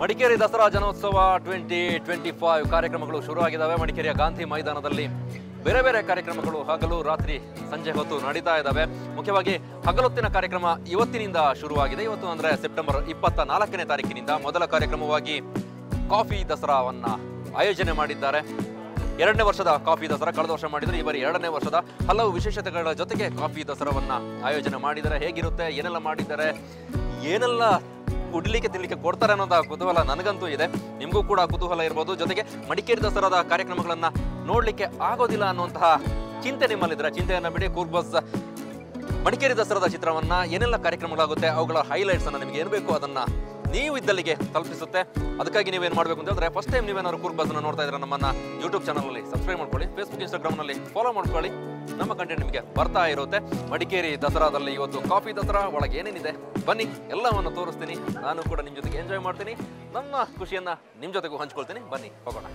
ಮಡಿಕೇರಿ ದಸರಾ ಜನೋತ್ಸವ 2025 ಕಾರ್ಯಕ್ರಮಗಳು ಶುರುವಾಗಿದ್ದಾವೆ. ಮಡಿಕೇರಿಯ ಗಾಂಧಿ ಮೈದಾನದಲ್ಲಿ ಬೇರೆ ಬೇರೆ ಕಾರ್ಯಕ್ರಮಗಳು ಹಗಲು ರಾತ್ರಿ ಸಂಜೆ ಹೊತ್ತು ನಡೀತಾ ಇದ್ದಾವೆ. ಮುಖ್ಯವಾಗಿ ಹಗಲೊತ್ತಿನ ಕಾರ್ಯಕ್ರಮ ಇವತ್ತಿನಿಂದ ಶುರುವಾಗಿದೆ. ಇವತ್ತು ಅಂದರೆ ಸೆಪ್ಟೆಂಬರ್ 24ನೇ ತಾರೀಕಿನಿಂದ ಮೊದಲ ಕಾರ್ಯಕ್ರಮವಾಗಿ ಕಾಫಿ ದಸರಾವನ್ನ ಆಯೋಜನೆ ಮಾಡಿದ್ದಾರೆ. 2ನೇ ವರ್ಷದ ಕಾಫಿ ದಸರಾ ಕಳೆದ ವರ್ಷ ಮಾಡಿದರೆ ಈ ಬಾರಿ 2ನೇ ವರ್ಷದ ಹಲವು ವಿಶೇಷತೆಗಳ ಜೊತೆಗೆ ಕಾಫಿ ದಸರಾವನ್ನ ಆಯೋಜನೆ ಮಾಡಿದ್ದಾರೆ. ಹೇಗಿರುತ್ತೆ, ಏನೆಲ್ಲ ಮಾಡಿದ್ದಾರೆ, ಏನೆಲ್ಲ ಕುಡ್ಲಿಕ್ಕೆ ತಿನ್ಲಿಕ್ಕೆ ಕೊಡ್ತಾರೆ ಅನ್ನೋದ ಕುತೂಹಲ ನನಗಂತೂ ಇದೆ, ನಿಮಗೂ ಕೂಡ ಕುತೂಹಲ ಇರ್ಬೋದು. ಜೊತೆಗೆ ಮಡಿಕೇರಿ ದಸರಾದ ಕಾರ್ಯಕ್ರಮಗಳನ್ನ ನೋಡ್ಲಿಕ್ಕೆ ಆಗೋದಿಲ್ಲ ಅನ್ನುವಂತಹ ಚಿಂತೆ ನಿಮ್ಮಲ್ಲಿದ್ರೆ ಚಿಂತೆಯನ್ನ ಬಿಡಿ. ಕೂರ್ಗ್ ಬಸ್ ಮಡಿಕೇರಿ ದಸರಾದ ಚಿತ್ರವನ್ನ ಏನೆಲ್ಲ ಕಾರ್ಯಕ್ರಮಗಳಾಗುತ್ತೆ ಅವುಗಳ ಹೈಲೈಟ್ಸ್ ಅನ್ನ ನಿಮಗೆ ಏನು ಬೇಕು ಅದನ್ನ ನೀವು ಇದ್ದಲ್ಲಿಗೆ ತಲುಪಿಸುತ್ತೆ. ಅದಕ್ಕಾಗಿ ನೀವೇನು ಮಾಡಬೇಕು ಅಂತ ಹೇಳಿದ್ರೆ ಫಸ್ಟ್ ಟೈಮ್ ನೀವೇನಾದ್ರು ಕೂರ್ಗ್ ಬಸ್ ನೋಡ್ತಾ ಇದ್ರೆ ನಮ್ಮನ್ನ ಯೂಟ್ಯೂಬ್ ಚಾನಲ್ ಸಬ್ಸ್ಕ್ರೈಬ್ ಮಾಡ್ಕೊಳ್ಳಿ, ಫೇಸ್ಬುಕ್ ಇನ್ಸ್ಟಾಗ್ರಾಮ್ನಲ್ಲಿ ಫಾಲೋ ಮಾಡ್ಕೊಳ್ಳಿ. ನಮ್ಮ ಕಂಟೆಂಟ್ ನಿಮಗೆ ಬರ್ತಾ ಇರುತ್ತೆ. ಮಡಿಕೇರಿ ದಸರಾದಲ್ಲಿ ಇವತ್ತು ಕಾಫಿ ದಸರಾ ಒಳಗೆ ಏನೇನಿದೆ ಬನ್ನಿ ಎಲ್ಲವನ್ನು ತೋರಿಸ್ತೀನಿ. ನಾನು ಕೂಡ ನಿಮ್ಮ ಜೊತೆಗೆ ಎಂಜಾಯ್ ಮಾಡ್ತೀನಿ, ನನ್ನ ಖುಷಿಯನ್ನ ನಿಮ್ಮ ಜೊತೆಗೂ ಹಂಚ್ಕೊಳ್ತೀನಿ. ಬನ್ನಿ ಹೋಗೋಣ.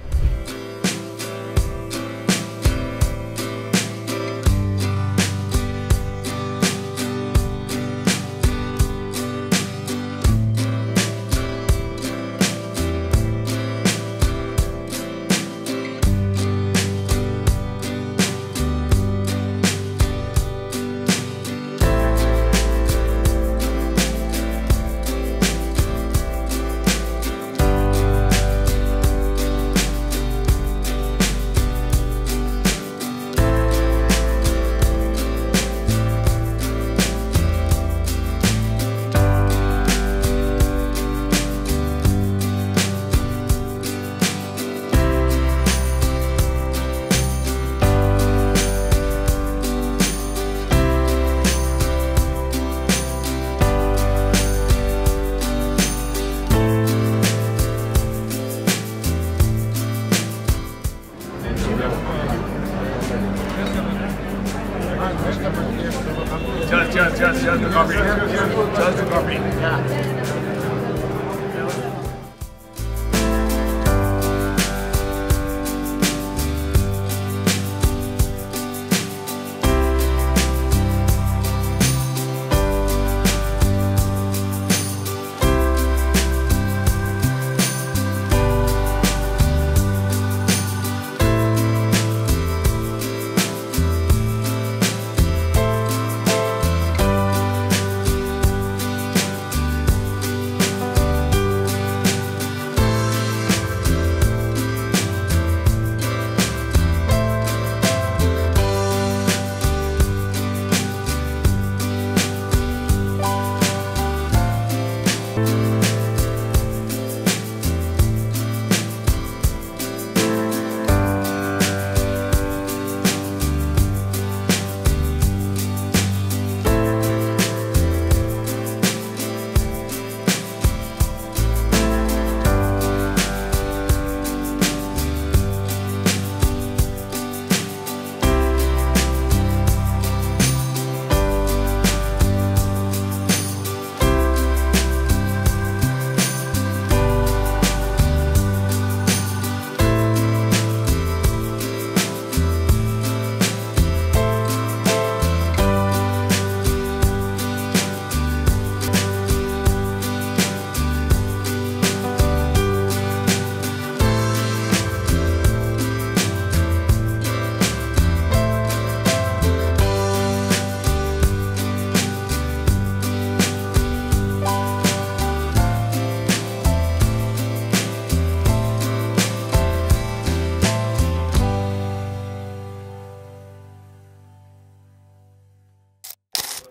Just the coffee. Just the coffee. Yeah.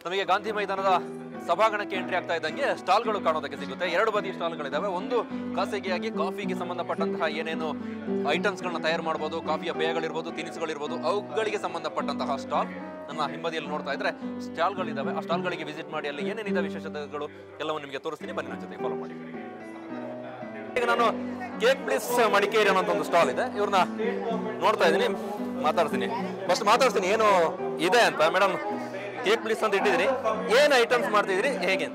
ನಮಗೆ ಗಾಂಧಿ ಮೈದಾನದ ಸಭಾಂಗಣಕ್ಕೆ ಎಂಟ್ರಿ ಆಗ್ತಾ ಇದ್ದಂಗೆ ಸ್ಟಾಲ್ಗಳು ಕಾಣೋದಕ್ಕೆ ಸಿಗುತ್ತೆ. 2 ಬದಿ ಸ್ಟಾಲ್ಗಳಿದಾವೆ. ಒಂದು ಖಾಸಗಿಯಾಗಿ ಕಾಫಿಗೆ ಸಂಬಂಧಪಟ್ಟಂತಹ ಏನೇನು ಐಟಮ್ಸ್ಗಳನ್ನ ತಯಾರು ಮಾಡ್ಬೋದು, ಕಾಫಿಯ ಪೇಯಗಳಿರ್ಬೋದು, ತಿನಿಸುಗಳಿರ್ಬೋದು, ಅವುಗಳಿಗೆ ಸಂಬಂಧಪಟ್ಟಂತಹ ಸ್ಟಾಲ್. ನನ್ನ ಹಿಂಬದಿಯಲ್ಲಿ ನೋಡ್ತಾ ಇದ್ರೆ ಸ್ಟಾಲ್ಗಳಿದಾವೆ. ಆ ಸ್ಟಾಲ್ಗಳಿಗೆ ವಿಸಿಟ್ ಮಾಡಿ ಅಲ್ಲಿ ಏನೇನಿದೆ ವಿಶೇಷತೆಗಳು ಎಲ್ಲವನ್ನು ನಿಮಗೆ ತೋರಿಸ್ತೀನಿ. ಬನ್ನಿ ನನ್ನ ಜೊತೆ ಫಾಲೋ ಮಾಡಿ. ಈಗ ನಾನು ಕೇಕ್ ಪ್ಲೇಸ್ ಮಡಿಕೇರಿ ಅನ್ನೋ ಒಂದು ಸ್ಟಾಲ್ ಇದೆ, ಇವ್ರನ್ನ ನೋಡ್ತಾ ಇದ್ದೀನಿ, ಮಾತಾಡ್ತೀನಿ. ಫಸ್ಟ್ ಮಾತಾಡ್ತೀನಿ ಏನು ಇದೆ ಅಂತ. ಮೇಡಮ್, ಕೇಕ್ ಪ್ಲೀಸ್ ಅಂತ ಇಟ್ಟಿದ್ರಿ, ಏನು ಐಟಮ್ಸ್ ಮಾಡ್ತಿದ್ರಿ, ಹೇಗೆ?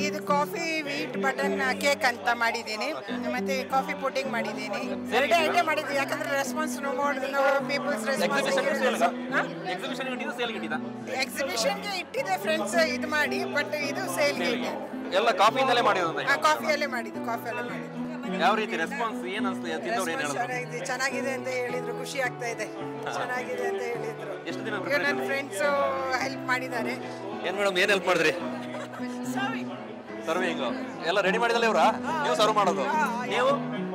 ಇದು ಕಾಫಿ ವೀಟ್ ಬಟನ್ ಕೇಕ್ ಅಂತ ಮಾಡಿದ್ದೀನಿ, ಮತ್ತೆ ಕಾಫಿ ಪುಡಿಂಗ್ ಮಾಡಿದ್ದೀನಿ. ಎರಡೇ ಐಟಮ್ ಮಾಡಿದ್ದೀನಿ, ಯಾಕಂದ್ರೆ ರೆಸ್ಪಾನ್ಸ್ ಪೀಪಲ್ಸ್ ಎಕ್ಸಿಬಿಷನ್ಗೆ ಇಟ್ಟಿದೆ ಫ್ರೆಂಡ್ಸ್ ಇದು ಮಾಡಿ, ಬಟ್ ಇದು ಸೇಲ್ಗೆ ಇದೆ. ಎಲ್ಲ ಕಾಫಿಯಿಂದಲೇ ಮಾಡಿರೋದು. ಕಾಫಿಯಲ್ಲೇ ಮಾಡಿದ್ದು. ಯಾವ ರೀತಿ ರೆಸ್ಪಾನ್ಸ್ ಏನು ಅನಿಸ್ತು? ತಿಂದವ್ರು ಏನು ಹೇಳಿದ್ರು? ಚೆನ್ನಾಗಿದೆ ಅಂತ ಹೇಳಿದ್ರು, ಖುಷಿ ಆಗ್ತಾ ಇದೆ, ಚೆನ್ನಾಗಿದೆ ಅಂತ ಹೇಳಿದ್ರು. ಎಷ್ಟು ದಿನ ನನ್ನ ಫ್ರೆಂಡ್ಸ್ ಹೆಲ್ಪ್ ಮಾಡಿದ್ದಾರೆ. ಏನು ಮೇಡಮ್, ಏನು ಹೆಲ್ಪ್ ಮಾಡಿದ್ರಿ? ಸರ್ವಿಂಗ್ ಎಲ್ಲ ರೆಡಿ ಮಾಡಿದಲ್ಲ ಇವರಾ? ನೀವು ಸರ್ವ್ ಮಾಡೋದು?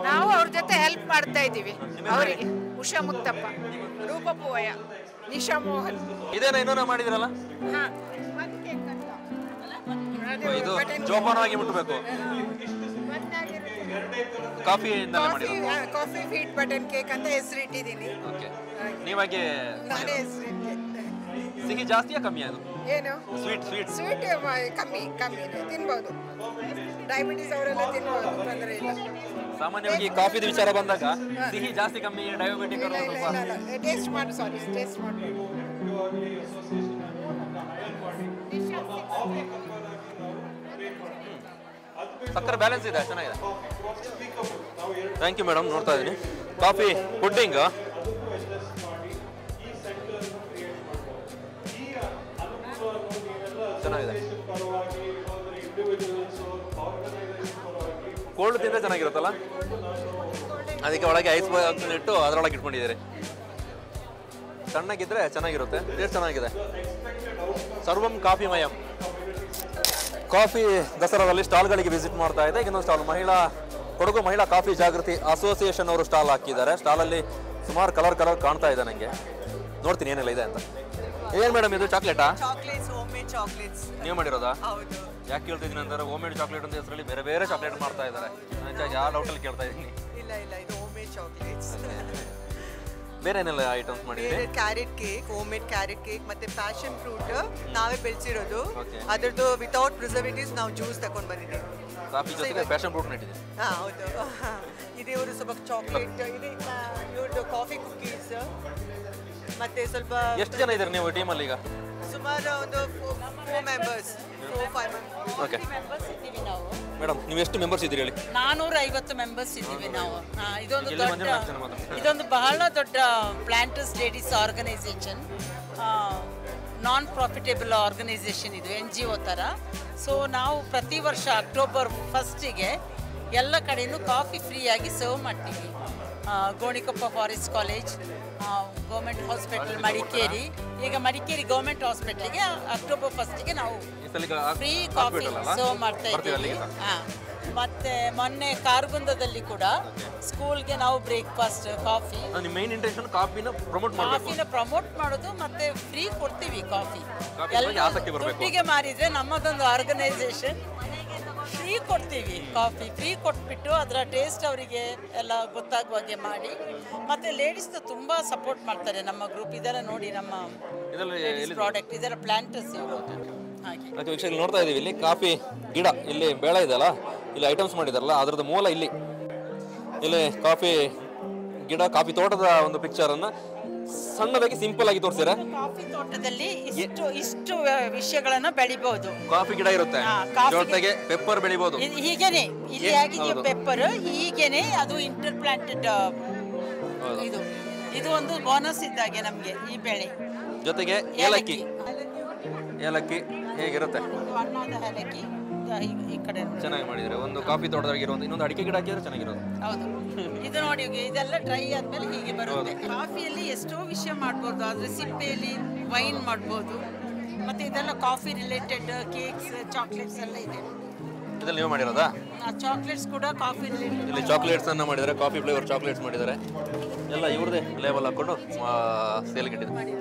ನಾವು ಅವ್ರ ಜೊತೆ ಹೆಲ್ಪ್ ಮಾಡ್ತಾ ಇದ್ದೀವಿ. ಅವರಿಗೆ ಉಷಾ ಮುತ್ತಪ್ಪ, ರೂಪ ಪೂವಯ್ಯ, ನಿಶಾ ಮೋಹನ್. ಇದೇನ ಇನ್ನೂ ಮಾಡಿದ್ರಲ್ಲ? ಇದು ಜೋಪಾನವಾಗಿ ಮುಟ್ಟಬೇಕು. ಕಾಫಿ ಸ್ವೀಟ್ ಬಟನ್ ಕೇಕ್ ಅಂತ ಹೆಸರಿಟ್ಟಿದ್ದೀನಿ. ನೀವಾಗೆ ನಾನೇ ಹೆಸರಿಟ್ಟೆ. ಸಿಹಿ ಜಾಸ್ತಿಯಾ ಕಮ್ಮಿ? ಅದು ಏನು ಸ್ವೀಟ್ ಕಮ್ಮಿ ತಿನ್ಬೋದು. ಡಯಾಬಿಟಿಸ್ ಅವರೆಲ್ಲ ತಿನ್ಬೋದು, ತೊಂದರೆ ಇಲ್ಲ. ಸಾಮಾನ್ಯವಾಗಿ ಕಾಫಿದ ವಿಚಾರ ಬಂದಾಗ ಸಿಹಿ ಜಾಸ್ತಿ ಕಮ್ಮಿ ಡಯಾಬಿಟಿಕ್ ಟೇಸ್ಟ್ ಮಾಡಿ. ಸಕ್ಕರೆ ಬ್ಯಾಲೆನ್ಸ್ ಇದೆ, ಚೆನ್ನಾಗಿದೆ. Thank you madam. ನೋಡ್ತಾ ಇದ್ದೀನಿ ಕಾಫಿ ಪುಡ್ಡಿಂಗ್. ಚೆನ್ನಾಗಿದೆ. ಕೋಲ್ಡ್ ತಿಂದ್ರೆ ಚೆನ್ನಾಗಿರುತ್ತಲ್ಲ, ಅದಕ್ಕೆ ಒಳಗೆ ಐಸ್ ಇಟ್ಟು ಅದರೊಳಗೆ ಇಟ್ಕೊಂಡಿದ್ದಾರೆ. ತಣ್ಣಗಿದ್ರೆ ಚೆನ್ನಾಗಿರುತ್ತೆ, ಟೇಸ್ಟ್ ಚೆನ್ನಾಗಿದೆ. ಸರ್ವಂ ಕಾಫಿ ಮಯಂ. ಕಾಫಿ ದಸರಾದಲ್ಲಿ ಸ್ಟಾಲ್ಗಳಿಗೆ ವಿಸಿಟ್ ಮಾಡ್ತಾ ಇದೆ. ಇನ್ನೊಂದು ಸ್ಟಾಲ್ ಕೊಡಗು ಮಹಿಳಾ ಕಾಫಿ ಜಾಗೃತಿ ಅಸೋಸಿಯೇಷನ್ ಅವರು ಸ್ಟಾಲ್ ಹಾಕಿದ್ದಾರೆ. ಸ್ಟಾಲಲ್ಲಿ ಸುಮಾರು ಕಲರ್ ಕಾಣ್ತಾ ಇದೆ. ನನಗೆ ನೋಡ್ತೀನಿ ಏನೆಲ್ಲ ಇದೆ ಅಂತ. ಏನು ಮೇಡಮ್ ಇದು? ಚಾಕ್ಲೇಟಾ? ನೀವು ಮಾಡಿರೋದಾ? ಯಾಕೆ ಕೇಳ್ತಿದ್ದೀನಿ ಅಂದರೆ ಹೋಮ್ ಮೇಡ್ ಚಾಕ್ಲೇಟ್ ಅಂತ ಹೆಸರಲ್ಲಿ ಬೇರೆ ಬೇರೆ ಚಾಕ್ಲೇಟ್ ಮಾಡ್ತಾ ಇದ್ದಾರೆ. ನನಗೆ ಯಾವ ಡೌಟಲ್ಲಿ ಕೇಳ್ತಾ ಇದ್ದೀನಿ. ಬೇರೆ ಏನೆಲ್ಲ ಐಟಮ್ಸ್ ಮಾಡಿದ್ದೀರಿ? Carrot cake, home made carrot cake, ಮತ್ತೆ ಪ್ಯಾಷನ್ ಫ್ರೂಟ್ ನಾವೇ ಬೆಳೆಸಿರೋದು. ಅದರದ್ದು ವಿತೌಟ್ ಪ್ರಿಸರ್ವೇಟಿವ್ಸ್ ನಾವು ಜ್ಯೂಸ್ ತಗೊಂಡು ಬಂದಿದ್ದೀವಿ. ಕಾಫಿ ಜೊತೆಗೆ ಪ್ಯಾಷನ್ ಫ್ರೂಟ್ ನೆಟ್ಟಿದೆ. ಹೌದು. ಇದು ಇವರು ಸ್ವಲ್ಪ ಚಾಕ್ಲೇಟ್, ಇದು ಇವ್ರದ್ದು ಕಾಫಿ ಕುಕ್ಕೀಸ್. ಮತ್ತೆ ಸ್ವಲ್ಪ ಎಷ್ಟು ಜನ ಇದ್ದಾರೆ ನೀವು ಟೀಮಲ್ಲಿ ಈಗ? ಸುಮಾರು ಒಂದು 4 ಮೆಂಬರ್ಸ್, 4-5 ಓಕೆ ಮೇಡಮ್, ನೀವು ಎಷ್ಟು ಮೆಂಬರ್ಸ್ ಇದ್ದೀರಿ ಹೇಳಿ? 450 ಮೆಂಬರ್ಸ್ ಇದ್ದೀವಿ ನಾವು. ಇದೊಂದು ಬಹಳ ದೊಡ್ಡ planters ladies organisation, non profitable organisation. ಇದು NGO ಥರ. ಸೊ ನಾವು ಪ್ರತಿ ವರ್ಷ ಅಕ್ಟೋಬರ್ 1ಗೆ ಎಲ್ಲ ಕಡೆಯೂ ಕಾಫಿ ಫ್ರೀಯಾಗಿ ಸರ್ವ್ ಮಾಡ್ತೀವಿ. Gonikoppa forest college, government hospital Madikeri. ಈಗ ಮಡಿಕೇರಿ ಗೌರ್ಮೆಂಟ್ ಹಾಸ್ಪಿಟಲ್ಗೆ ಅಕ್ಟೋಬರ್ 1ಗೆ ನಾವು ಫ್ರೀ ಕಾಫಿ ಸರ್ವ್ ಮಾಡ್ತಾ ಇದ್ದೀವಿ. ಮತ್ತೆ ಮೊನ್ನೆ ಕಾರಗುಂದದಲ್ಲಿ ಕೂಡ ಸ್ಕೂಲ್ಗೆ ನಾವು ಬ್ರೇಕ್ಫಾಸ್ಟ್ ಕಾಫಿ, ಕಾಫಿನ ಪ್ರಮೋಟ್ ಮಾಡೋದು ಮತ್ತೆ ಫ್ರೀ ಕೊಡ್ತೀವಿ ಕಾಫಿ. ಎಲ್ಲ ದುಡ್ಡಿಗೆ ಮಾರಿದ್ರೆ ನಮ್ಮದೊಂದು ಆರ್ಗನೈಸೇಷನ್ ಫ್ರೀ ಕೊಡ್ತೀವಿ. ಕಾಫಿ ಫ್ರೀ ಕೊಟ್ಬಿಟ್ಟು ಅದರ ಟೇಸ್ಟ್ ಅವರಿಗೆ ಎಲ್ಲ ಗೊತ್ತಾಗುವ ಹಾಗೆ ಮಾಡಿ. ಮತ್ತೆ ಲೇಡೀಸ್ ತುಂಬ ಸಪೋರ್ಟ್ ಮಾಡ್ತಾರೆ ನಮ್ಮ ಗ್ರೂಪ್. ಇದೆಲ್ಲ ನೋಡಿ ನಮ್ಮ ಪ್ರಾಡಕ್ಟ್, ಇದೆಲ್ಲ ಪ್ಲಾಂಟರ್ಸ್ ಇವರು. ಹಾಗೆ ವೀಕ್ಷಕರು ನೋಡ್ತಾ ಇದೀವಿ, ಇಲ್ಲಿ ಕಾಫಿ ಗಿಡ ಇಲ್ಲಿ ಬೆಳೆ ಇದೆಲ್ಲ, ಇಲ್ಲಿ ಐಟಮ್ಸ್ ಮಾಡಿದಾರಲ್ಲ ಅದ್ರದ್ದು ಮೂಲ ಇಲ್ಲಿ ಕಾಫಿ ಗಿಡ, ಕಾಫಿ ತೋಟದ ಒಂದು ಪಿಕ್ಚರ್ ಅನ್ನ ಸಣ್ಣದಾಗಿ ಸಿಂಪಲ್ ಆಗಿ ತೋರಿಸಿರ. ಕಾಫಿ ತೋಟದಲ್ಲಿ ಇಷ್ಟು ವಿಷಯಗಳನ್ನ ಬೆಳಿಬಹುದು. ಕಾಫಿ ಗಿಡ ಇರುತ್ತೆ, ಜೊತೆಗೆ ಪೆಪ್ಪರ್ ಬೆಳಿಬಹುದು. ಹೀಗೇನೆ ಇಲ್ಲಿ ಆಗಿದೆ ಪೆಪ್ಪರ್, ಹೀಗೇನೆ ಅದು ಇಂಟರ್ ಪ್ಲಾಂಟೆಡ್. ಇದು ಒಂದು ಬೋನಸ್ ಇದ್ದಾಗೆ ನಮ್ಗೆ ಈ ಬೆಳೆ. ಜೊತೆಗೆ ಏಲಕ್ಕಿ ಹೇಗಿರುತ್ತೆ? ಈ ಕಡೆ ಚೆನ್ನಾಗಿ ಮಾಡಿದ್ರೆ ಒಂದು ಕಾಫಿ ತೋಟದಾಗಿರುವಂತ ಇನ್ನೊಂದು ಅಡಿಕೆ ಗಿಡ ಹಾಕಿದ್ರೆ ಚೆನ್ನಾಗಿರೋದು. ಹೌದು. ಇದು ನೋಡಿ, ಇದೆಲ್ಲ ಡ್ರೈ ಆದ್ಮೇಲೆ ಹೀಗೆ ಬರುತ್ತೆ. ಕಾಫಿಯಲ್ಲಿ ಎಷ್ಟೋ ವಿಷಯ ಮಾಡ್ಬೋದು. ಆದ್ರೆ ಸಿಪ್ಪೆಯಲ್ಲಿ ವೈನ್ ಮಾಡ್ಬೋದು. ಮತ್ತೆ ಇದೆಲ್ಲ ಕಾಫಿ ರಿಲೇಟೆಡ್ ಕೇಕ್ಸ್, ಚಾಕ್ಲೇಟ್ಸ್ ಎಲ್ಲ ಇದೆ. ಇದೆಲ್ಲ ನೀವು ಮಾಡಿರೋದಾ? ಚಾಕ್ಲೇಟ್ಸ್ ಕೂಡ ಕಾಫಿ ರಿಲೇಟೆಡ್. ಇಲ್ಲಿ ಚಾಕ್ಲೇಟ್ಸ್ ಅನ್ನ ಮಾಡಿದ್ದಾರೆ, ಕಾಫಿ ಫ್ಲೇವರ್ ಚಾಕ್ಲೇಟ್ಸ್ ಮಾಡಿದ್ದಾರೆ. ಎಲ್ಲ ಇವ್ರದೇ ಲೇಬಲ್ ಹಾಕೊಂಡು ಸೇಲ್ಗೆ ಇಟ್ಟಿದ್ದಾರೆ.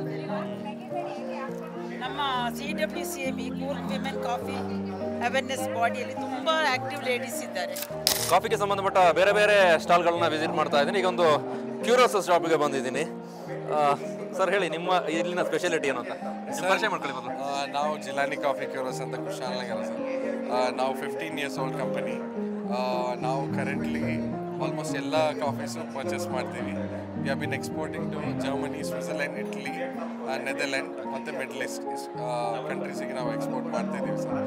ನಮ್ಮ CWCAB cool women coffee awareness ಬಾಡಿಯಲ್ಲಿ ತುಂಬ ಆಕ್ಟಿವ್ ಲೇಡೀಸ್ ಇದ್ದಾರೆ. ಕಾಫಿಗೆ ಸಂಬಂಧಪಟ್ಟ ಬೇರೆ ಬೇರೆ ಸ್ಟಾಲ್ಗಳನ್ನ ವಿಸಿಟ್ ಮಾಡ್ತಾ ಇದ್ದೀನಿ. ಈಗ ಒಂದು ಕ್ಯೂರೋಸ್ ಶಾಪ್ಗೆ ಬಂದಿದ್ದೀನಿ. ಸರ್ ಹೇಳಿ, ನಿಮ್ಮ ಇಲ್ಲಿನ ಸ್ಪೆಷಾಲಿಟಿ ಏನು ಅಂತ ಪರಿಚಯ ಮಾಡ್ಕೊಳ್ಳಿ ಮೊದಲು. ನಾವು ಜಿಲಾನಿ ಕಾಫಿ ಕ್ಯೂರೋಸ್ ಅಂತ ಕುಶಾಲನಗರ ಸರ್. ನಾವು 15 years old ಕಂಪನಿ. ನಾವು ಕರೆಂಟ್ಲಿ ಆಲ್ಮೋಸ್ಟ್ ಎಲ್ಲ ಕಾಫೀಸು ಪರ್ಚೇಸ್ ಮಾಡ್ತೀವಿ. We have been exporting to Germany, Switzerland, Italy, Netherland ಮತ್ತು ಮಿಡ್ಲ್ ಈಸ್ಟ್ ಕಂಟ್ರೀಸಿಗೆ ನಾವು ಎಕ್ಸ್ಪೋರ್ಟ್ ಮಾಡ್ತಾಯಿದ್ದೀವಿ ಸರ್.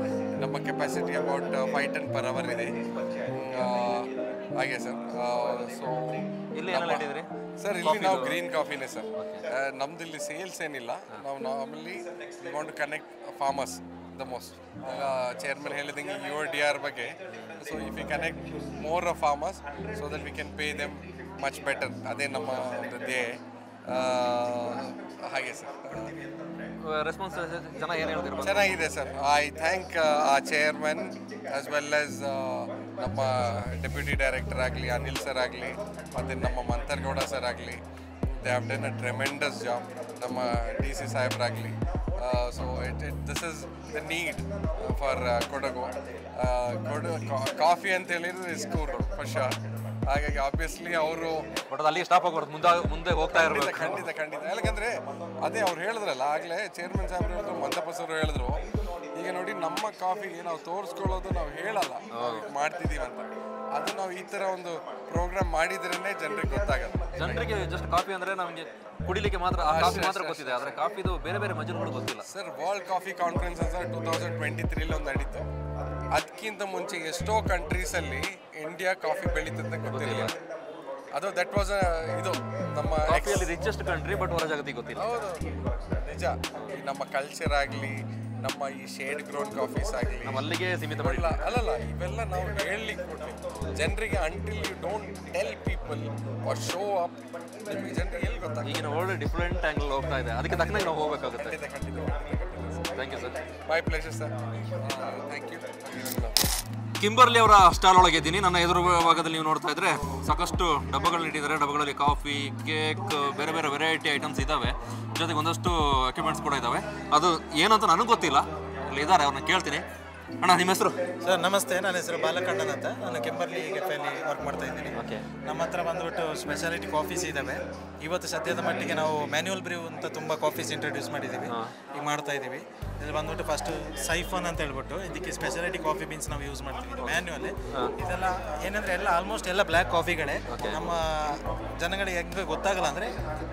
ನಮ್ಮ capacity about 5 ton per hour ಇದೆ. ಹಾಗೆ ಸರ್. ಸೊ ಇಲ್ಲಿ ಸರ್ ಇಲ್ಲಿ ನಾವು ಗ್ರೀನ್ ಕಾಫಿನೇ ಸರ್. ನಮ್ದು ಇಲ್ಲಿ ಸೇಲ್ಸ್ ಏನಿಲ್ಲ. ನಾವು normally want to connect farmers the most. Chairman ಹೇಳಿದಂಗೆ UODR ಬಗ್ಗೆ. So if you connect more of farmers so that we can pay them much better. ಅದೇ ನಮ್ಮ ಒಂದು ಧ್ಯೇಯ. ಹಾಗೆ ಸರ್. ರೆಸ್ಪಾನ್ಸ್ ಜನ ಏನು ಹೇಳ್ತಿರ್ಬೋದು? ಚೆನ್ನಾಗಿದೆ ಸರ್. ಐ ಥ್ಯಾಂಕ್ ಆ ಚೇರ್ಮನ್ ಆಸ್ ವೆಲ್ ಆಸ್ ನಮ್ಮ ಡೆಪ್ಯೂಟಿ ಡೈರೆಕ್ಟರ್ ಆಗಲಿ, ಅನಿಲ್ ಸರ್ ಆಗಲಿ, ಮತ್ತು ನಮ್ಮ ಮಂತರ್ಗೌಡ ಸರ್ ಆಗಲಿ. They have done a tremendous job. ನಮ್ಮ DC ಸಾಹೇಬ್ರಾಗಲಿ. So this is the need for Kodagu. Coffee ಅಂತ ಹೇಳಿದ್ರೆ ಇಸ್ ಕೂರ್ಗ್ ಫಾರ್ ಶೋರ್. ಹಾಗಾಗಿ ಆಬ್ವಿಯಸ್ಲಿ ಅವರು ಬಟ್ ಅಲ್ಲಿ ಸ್ಟಾಪ್ ಆಗ್ಬಾರ್ದು, ಮುಂದೆ ಹೋಗ್ತಾ ಇರಬೇಕು. ಖಂಡಿತ. ಯಾಕಂದರೆ ಅದೇ ಅವ್ರು ಹೇಳಿದ್ರಲ್ಲ ಆಗಲೇ ಚೇರ್ಮನ್ ಸಾಹೇಬ್ರು ಹೇಳಿದ್ರು, ಮಂದಪ್ಪ ಸರ್ ಹೇಳಿದ್ರು, ಈಗ ನೋಡಿ ನಮ್ಮ ಕಾಫಿಗೆ ನಾವು ತೋರಿಸ್ಕೊಳ್ಳೋದು ನಾವು ಹೇಳಲ್ಲ ಮಾಡ್ತಿದ್ದೀವಿ ಅಂತ. ಅದು ನಾವು ಈ ಥರ ಒಂದು ಪ್ರೋಗ್ರಾಮ್ ಮಾಡಿದ್ರೇ ಜನರಿಗೆ ಗೊತ್ತಾಗಲ್ಲ. ಜನರಿಗೆ ಜಸ್ಟ್ ಕಾಫಿ ಅಂದರೆ ನಮಗೆ ಕುಡಿಲಿಕ್ಕೆ ಮಾತ್ರ ಆ ಕಾಫಿ ಮಾತ್ರ ಗೊತ್ತಿದೆ, ಆದರೆ ಕಾಫಿದು ಬೇರೆ ಬೇರೆ ಮಜಲುಗಳು ಗೊತ್ತಿಲ್ಲ. ಸರ್, ವರ್ಲ್ಡ್ ಕಾಫಿ ಕಾನ್ಫರೆನ್ಸ್ ಅಂತ 2023 ಒಂದು ನಡೀತು. ಅದಕ್ಕಿಂತ ಮುಂಚೆ ಎಷ್ಟೋ ಕಂಟ್ರೀಸಲ್ಲಿ ಇಂಡಿಯಾ ಕಾಫಿ ಬೆಳೀತಂತ ಗೊತ್ತಿರಲಿಲ್ಲ. ಅದು ದಟ್ ವಾಸ್ ಇದು ನಮ್ಮ ಕಾಫಿಯಲ್ಲಿ ರಿಚೆಸ್ಟ್ ಕಂಟ್ರಿ, ಬಟ್ ಹೊರ ಜಗತ್ತಿಗೆ ಗೊತ್ತಿಲ್ಲ. ಹೌದು, ನಿಜ. ಈ ನಮ್ಮ ಕಲ್ಚರ್ ಆಗಲಿ, ನಮ್ಮ ಈ ಶೇಡ್ ಗ್ರೋನ್ ಕಾಫೀಸ್ ಆಗಲಿ, ನಮ್ಮ ಅಲ್ಲಿಗೆ ಸೀಮಿತ ಮಾಡಿಲ್ಲ. ಅಲ್ಲಲ್ಲ, ಇವೆಲ್ಲ ನಾವು ಹೇಳಲಿಕ್ಕೆ ಕೊಡ್ತೀವಿ ಜನರಿಗೆ. Until you don't tell people or show up, ನಿಮಗೆ ಜನರಿಗೆ ಎಲ್ಲಿ ಗೊತ್ತಾಗ. ಈಗಿನ ವರ್ಲ್ಡ್ ಡಿಫ್ರೆಂಟ್ ಆ್ಯಂಗಲ್ ಹೋಗ್ತಾ ಇದೆ, ಅದಕ್ಕೆ ತಕ್ಕನಾಗಿ ನಾವು ಹೋಗಬೇಕಾಗುತ್ತೆ. ಖಂಡಿತ. Thank you sir. My pleasure sir. Thank you. Kimberly ಅವರ ಸ್ಟಾಲ್ ಒಳಗೆ ಇದ್ದೀನಿ. ನನ್ನ ಎದುರು ಭಾಗದಲ್ಲಿ ನೀವು ನೋಡ್ತಾ ಇದ್ರೆ ಸಾಕಷ್ಟು ಡಬ್ಬಗಳನ್ನ ಇಟ್ಟಿದ್ದಾರೆ. ಡಬ್ಬಗಳಲ್ಲಿ ಕಾಫಿ, ಕೇಕ್, ಬೇರೆ ಬೇರೆ ವೆರೈಟಿ ಐಟಮ್ಸ್ ಇದ್ದಾವೆ. ಜೊತೆಗೆ ಒಂದಷ್ಟು ಎಕ್ವಿಪ್ಮೆಂಟ್ಸ್ ಕೂಡ ಇದ್ದಾವೆ. ಅದು ಏನಂತ ನನಗೆ ಗೊತ್ತಿಲ್ಲ, ಅಲ್ಲಿ ಇದ್ದಾರೆ, ಅವ್ರನ್ನ ಕೇಳ್ತೀನಿ. ಅಣ್ಣ, ನಿಮ್ಮ ಹೆಸರು? ಸರ್ ನಮಸ್ತೆ, ನನ್ನ ಹೆಸರು ಬಾಲಕಂಡನ್ ಅಂತ. ನಾನು ಕೆಂಬರ್ಲಿ ಕೆಫೆಯಲ್ಲಿ ವರ್ಕ್ ಮಾಡ್ತಾ ಇದ್ದೀನಿ. ಓಕೆ. ನಮ್ಮ ಹತ್ರ ಬಂದುಬಿಟ್ಟು ಸ್ಪೆಷಾಲಿಟಿ ಕಾಫೀಸ್ ಇದ್ದಾವೆ. ಇವತ್ತು ಸದ್ಯದ ಮಟ್ಟಿಗೆ ನಾವು ಮ್ಯಾನ್ಯುವಲ್ ಬ್ರೀವ್ ಅಂತ ತುಂಬ ಕಾಫೀಸ್ ಇಂಟ್ರೊಡ್ಯೂಸ್ ಮಾಡಿದ್ದೀವಿ, ಈಗ ಮಾಡ್ತಾ ಇದ್ದೀವಿ. ಇಲ್ಲಿ ಬಂದ್ಬಿಟ್ಟು ಫಸ್ಟ್ ಸೈಫನ್ ಅಂತ ಹೇಳ್ಬಿಟ್ಟು ಇದಕ್ಕೆ ಸ್ಪೆಷಾಲಿಟಿ ಕಾಫಿ ಬೀನ್ಸ್ ನಾವು ಯೂಸ್ ಮಾಡ್ತೀವಿ ಮ್ಯಾನ್ಯುವಲ್ಲಿ. ಇದೆಲ್ಲ ಏನಂದರೆ ಎಲ್ಲ ಆಲ್ಮೋಸ್ಟ್ ಎಲ್ಲ ಬ್ಲ್ಯಾಕ್ ಕಾಫಿಗಳೇ. ನಮ್ಮ ಜನಗಳಿಗೆ ಹೆಂಗೆ ಗೊತ್ತಾಗಲ್ಲ ಅಂದರೆ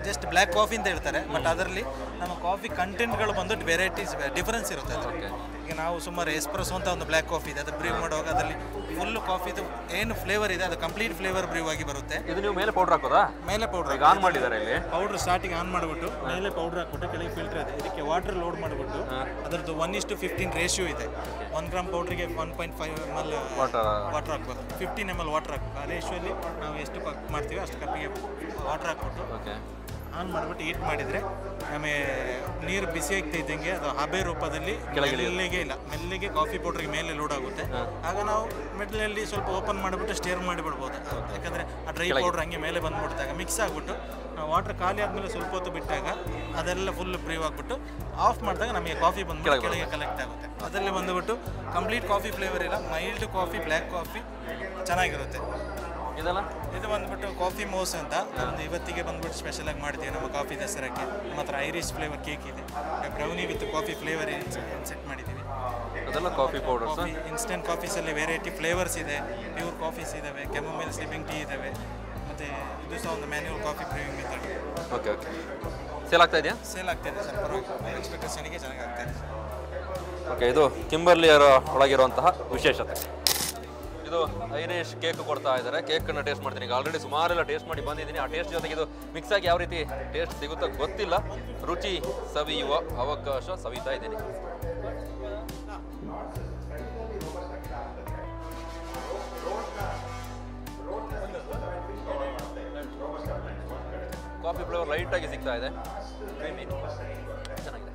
ಜಸ್ಟ್ ಬ್ಲ್ಯಾಕ್ ಕಾಫಿ ಅಂತ ಹೇಳ್ತಾರೆ, ಬಟ್ ಅದರಲ್ಲಿ ನಮ್ಮ ಕಾಫಿ ಕಂಟೆಂಟ್ಗಳು ಬಂದ್ಬಿಟ್ಟು ವೆರೈಟೀಸ್ ಡಿಫರೆನ್ಸ್ ಇರುತ್ತೆ ಅದರಲ್ಲಿ. ಈಗ ನಾವು ಸುಮಾರು ಎಸ್ಪ್ರೆಸೋ ಅಂತ ಒಂದು ಬ್ಲ್ಯಾಕ್ ಕಾಫಿ ಇದೆ, ಅದು ಬ್ರೀವ್ ಮಾಡುವಾಗ ಅದರಲ್ಲಿ ಫುಲ್ ಕಾಫಿದು ಏನು ಫ್ಲೇವರ್ ಇದೆ ಅದು ಕಂಪ್ಲೀಟ್ ಫ್ಲೇವರ್ ಬ್ರೀವ್ ಆಗಿ ಬರುತ್ತೆ. ಇದು ನೀವು ಮೇಲೆ ಪೌಡರ್ ಹಾಕೋದಾ? ಮೇಲೆ ಪೌಡರ್ ಆನ್ ಮಾಡಿದ್ದಾರೆ ಇಲ್ಲಿ. ಪೌಡರ್ ಸ್ಟಾರ್ಟಿಂಗ್ ಆನ್ ಮಾಡಿಬಿಟ್ಟು ಮೇಲೆ ಪೌಡರ್ ಹಾಕ್ಬಿಟ್ಟು ಕೆಳಗೆ ಫಿಲ್ಟರ್ ಇದೆ, ಇದಕ್ಕೆ ವಾಟರ್ ಲೋಡ್ ಮಾಡಿಬಿಟ್ಟು ಅದರದ್ದು 1:15 ರೇಷಿಯೋ ಇದೆ. 1 ಗ್ರಾಮ್ ಪೌಡ್ರಿಗೆ 1.5 ml ವಾಟರ್ ಹಾಕ್ಬೇಕು, 15 ml ವಾಟರ್ ಹಾಕ್ಬೇಕು. ಆ ರೇಷಿಯೋಲ್ಲಿ ನಾವು ಎಷ್ಟು ಕಪ್ ಮಾಡ್ತೀವಿ ಅಷ್ಟು ಕಪ್ಪಿಗೆ ವಾಟರ್ ಹಾಕ್ಬಿಟ್ಟು ಆನ್ ಮಾಡಿಬಿಟ್ಟು ಹೀಟ್ ಮಾಡಿದರೆ ಆಮೇಲೆ ನೀರು ಬಿಸಿ ಆಗ್ತಾ ಇದ್ದಂಗೆ ಅದು ಹಬೆ ರೂಪದಲ್ಲಿ ಮೆಲ್ಲಿಗೆ ಕಾಫಿ ಪೌಡ್ರಿಗೆ ಮೇಲೆ ಲೋಡ್ ಆಗುತ್ತೆ. ಆಗ ನಾವು ಮಿಡ್ಲಲ್ಲಿ ಸ್ವಲ್ಪ ಓಪನ್ ಮಾಡಿಬಿಟ್ಟು ಸ್ಟೇರ್ ಮಾಡಿಬಿಡ್ಬೋದು, ಯಾಕಂದರೆ ಆ ಡ್ರೈ ಪೌಡ್ರ್ ಹಂಗೆ ಮೇಲೆ ಬಂದುಬಿಡ್ತಾಗ ಮಿಕ್ಸ್ ಆಗಿಬಿಟ್ಟು ನಾವು ವಾಟರ್ ಖಾಲಿ ಆದಮೇಲೆ ಸ್ವಲ್ಪ ಹೊತ್ತು ಬಿಟ್ಟಾಗ ಅದೆಲ್ಲ ಫುಲ್ ಬ್ರೀವ್ ಆಗಿಬಿಟ್ಟು ಆಫ್ ಮಾಡಿದಾಗ ನಮಗೆ ಕಾಫಿ ಬಂದ್ಬಿಟ್ಟು ಕೆಳಗೆ ಕಲೆಕ್ಟ್ ಆಗುತ್ತೆ. ಅದರಲ್ಲಿ ಬಂದುಬಿಟ್ಟು ಕಂಪ್ಲೀಟ್ ಕಾಫಿ ಫ್ಲೇವರ್ ಇಲ್ಲ, ಮೈಲ್ಡ್ ಕಾಫಿ, ಬ್ಲ್ಯಾಕ್ ಕಾಫಿ ಚೆನ್ನಾಗಿರುತ್ತೆ. ಇದು ಬಂದ್ಬಿಟ್ಟು ಕಾಫಿ ಮೋಸ್ ಅಂತ ಒಂದು ಇವತ್ತಿಗೆ ಬಂದ್ಬಿಟ್ಟು ಸ್ಪೆಷಲಾಗಿ ಮಾಡ್ತೀವಿ ನಮ್ಮ ಕಾಫಿ ದಸರಾಕ್ಕೆ. ನಮ್ಮ ಹತ್ರ ಐರಿಷ್ ಫ್ಲೇವರ್ ಕೇಕ್ ಇದೆ, brownie with coffee flavour set ಮಾಡಿದ್ದೀವಿ. ಅದೆಲ್ಲ ಕಾಫಿ ಪೌಡರ್ಸ್. ಇನ್ಸ್ಟೆಂಟ್ ಕಾಫೀಸಲ್ಲಿ ವೆರೈಟಿ ಫ್ಲೇವರ್ಸ್ ಇದೆ, ಪ್ಯೂರ್ ಕಾಫೀಸ್ ಇದ್ದಾವೆ, ಕೆಮೊಮೈಲ್ ಸ್ಲೀಪಿಂಗ್ ಟೀ ಇದ್ದಾವೆ, ಮತ್ತು ಇದು ಸಹ ಒಂದು manual coffee brewing method. Okay. Sale ಆಗ್ತಾ ಇದೆಯಾ? ಸೇಲ್ ಆಗ್ತಾಯಿದೆ ಸರ್, ಪರವಾಗಿ ಎಕ್ಸ್ಪೆಕ್ಟೇಷನ್ಗೆ ಚೆನ್ನಾಗಿ ಆಗ್ತಾಯಿದೆ. ಓಕೆ, ಇದು ಕಿಂಬರ್ಲಿಯರ ಒಳಗಿರುವಂತಹ ವಿಶೇಷತೆ. ಇದು ಐರಿಷ್ ಕೇಕ್ ಕೊಡ್ತಾ ಇದ್ದಾರೆ. ಕೇಕನ್ನು ಟೇಸ್ಟ್ ಮಾಡ್ತೀನಿ. ಈಗ ಆಲ್ರೆಡಿ ಸುಮಾರೆಲ್ಲ ಟೇಸ್ಟ್ ಮಾಡಿ ಬಂದಿದ್ದೀನಿ. ಆ ಟೇಸ್ಟ್ ಜೊತೆಗೆ ಇದು ಮಿಕ್ಸ್ ಆಗಿ ಯಾವ ರೀತಿ ಟೇಸ್ಟ್ ಸಿಗುತ್ತೋ ಗೊತ್ತಿಲ್ಲ. ರುಚಿ ಸವಿಯುವ ಅವಕಾಶ ಸವಿತಾ ಇದ್ದೀನಿ. ಕಾಫಿ ಫ್ಲೇವರ್ ಲೈಟಾಗಿ ಸಿಗ್ತಾ ಇದೆ, ಕ್ರೀಮಿ ಚೆನ್ನಾಗಿದೆ.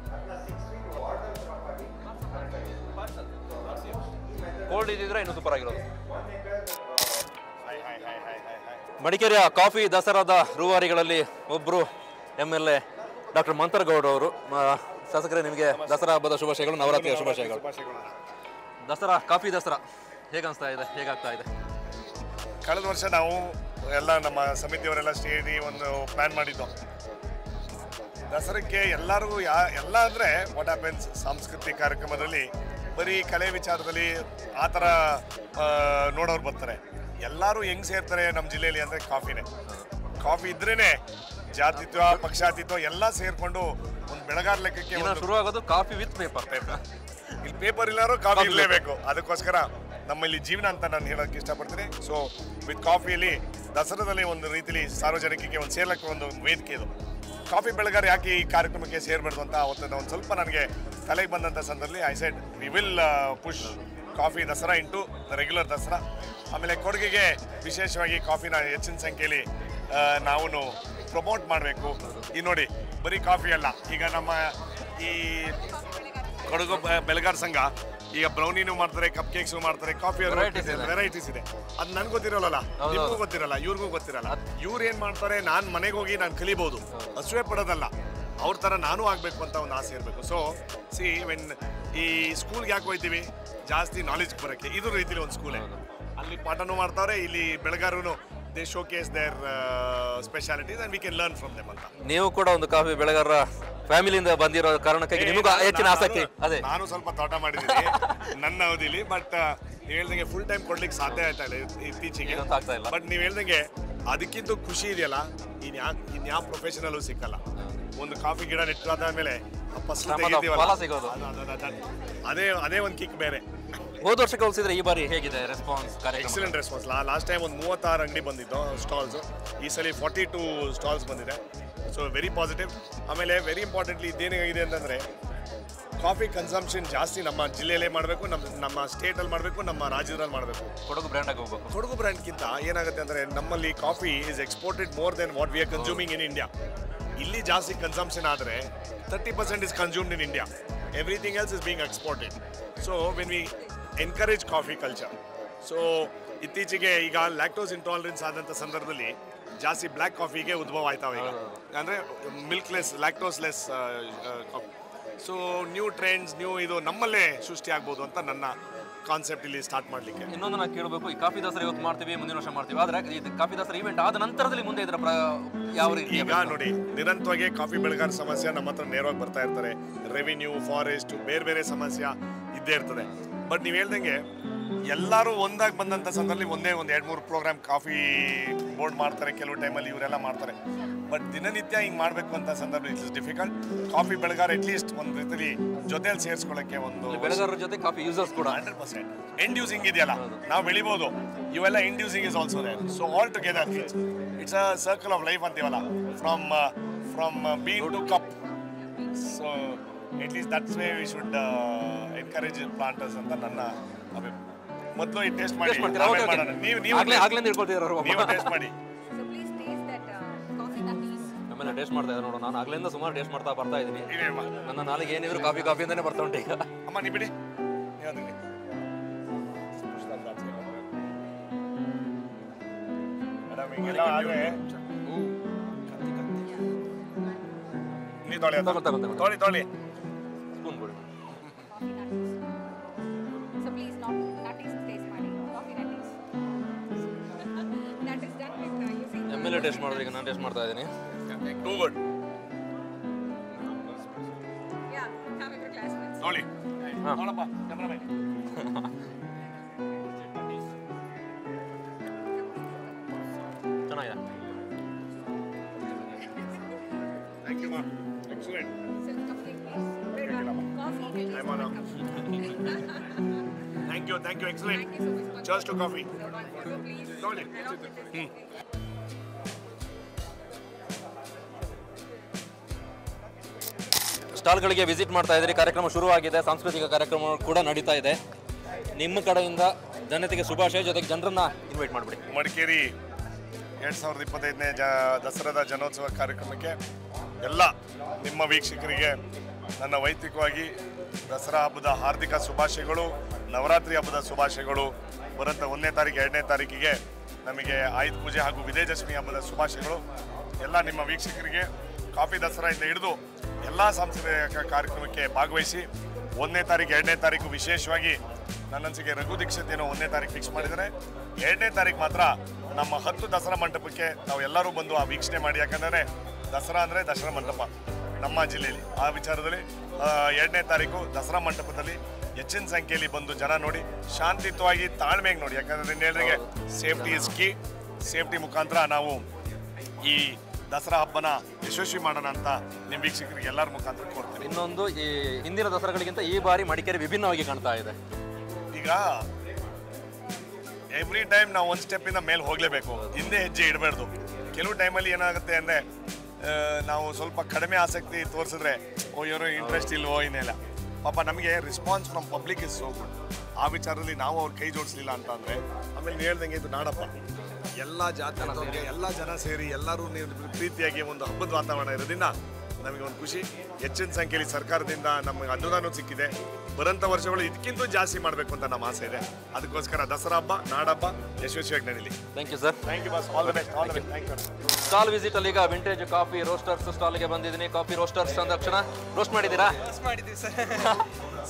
ಕೋಲ್ಡ್ ಇದ್ದಿದ್ರೆ ಇನ್ನೂ ಸೂಪರ್ ಆಗಿರೋದು. ಮಡಿಕೇರಿಯ ಕಾಫಿ ದಸರಾದ ರೂವಾರಿಗಳಲ್ಲಿ ಒಬ್ಬರು MLA ಡಾಕ್ಟರ್ ಮಂತರ್ಗೌಡ ಅವರು. ಶಾಸಕರೇ, ನಿಮಗೆ ದಸರಾ ಹಬ್ಬದ ಶುಭಾಶಯಗಳು, ನವರಾತ್ರಿಯ ಶುಭಾಶಯಗಳು. ದಸರಾ, ಕಾಫಿ ದಸರಾ ಹೇಗನ್ನಿಸ್ತಾ ಇದೆ, ಹೇಗಾಗ್ತಾ ಇದೆ? ಕಳೆದ ವರ್ಷ ನಾವು ಎಲ್ಲ ನಮ್ಮ ಸಮಿತಿಯವರೆಲ್ಲ ಸೇರಿ ಒಂದು ಪ್ಲ್ಯಾನ್ ಮಾಡಿದ್ದು. ದಸರಕ್ಕೆ ಎಲ್ಲರಿಗೂ ಎಲ್ಲ ಅಂದರೆ ವಾಟ್ ಹ್ಯಾಪನ್ಸ್ ಸಾಂಸ್ಕೃತಿಕ ಕಾರ್ಯಕ್ರಮದಲ್ಲಿ ಬರೀ ಕಲೆ ವಿಚಾರದಲ್ಲಿ ಆ ಥರ ನೋಡೋರು ಬರ್ತಾರೆ. ಎಲ್ಲರೂ ಹೆಂಗೆ ಸೇರ್ತಾರೆ ನಮ್ಮ ಜಿಲ್ಲೆಯಲ್ಲಿ ಅಂದರೆ ಕಾಫಿನೇ. ಕಾಫಿ ಇದ್ರೇ ಜಾತಿತ್ವ, ಪಕ್ಷಾತಿತ್ವ ಎಲ್ಲ ಸೇರಿಕೊಂಡು ಒಂದು ಬೆಳಗಾರ ಲೆಕ್ಕಕ್ಕೆ ಶುರುವಾಗೋದು ಕಾಫಿ ವಿತ್ ಪೇಪರ್. ಇಲ್ಲಿ ಪೇಪರ್ ಇಲ್ಲಾರು ಕಾಫಿ ಇರಲೇಬೇಕು. ಅದಕ್ಕೋಸ್ಕರ ನಮ್ಮಲ್ಲಿ ಜೀವನ ಅಂತ ನಾನು ಹೇಳೋಕ್ಕೆ ಇಷ್ಟಪಡ್ತೀನಿ. ಸೊ ವಿತ್ ಕಾಫಿಯಲ್ಲಿ ದಸರಾದಲ್ಲಿ ಒಂದು ರೀತಿಯಲ್ಲಿ ಸಾರ್ವಜನಿಕರಿಗೆ ಒಂದು ಸೇರ್ಲಕ್ಕೆ ಒಂದು ವೇದಿಕೆ ಇದು. ಕಾಫಿ ಬೆಳೆಗಾರ ಯಾಕೆ ಈ ಕಾರ್ಯಕ್ರಮಕ್ಕೆ ಸೇರಬಾರ್ದು ಅಂತ ಅವತ್ತು ಒಂದು ಸ್ವಲ್ಪ ನನಗೆ ತಲೆಗೆ ಬಂದಂಥ ಸಂದರ್ಭದಲ್ಲಿ I said we will push coffee Dasara into the regular Dasara. ಆಮೇಲೆ ಕೊಡಗಿಗೆ ವಿಶೇಷವಾಗಿ ಕಾಫಿನ ಹೆಚ್ಚಿನ ಸಂಖ್ಯೆಯಲ್ಲಿ ನಾವು ಪ್ರಮೋಟ್ ಮಾಡಬೇಕು. ಈ ನೋಡಿ ಬರೀ ಕಾಫಿ ಅಲ್ಲ, ಈಗ ನಮ್ಮ ಈ ಕೊಡಗು ಬೆಳೆಗಾರ ಸಂಘ ಈಗ ಬ್ರೌನಿನೂ ಮಾಡ್ತಾರೆ, ಕಪ್ ಕೇಕ್ಸು ಮಾಡ್ತಾರೆ, ಕಾಫಿ ವೆರೈಟೀಸ್ ಇದೆ. ಅದು ನನ್ಗೆ ಗೊತ್ತಿರೋಲ್ಲ, ನಿಮಗೂ ಗೊತ್ತಿರಲ್ಲ, ಇವ್ರಿಗೂ ಗೊತ್ತಿರಲ್ಲ. ಇವ್ರು ಏನು ಮಾಡ್ತಾರೆ, ನಾನು ಮನೆಗೆ ಹೋಗಿ ನಾನು ಕಲಿಬೋದು, ಅಸುವೆ ಪಡೋದಲ್ಲ, ಅವ್ರ ಥರ ನಾನು ಆಗಬೇಕು ಅಂತ ಒಂದು ಆಸೆ ಇರಬೇಕು. ಸೊ ವೆನ್ ಈ ಸ್ಕೂಲ್ಗೆ ಯಾಕೆ ಹೋಗ್ತೀವಿ, ಜಾಸ್ತಿ ನಾಲೆಜ್ ಬರೋಕ್ಕೆ. ಇದು ರೀತಿಲಿ ಒಂದು ಸ್ಕೂಲೇ, ಅಲ್ಲಿ ಪಾಠನೂ ಮಾಡ್ತಾರೆ, ಇಲ್ಲಿ ಬೆಳೆಗಾರರು they showcase their specialities and we can learn from them ಅಂತ. ನೀವು ಕೂಡ ಒಂದು ಕಾಫಿ ಬೆಳೆಗಾರರ ಫ್ಯಾಮಿಲಿಯಿಂದ ಬಂದಿರೋ ಕಾರಣಕ್ಕಾಗಿ ನಿಮಗೂ ಹೆಚ್ಚಿನ ಆಸಕ್ತಿ. ಅದೇ ನಾನು ಸ್ವಲ್ಪ ತೋಟ ಮಾಡಿದ್ದೀನಿ ನನ್ನ ಅವಧಿಲಿ, ಬಟ್ ನೀವು ಹೇಳ್ದಂಗೆ ಫುಲ್ ಟೈಮ್ ಕೊಡ್ಲಿಕ್ಕೆ ಸಾಧ್ಯ ಆಯ್ತಾ ಇಲ್ಲ ಇತ್ತೀಚೆಗೆ. ಬಟ್ ನೀವು ಹೇಳ್ದಂಗೆ ಅದಕ್ಕಿಂತ ಖುಷಿ ಇದೆಯಲ್ಲ, ಇನ್ಯಾವ ಪ್ರೊಫೆಷನಲ್ಲೂ ಸಿಕ್ಕಲ್ಲ. ಒಂದು ಕಾಫಿ ಗಿಡ ನೆಟ್ಟಾದ್ಮೇಲೆ ಸಿಗೋದು ಅದೇ ಒಂದು ಕಿಕ್ ಬೇರೆ. ಹೋದ ವರ್ಷಕ್ಕೆ ಹೋಲಿಸಿದ್ರೆ ಈ ಬಾರಿ ಹೇಗಿದೆ response? Excellent response. Last time ಒಂದು 36 ಅಂಗಡಿ ಬಂದಿದ್ದು ಸ್ಟಾಲ್ಸು, ಈ ಸಲ 42 ಸ್ಟಾಲ್ಸ್ ಬಂದಿದೆ. So very positive. ಆಮೇಲೆ ವೆರಿ ಇಂಪಾರ್ಟೆಂಟ್ಲಿ ಇದೇನಾಗಿದೆ ಅಂತಂದರೆ ಕಾಫಿ ಕನ್ಸಂಪ್ಷನ್ ಜಾಸ್ತಿ ನಮ್ಮ ಜಿಲ್ಲೆಯಲ್ಲೇ ಮಾಡಬೇಕು, ನಮ್ಮ ಸ್ಟೇಟಲ್ಲಿ ಮಾಡಬೇಕು, ನಮ್ಮ ರಾಜ್ಯದಲ್ಲಿ ಮಾಡಬೇಕು. ಕೊಡಗು ಬ್ರ್ಯಾಂಡಾಗಿ ಹೋಗಬೇಕು. ಕೊಡಗು ಬ್ರ್ಯಾಂಡ್ಗಿಂತ ಏನಾಗುತ್ತೆ ಅಂದರೆ ನಮ್ಮಲ್ಲಿ coffee is exported more than what we are consuming in India. ಇಲ್ಲಿ ಜಾಸ್ತಿ ಕನ್ಸಂಪ್ಷನ್ ಆದರೆ 30% is consumed in India, everything else is being exported. So when we encourage coffee culture, so ಇತ್ತೀಚೆಗೆ ಈಗ ಲ್ಯಾಕ್ಟೋಸ್ ಇಂಟಾಲರೆನ್ಸ್ ಆದಂಥ ಸಂದರ್ಭದಲ್ಲಿ ಜಾಸ್ತಿ ಬ್ಲ್ಯಾಕ್ ಕಾಫಿಗೆ ಉದ್ಭವ ಆಯ್ತಾವೆ ಈಗ, ಅಂದರೆ ಮಿಲ್ಕ್ಲೆಸ್ ಲ್ಯಾಕ್ಟೋಸ್ಲೆಸ್ ಕಾಫಿ. ಸೊ ನ್ಯೂ ಟ್ರೆಂಡ್ಸ್, ಇದು ನಮ್ಮಲ್ಲೇ ಸೃಷ್ಟಿ ಆಗ್ಬೋದು ಅಂತ ನನ್ನ ಕಾನ್ಸೆಪ್ಟ್ ಇಲ್ಲಿ ಸ್ಟಾರ್ಟ್ ಮಾಡಲಿಕ್ಕೆ. ಇನ್ನೊಂದು ನಾನು ಕೇಳಬೇಕು, ಈ ಕಾಫಿ ದಸರಾ ಇವತ್ತು ಮಾಡ್ತೀವಿ, ಮುಂದಿನ ವರ್ಷ ಮಾಡ್ತೀವಿ, ಆದರೆ ಈ ಕಾಫಿ ದಸರಾ ಇವೆಂಟ್ ಆದ ನಂತರದಲ್ಲಿ ಮುಂದೆ ಇದರ ಯಾವ ರೀತಿ? ಈಗ ನೋಡಿ, ನಿರಂತರವಾಗಿ ಕಾಫಿ ಬೆಳೆಗಾರ ಸಮಸ್ಯೆ ನಮ್ಮ ಹತ್ರ ನೇರವಾಗಿ ಬರ್ತಾ ಇರ್ತಾರೆ. ರೆವಿನ್ಯೂ, ಫಾರೆಸ್ಟ್, ಬೇರೆ ಬೇರೆ ಸಮಸ್ಯೆ ಇದ್ದೇ ಇರ್ತದೆ. ಬಟ್ ನೀವು ಹೇಳ್ದಂಗೆ ಎಲ್ಲರೂ ಒಂದಾಗಿ ಬಂದಂಥ ಸಂದರ್ಭದಲ್ಲಿ ಒಂದೇ ಒಂದು 2-3 ಪ್ರೋಗ್ರಾಮ್ ಕಾಫಿ ಬೋರ್ಡ್ ಮಾಡ್ತಾರೆ, ಕೆಲವು ಟೈಮಲ್ಲಿ ಇವರೆಲ್ಲ ಮಾಡ್ತಾರೆ. ಬಟ್ ದಿನನಿತ್ಯ ಹಿಂಗೆ ಮಾಡಬೇಕು ಅಂತ ಸಂದರ್ಭ ಇಟ್ಸ್ ಡಿಫಿಕಲ್ಟ್. ಕಾಫಿ ಬೆಳೆಗಾರ ಅಟ್ಲೀಸ್ಟ್ ಒಂದು ರೀತಿಯಲ್ಲಿ ಜೊತೆಯಲ್ಲಿ ಸೇರಿಸ್ಕೊಳ್ಳೋಕ್ಕೆ ಒಂದು ಬೆಳೆಗಾರರ ಜೊತೆ ಕಾಫಿ ಯೂಸರ್ಸ್ ಕೂಡ 100% ಎಂಡ್ ಯೂಸಿಂಗ್ ಇದೆಯಲ್ಲ, ನಾವು ಬೆಳಿಬೋದು, ಇವೆಲ್ಲ end using is also there. So all together it's a circle of life ಅಂತೀವಲ್ಲ, from bean to cup. So at least that's way we should encourage planters ಅಂತ ನನ್ನ ಅಭಿಪ್ರಾಯ. ಮೊದಲು ಈ ಟೇಸ್ಟ್ ಮಾಡಿ, ನೀವು ಟೇಸ್ಟ್ ಮಾಡಿ. ಆಮೇಲೆ ಟೇಸ್ಟ್ ಮಾಡ್ತಾ ಇದ್ದಾರೆ ನೋಡು, ನಾನು ಆಗ್ಲಿಂದ ಸುಮಾರು ಟೇಸ್ಟ್ ಮಾಡ್ತಾ ಬರ್ತಾ ಇದ್ದೀನಿ. ನನ್ನ ನಾಲಿಗೆ ಏನಿದ್ರು ಕಾಫಿ ಅಂತಾನೆ ಬರ್ತಾ ಉಂಟು ಈಗ. ಅಮ್ಮ ನೀ ಬಿಡಿ, ತೊಳಿ ಸ್ಪೂನ್ ಕೊಡಿ. ಎಮ್ಮೆಲ್ಲೆ ಟೇಸ್ಟ್ ಮಾಡಿದ್ರೆ ಈಗ ನಾನು ಟೇಸ್ಟ್ ಮಾಡ್ತಾ ಇದ್ದೀನಿ. Too good. ನೋಡಿ ನೋಡಪ್ಪ ಕ್ಯಾಮರಾಮನ್. ಚೆನ್ನಾಗಿದೆ. ಥ್ಯಾಂಕ್ ಯು ಮಾ, excellent. Thank you, excellent. Cheers to coffee. ಸ್ಟಾಲ್ಗಳಿಗೆ ವಿಸಿಟ್ ಮಾಡ್ತಾ ಇದ್ದೀರಿ. ಕಾರ್ಯಕ್ರಮ ಶುರುವಾಗಿದೆ, ಸಾಂಸ್ಕೃತಿಕ ಕಾರ್ಯಕ್ರಮ ಕೂಡ ನಡೀತಾ ಇದೆ. ನಿಮ್ಮ ಕಡೆಯಿಂದ ಜನತೆಗೆ ಶುಭಾಶಯ, ಜೊತೆಗೆ ಜನರನ್ನ ಇನ್ವೈಟ್ ಮಾಡಿಬಿಡಿ. ಮಡಿಕೇರಿ 2025ನೇ ದಸರಾದ ಜನೋತ್ಸವ ಕಾರ್ಯಕ್ರಮಕ್ಕೆ ಎಲ್ಲ ನಿಮ್ಮ ವೀಕ್ಷಕರಿಗೆ ನನ್ನ ವೈಯಕ್ತಿಕವಾಗಿ ದಸರಾ ಹಬ್ಬದ ಹಾರ್ದಿಕ ಶುಭಾಶಯಗಳು, ನವರಾತ್ರಿ ಹಬ್ಬದ ಶುಭಾಶಯಗಳು. ಬರುವಂಥ 1ನೇ ತಾರೀಕು 2ನೇ ತಾರೀಕಿಗೆ ನಮಗೆ ಆಯುಧ ಪೂಜೆ ಹಾಗೂ ವಿಜಯದಶಮಿ ಹಬ್ಬದ ಶುಭಾಶಯಗಳು. ಎಲ್ಲ ನಿಮ್ಮ ವೀಕ್ಷಕರಿಗೆ ಕಾಫಿ ದಸರಾಯಿಂದ ಹಿಡಿದು ಎಲ್ಲ ಸಾಂಸ್ಕೃತಿಕ ಕಾರ್ಯಕ್ರಮಕ್ಕೆ ಭಾಗವಹಿಸಿ 1ನೇ ತಾರೀಕು 2ನೇ ತಾರೀಕು ವಿಶೇಷವಾಗಿ ನನ್ನನ್ಸಿಗೆ ರಘು ದೀಕ್ಷಿತ್ ಏನೋ 1ನೇ ತಾರೀಕು ಫಿಕ್ಸ್ ಮಾಡಿದ್ದಾರೆ. 2ನೇ ತಾರೀಕು ಮಾತ್ರ ನಮ್ಮ 10 ದಸರಾ ಮಂಟಪಕ್ಕೆ ನಾವು ಎಲ್ಲರೂ ಬಂದು ಆ ವೀಕ್ಷಣೆ ಮಾಡಿ. ಯಾಕಂದರೆ ದಸರಾ ಅಂದರೆ ದಸರಾ ಮಂಟಪ ನಮ್ಮ ಜಿಲ್ಲೆಯಲ್ಲಿ. ಆ ವಿಚಾರದಲ್ಲಿ 2ನೇ ತಾರೀಕು ದಸರಾ ಮಂಟಪದಲ್ಲಿ ಹೆಚ್ಚಿನ ಸಂಖ್ಯೆಯಲ್ಲಿ ಬಂದು ಜನ ನೋಡಿ, ಶಾಂತಿಯುತವಾಗಿ ತಾಳ್ಮೆಗೆ ನೋಡಿ. ಯಾಕಂದರೆ ಹೇಳಿದಂಗೆ ಸೇಫ್ಟಿ ಇಸ್ ಕೀ. ಸೇಫ್ಟಿ ಮುಖಾಂತರ ನಾವು ಈ ದಸರಾ ಹಬ್ಬನ ಯಶಸ್ವಿ ಮಾಡೋಣ ಅಂತ ನಿಮ್ಮ ವೀಕ್ಷಕರಿಗೆ ಎಲ್ಲರ ಮುಖಾಂತರ ಕೋರ್ತೀನಿ. ಇನ್ನೊಂದು, ಈ ಹಿಂದಿನ ದಸರಾಗಳಿಗಿಂತ ಈ ಬಾರಿ ಮಡಿಕೇರಿ ವಿಭಿನ್ನವಾಗಿ ಕಾಣ್ತಾ ಇದೆ. ಈಗ ಎವ್ರಿ ಟೈಮ್ ನಾವು ಒಂದು ಸ್ಟೆಪ್ಪಿಂದ ಮೇಲೆ ಹೋಗಲೇಬೇಕು, ಹಿಂದೆ ಹೆಜ್ಜೆ ಇಡಬಾರ್ದು. ಕೆಲವು ಟೈಮಲ್ಲಿ ಏನಾಗುತ್ತೆ ಅಂದರೆ ನಾವು ಸ್ವಲ್ಪ ಕಡಿಮೆ ಆಸಕ್ತಿ ತೋರಿಸಿದ್ರೆ ಇವರು ಇಂಟ್ರೆಸ್ಟ್ ಇಲ್ವೋ ಇನ್ನೆಲ್ಲ ಪಾಪ ನಮಗೆ response from public is so good. ಆ ವಿಚಾರದಲ್ಲಿ ನಾವು ಅವ್ರ ಕೈ ಜೋಡಿಸ್ಲಿಲ್ಲ ಅಂತ ಅಂದರೆ ಆಮೇಲೆ ನೀವು ಹೇಳ್ದಂಗೆ ಇದು ನಾಡಪ್ಪ, ಎಲ್ಲ ಜಾತಿ ಎಲ್ಲ ಜನ ಸೇರಿ ಎಲ್ಲರೂ ಪ್ರೀತಿಯಾಗಿ ಒಂದು ಹಬ್ಬದ ವಾತಾವರಣ ಇರೋದ್ರಿಂದ ನಮಗೆ ಒಂದು ಖುಷಿ. ಹೆಚ್ಚಿನ ಸಂಖ್ಯೆಯಲ್ಲಿ ಸರ್ಕಾರದಿಂದ ನಮಗೆ ಅನುದಾನ ಸಿಕ್ಕಿದೆ. ಬರೋಂಥ ವರ್ಷಗಳು ಇದಕ್ಕಿಂತ ಜಾಸ್ತಿ ಮಾಡಬೇಕು ಅಂತ ನಮ್ಮ ಆಸೆ ಇದೆ. ಅದಕ್ಕೋಸ್ಕರ ದಸರಾ ಹಬ್ಬ ನಾಡಹಬ್ಬ ಯಶಸ್ವಿಯಾಗಿ ನಡೀಲಿ. Thank you sir. Thank you boss. All the best. All the best. Thank you. Stall visit ಅಲ್ಲಿ ಈಗ ವಿಂಟೇಜ್ ಕಾಫಿ ರೋಸ್ಟರ್ಸ್ ಸ್ಟಾಲ್ಗೆ ಬಂದಿದ್ದೀನಿ. ಕಾಫಿ ರೋಸ್ಟರ್ಸ್ ಅಂದ ತಕ್ಷಣ ರೋಸ್ಟ್ ಮಾಡಿದ್ದೀರಾ? ರೋಸ್ಟ್ ಮಾಡಿದ್ದೀವಿ ಸರ್.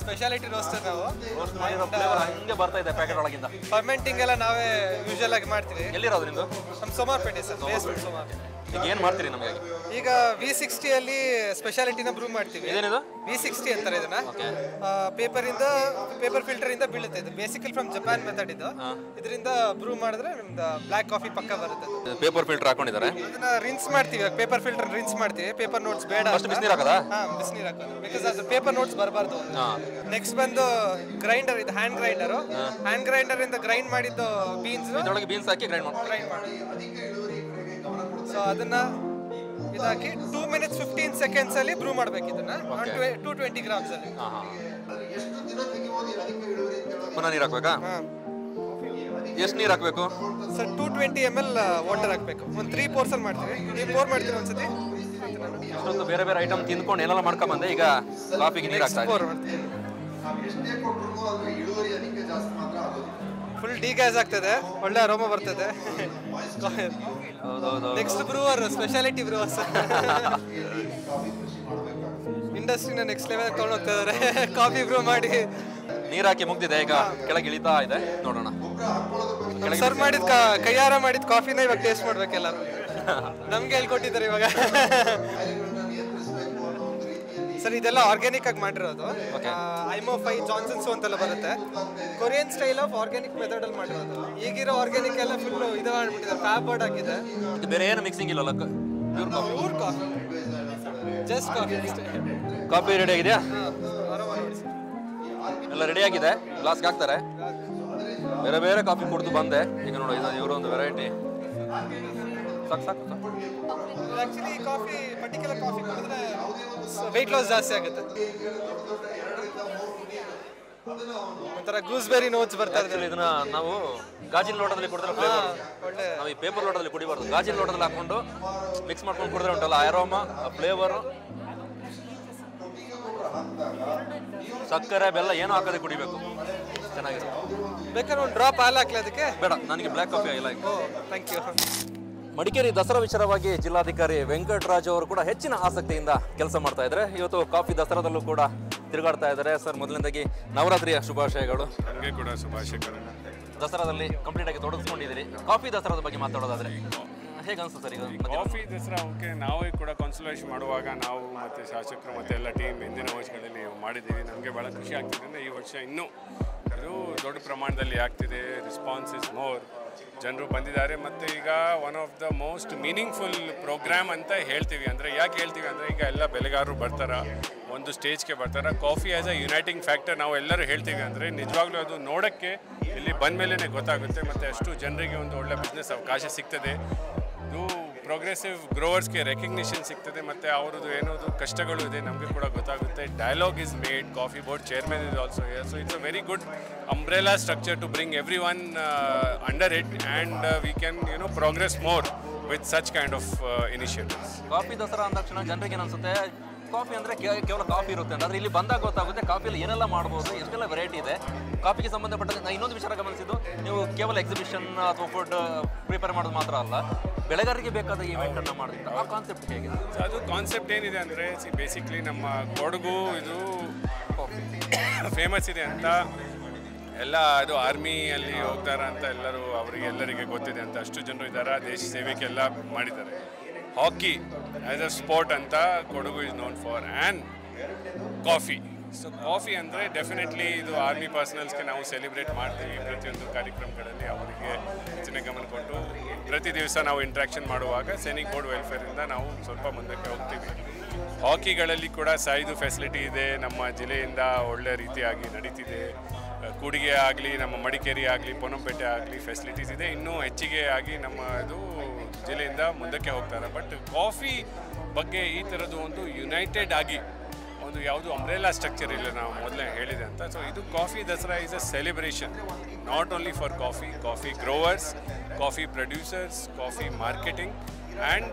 ಸ್ಪೆಷಾಲಿಟಿ ರೋಸ್ಟರ್ ನಾವು ರೋಸ್ಟ್ ಮಾಡಿರೋ ಫ್ಲೇವರ್ ಹಂಗೆ ಬರ್ತಾ ಇದೆ ಪ್ಯಾಕೆಟ್ ಒಳಗಿಂದ. ಫರ್ಮೆಂಟಿಂಗ್ ಎಲ್ಲ ನಾವೇ ಯೂಶುವಲ್ ಆಗಿ ಮಾಡ್ತೀವಿ. ಎಲ್ಲಿರೋದು ನಿಮ್ಮದು? ನಮ್ಮ ಸೋಮಾರ್ಪೇಟೆ ಸರ್, ಬೇಸ್ಮೆಂಟ್ ಸೋಮಾರ್. ಈಗ ಏನು ಮಾಡ್ತೀರಿ ನಮಗೆ? ಈಗ V60 ಅಲ್ಲಿ ಸ್ಪೆಷಾಲಿಟಿನ ಬ್ರೂ ಮಾಡ್ತೀವಿ. ಇದೇನಿದು? V60 ಅಂತಾರೆ ಇದನ್ನ. ಪೇಪರ್ ಫಿಲ್ಟರ್ ಇಂದ ಬೀಳುತ್ತೆ. ಇದು ಬೇಸಿಕಲಿ ಫ್ರಮ್ ಜಪಾನ್ ಮೆಥಡ್ ಇದು. ಇದರಿಂದ ಬ್ರೂ ಮಾಡಿದ್ರೆ ನಮ್ದು ಬ್ಲಾಕ್ ಕಾಫಿ ಪಕ್ಕ ಬರುತ್ತೆ. ಪೇಪರ್ ಫಿಲ್ಟರ್ ಹಾಕೊಂಡಿದ್ದಾರೆ. ಅದನ್ನ ರಿನ್ಸ್ ಮಾಡ್ತೀವಿ. ಪೇಪರ್ ಫಿಲ್ಟರ್ ರಿನ್ಸ್ ಮಾಡ್ತೀವಿ. ಪೇಪರ್ ನೋಟ್ಸ್ ಬೇಡ. ಫಸ್ಟ್ ಬಿಸಿನೀರು ಹಾಕದಾ? ಬಿಸಿನೀರು ಹಾಕೋದು. ಬಿಕಾಸ್ ಅದು ಪೇಪರ್ ನೋಟ್ಸ್ ಬರಬಾರ್ದು. ನೆಕ್ಸ್ಟ್ ಬಂದು ಗ್ರೈಂಡರ್, ಇದು ಹ್ಯಾಂಡ್ ಗ್ರೈಂಡರು. ಹ್ಯಾಂಡ್ ಗ್ರೈಂಡರ್ ಇಂದ ಗ್ರೈಂಡ್ ಮಾಡಿದ್ದು ಬೀನ್ಸ್, ಇದರೊಳಗೆ ಬೀನ್ಸ್ ಹಾಕಿ ಗ್ರೈಂಡ್ ಮಾಡಿ. ಸೊ ಅದನ್ನ ಇದಾಕಿ 2 minutes 15 seconds ಅಲ್ಲಿ ಬ್ರೂ ಮಾಡಬೇಕು. ಇದನ್ನ 220 grams ಅಲ್ಲಿ. ಪುನಃ ನೀರು ಹಾಕ್ಬೇಕಾ? ಎಷ್ಟು ನೀರು ಹಾಕಬೇಕು ಸರ್? 220 ml ವಾಟರ್ ಹಾಕಬೇಕು. ಒಂದು 3 pours ಅಲ್ಲಿ ಮಾಡ್ತೀವಿ. ನೀವು ಪೋರ್ ಮಾಡ್ತೀರಾ ಒಂದ್ಸತಿ? ಇಷ್ಟೊಂದು ಬೇರೆ ಬೇರೆ ಐಟಮ್ ತಿಂದ್ಕೊಂಡು ಏನೆಲ್ಲ ಮಾಡ್ಕೊಂಬಂದೆ. ಈಗ ಕಾಫಿಗೆ ನೀರು ಹಾಕ್ತಾ ಪೋರ್ ಮಾಡ್ತೀವಿ. ಫುಲ್ ಡಿಗ್ಯಾಸ್ ಆಗ್ತದೆ, ಒಳ್ಳೆ ಅರೋಮಾ ಬರ್ತದೆ. Next brewer speciality brewer sir. ಇಂಡಸ್ಟ್ರಿನ ನೆಕ್ಸ್ಟ್ ಲೆವೆಲ್ ತಗೊಂಡು ಹೋಗ್ತಾ ಇದಾರೆ. ಕಾಫಿ ಬ್ರೂ ಮಾಡಿ ನೀರು ಹಾಕಿ ಮುಗ್ದಿದೆ. ಈಗ ಕೆಳಗೆ ಇಳಿತಾ ಇದೆ, ನೋಡೋಣ. ಸರ್ ಮಾಡಿದ ಕೈಯಾರ ಮಾಡಿದ ಕಾಫಿನ ಇವಾಗ ಟೇಸ್ಟ್ ಮಾಡ್ಬೇಕು ಎಲ್ಲರೂ. ನಮ್ಗೆ ಹೇಳ್ಕೊಟ್ಟಿದ್ದಾರೆ ಇವಾಗ. ಸರ್ ಇದೆಲ್ಲ ಆರ್ಗ್ಯಾನಿಕ್ ಆಗಿ ಮಾಡಿರೋದು. IMO5 ಜಾನ್ಸನ್ಸ್ ಅಂತೆಲ್ಲ ಬರುತ್ತೆ. Korean style of organic method ಅಲ್ಲಿ ಮಾಡಿರೋದು. ಈಗಿರೋ ಆರ್ಗ್ಯಾನಿಕ್ ಎಲ್ಲ ಫುಲ್ ಇದು ಮಾಡ್ಬಿಟ್ಟಿದ್ದಾರೆ, ಫ್ಯಾಬ್ ಬೋರ್ಡ್ ಹಾಕಿದೆ. ಬೇರೆ ಏನು ಮಿಕ್ಸಿಂಗ್ ಇಲ್ಲಲ್ಲ, ಪ್ಯೂರ್ ಕಾಫಿ, ಜಸ್ಟ್ ಕಾಫಿ ಅಷ್ಟೇ. ಕಾಫಿ ರೆಡಿ ಆಗಿದೆಯಾ? ಎಲ್ಲ ರೆಡಿ ಆಗಿದೆ. ಗ್ಲಾಸ್ಗೆ ಹಾಕ್ತಾರೆ. ಬೇರೆ ಬೇರೆ ಕಾಫಿ ಕುಡಿದು ಬಂದೆ. ಈಗ ನೋಡಿ, ಇವರು ಒಂದು ವೆರೈಟಿ. ಸಾಕು ಸಾಕು ಸಾಕು. ಆಕ್ಚುಲಿ ಕಾಫಿ, ಪರ್ಟಿಕ್ಯುಲರ್ ಕಾಫಿ ಕುಡಿದ್ರೆ ವೆಯ್ಟ್ ಲಾಸ್ ಜಾಸ್ತಿ ಆಗುತ್ತೆ. ಒಂಥರ ಗೂಸ್ಬೆರಿ ನೋಟ್ಸ್ ಬರ್ತಾ ಇದೆ. ಇದನ್ನ ನಾವು ಗಾಜಿನ ಲೋಟದಲ್ಲಿ ಕುಡಿದ್ರೆ ಫ್ಲೇವರ್ ಒಳ್ಳೆ. ನಾವು ಈ ಪೇಪರ್ ಲೋಟದಲ್ಲಿ ಕುಡಿಬಾರ್ದು. ಗಾಜಿನ ಲೋಟದಲ್ಲಿ ಹಾಕೊಂಡು ಮಿಕ್ಸ್ ಮಾಡ್ಕೊಂಡು ಕುಡಿದ್ರೆ ಉಂಟಲ್ಲ, ಅರೋಮಾ, ಫ್ಲೇವರು. ಸಕ್ಕರೆ ಬೆಲ್ಲ ಏನೋ ಹಾಕದೆ ಕುಡಿಬೇಕು, ಚೆನ್ನಾಗಿರುತ್ತೆ. ಬೇಕಾದ್ರೆ ಒಂದು ಡ್ರಾಪ್ ಹಾಲು ಹಾಕ್ಲಿ ಅದಕ್ಕೆ? ಬೇಡ, ನನಗೆ ಬ್ಲ್ಯಾಕ್ ಕಾಫಿ ಆಗಿಲ್ಲ. Thank you. ಮಡಿಕೇರಿ ದಸರಾ ವಿಚಾರವಾಗಿ ಜಿಲ್ಲಾಧಿಕಾರಿ ವೆಂಕಟರಾಜ್ ಅವರು ಕೂಡ ಹೆಚ್ಚಿನ ಆಸಕ್ತಿಯಿಂದ ಕೆಲಸ ಮಾಡ್ತಾ ಇದ್ದಾರೆ. ಇವತ್ತು ಕಾಫಿ ದಸರಾದಲ್ಲೂ ಕೂಡ ತಿರುಗಾಡ್ತಾ ಇದ್ದಾರೆ. ಸರ್, ಮೊದಲನೇದಾಗಿ ನವರಾತ್ರಿಯ ಶುಭಾಶಯಗಳು. ನನಗೆ ಕೂಡ ಶುಭಾಶಯಗಳು. ದಸರಾದಲ್ಲಿ ಕಂಪ್ಲೀಟ್ ಆಗಿ ತೊಡಗಿಸ್ಕೊಂಡಿದ್ದೀರಿ. ಕಾಫಿ ದಸರಾದ ಬಗ್ಗೆ ಮಾತಾಡೋದಾದ್ರೆ ಹೇಗೆ ಅನ್ಸುತ್ತೆ ಸರ್? ಈಗ ಕಾಫಿ ದಸರಾ ಓಕೆ, ನಾವೇ ಕೂಡ ಕಾನ್ಸಲ್ಟೇಷನ್ ಮಾಡುವಾಗ ನಾವು ಮತ್ತು ಶಾಸಕರು ಮತ್ತು ಎಲ್ಲ ಟೀಮ್ ಹಿಂದಿನ ವರ್ಷಗಳಲ್ಲಿ ಮಾಡಿದ್ದೀವಿ. ನಮಗೆ ಭಾಳ ಖುಷಿ ಆಗ್ತಿದೆ. ಅಂದರೆ ಈ ವರ್ಷ ಇನ್ನೂ ಇದು ದೊಡ್ಡ ಪ್ರಮಾಣದಲ್ಲಿ ಆಗ್ತಿದೆ. Response is more. ಜನರು ಬಂದಿದ್ದಾರೆ. ಮತ್ತು ಈಗ one of the most meaningful programme ಅಂತ ಹೇಳ್ತೀವಿ. ಅಂದರೆ ಯಾಕೆ ಹೇಳ್ತೀವಿ ಅಂದರೆ, ಈಗ ಎಲ್ಲ ಬೆಳೆಗಾರರು ಬರ್ತಾರೆ, ಒಂದು ಸ್ಟೇಜ್ಗೆ ಬರ್ತಾರೆ. Coffee as a uniting factor ನಾವು ಎಲ್ಲರೂ ಹೇಳ್ತೀವಿ. ಅಂದರೆ ನಿಜವಾಗ್ಲೂ ಅದು ನೋಡೋಕ್ಕೆ ಇಲ್ಲಿ ಬಂದ ಮೇಲೇ ಗೊತ್ತಾಗುತ್ತೆ. ಮತ್ತು ಅಷ್ಟು ಜನರಿಗೆ ಒಂದು ಒಳ್ಳೆ ಬಿಸ್ನೆಸ್ ಅವಕಾಶ ಸಿಗ್ತದೆ. ಇದು ಪ್ರೋಗ್ರೆಸಿವ್ ಗ್ರೋವರ್ಸ್ಗೆ ರೆಕಗ್ನಿಷನ್ ಸಿಗ್ತದೆ. ಮತ್ತು ಅವ್ರದ್ದು ಏನೋದು ಕಷ್ಟಗಳು ಇದೆ ನಮಗೆ ಕೂಡ ಗೊತ್ತಾಗುತ್ತೆ. Dialogue is made. Coffee board chairman is also here. So it's a very good umbrella structure to bring everyone under it, and we can progress more with such kind of initiatives. Coffee Dasara ಅಂದ ತಕ್ಷಣ ಜನರಿಗೆ ಅನ್ಸುತ್ತೆ coffee ಅಂದರೆ ಕೇವಲ coffee ಇರುತ್ತೆ ಅಂತ. ಆದರೆ ಇಲ್ಲಿ ಬಂದಾಗ ಗೊತ್ತಾಗುತ್ತೆ ಕಾಫಿಯಲ್ಲಿ ಏನೆಲ್ಲ ಮಾಡ್ಬೋದು, ಎಷ್ಟೆಲ್ಲ ವೆರೈಟಿ ಇದೆ. ಕಾಫಿಗೆ ಸಂಬಂಧಪಟ್ಟಂತೆ ನಾನು ಇನ್ನೊಂದು ವಿಚಾರ ಗಮನಿಸಿದ್ದು, ನೀವು ಕೇವಲ ಎಕ್ಸಿಬಿಷನ್ ಅಥವಾ ಫುಡ್ ಪ್ರಿಪೇರ್ ಮಾಡೋದು ಮಾತ್ರ ಅಲ್ಲ, ಬೆಳೆಗಾರರಿಗೆ ಬೇಕಾದ ಇವೆಂಟನ್ನು ಮಾಡಿದ್ರೆ ಆ ಕಾನ್ಸೆಪ್ಟ್ ಹೇಗಿದೆ? ಅದು ಕಾನ್ಸೆಪ್ಟ್ ಏನಿದೆ ಅಂದರೆ, ಬೇಸಿಕ್ಲಿ ನಮ್ಮ ಕೊಡಗು ಇದು ಫೇಮಸ್ ಇದೆ ಅಂತ ಎಲ್ಲ ಅದು ಆರ್ಮಿಯಲ್ಲಿ ಹೋಗ್ತಾರ ಅಂತ ಎಲ್ಲರಿಗೆ ಗೊತ್ತಿದೆ ಅಂತ. ಅಷ್ಟು ಜನರು ಇದ್ದಾರೆ, ದೇಶ ಸೇವೆಗೆಲ್ಲ ಮಾಡಿದ್ದಾರೆ. ಹಾಕಿ ಆ್ಯಸ್ ಅ ಸ್ಪೋರ್ಟ್ ಅಂತ Kodagu is known for, and coffee. So coffee ಅಂದರೆ ಡೆಫಿನೆಟ್ಲಿ ಇದು ಆರ್ಮಿ ಪರ್ಸನಲ್ಸ್ಗೆ ನಾವು ಸೆಲೆಬ್ರೇಟ್ ಮಾಡ್ತೀವಿ. ಪ್ರತಿಯೊಂದು ಕಾರ್ಯಕ್ರಮಗಳಲ್ಲಿ ಅವರಿಗೆ ಹೆಚ್ಚಿನ ಗಮನ ಕೊಟ್ಟು ಪ್ರತಿ ದಿವಸ ನಾವು ಇಂಟ್ರಾಕ್ಷನ್ ಮಾಡುವಾಗ ಸೈನಿಕ್ ಬೋರ್ಡ್ ವೆಲ್ಫೇರಿಂದ ನಾವು ಸ್ವಲ್ಪ ಮುಂದಕ್ಕೆ ಹೋಗ್ತೀವಿ. ಹಾಕಿಗಳಲ್ಲಿ ಕೂಡ ಸಾಯ್ದು ಫೆಸಿಲಿಟಿ ಇದೆ. ನಮ್ಮ ಜಿಲ್ಲೆಯಿಂದ ಒಳ್ಳೆ ರೀತಿಯಾಗಿ ನಡೀತಿದೆ. ಕೂಡಿಗೆ ಆಗಲಿ, ನಮ್ಮ ಮಡಿಕೇರಿ ಆಗಲಿ, ಪೊನ್ನಂಪೇಟೆ ಆಗಲಿ ಫೆಸಿಲಿಟೀಸ್ ಇದೆ. ಇನ್ನೂ ಹೆಚ್ಚಿಗೆ ಆಗಿ ನಮ್ಮ ಇದು ಜಿಲ್ಲೆಯಿಂದ ಮುಂದಕ್ಕೆ ಹೋಗ್ತಾರೆ. ಬಟ್ ಕಾಫಿ ಬಗ್ಗೆ ಈ ಥರದ್ದು ಒಂದು ಯುನೈಟೆಡ್ ಆಗಿ ಒಂದು ಯಾವುದು ಅಂಬ್ರೆಲಾ ಸ್ಟ್ರಕ್ಚರ್ ಇಲ್ಲ ನಾವು ಮೊದಲೇ ಹೇಳಿದೆ ಅಂತ. ಸೊ ಇದು coffee Dasara is a celebration not only for coffee growers, coffee producers, coffee marketing and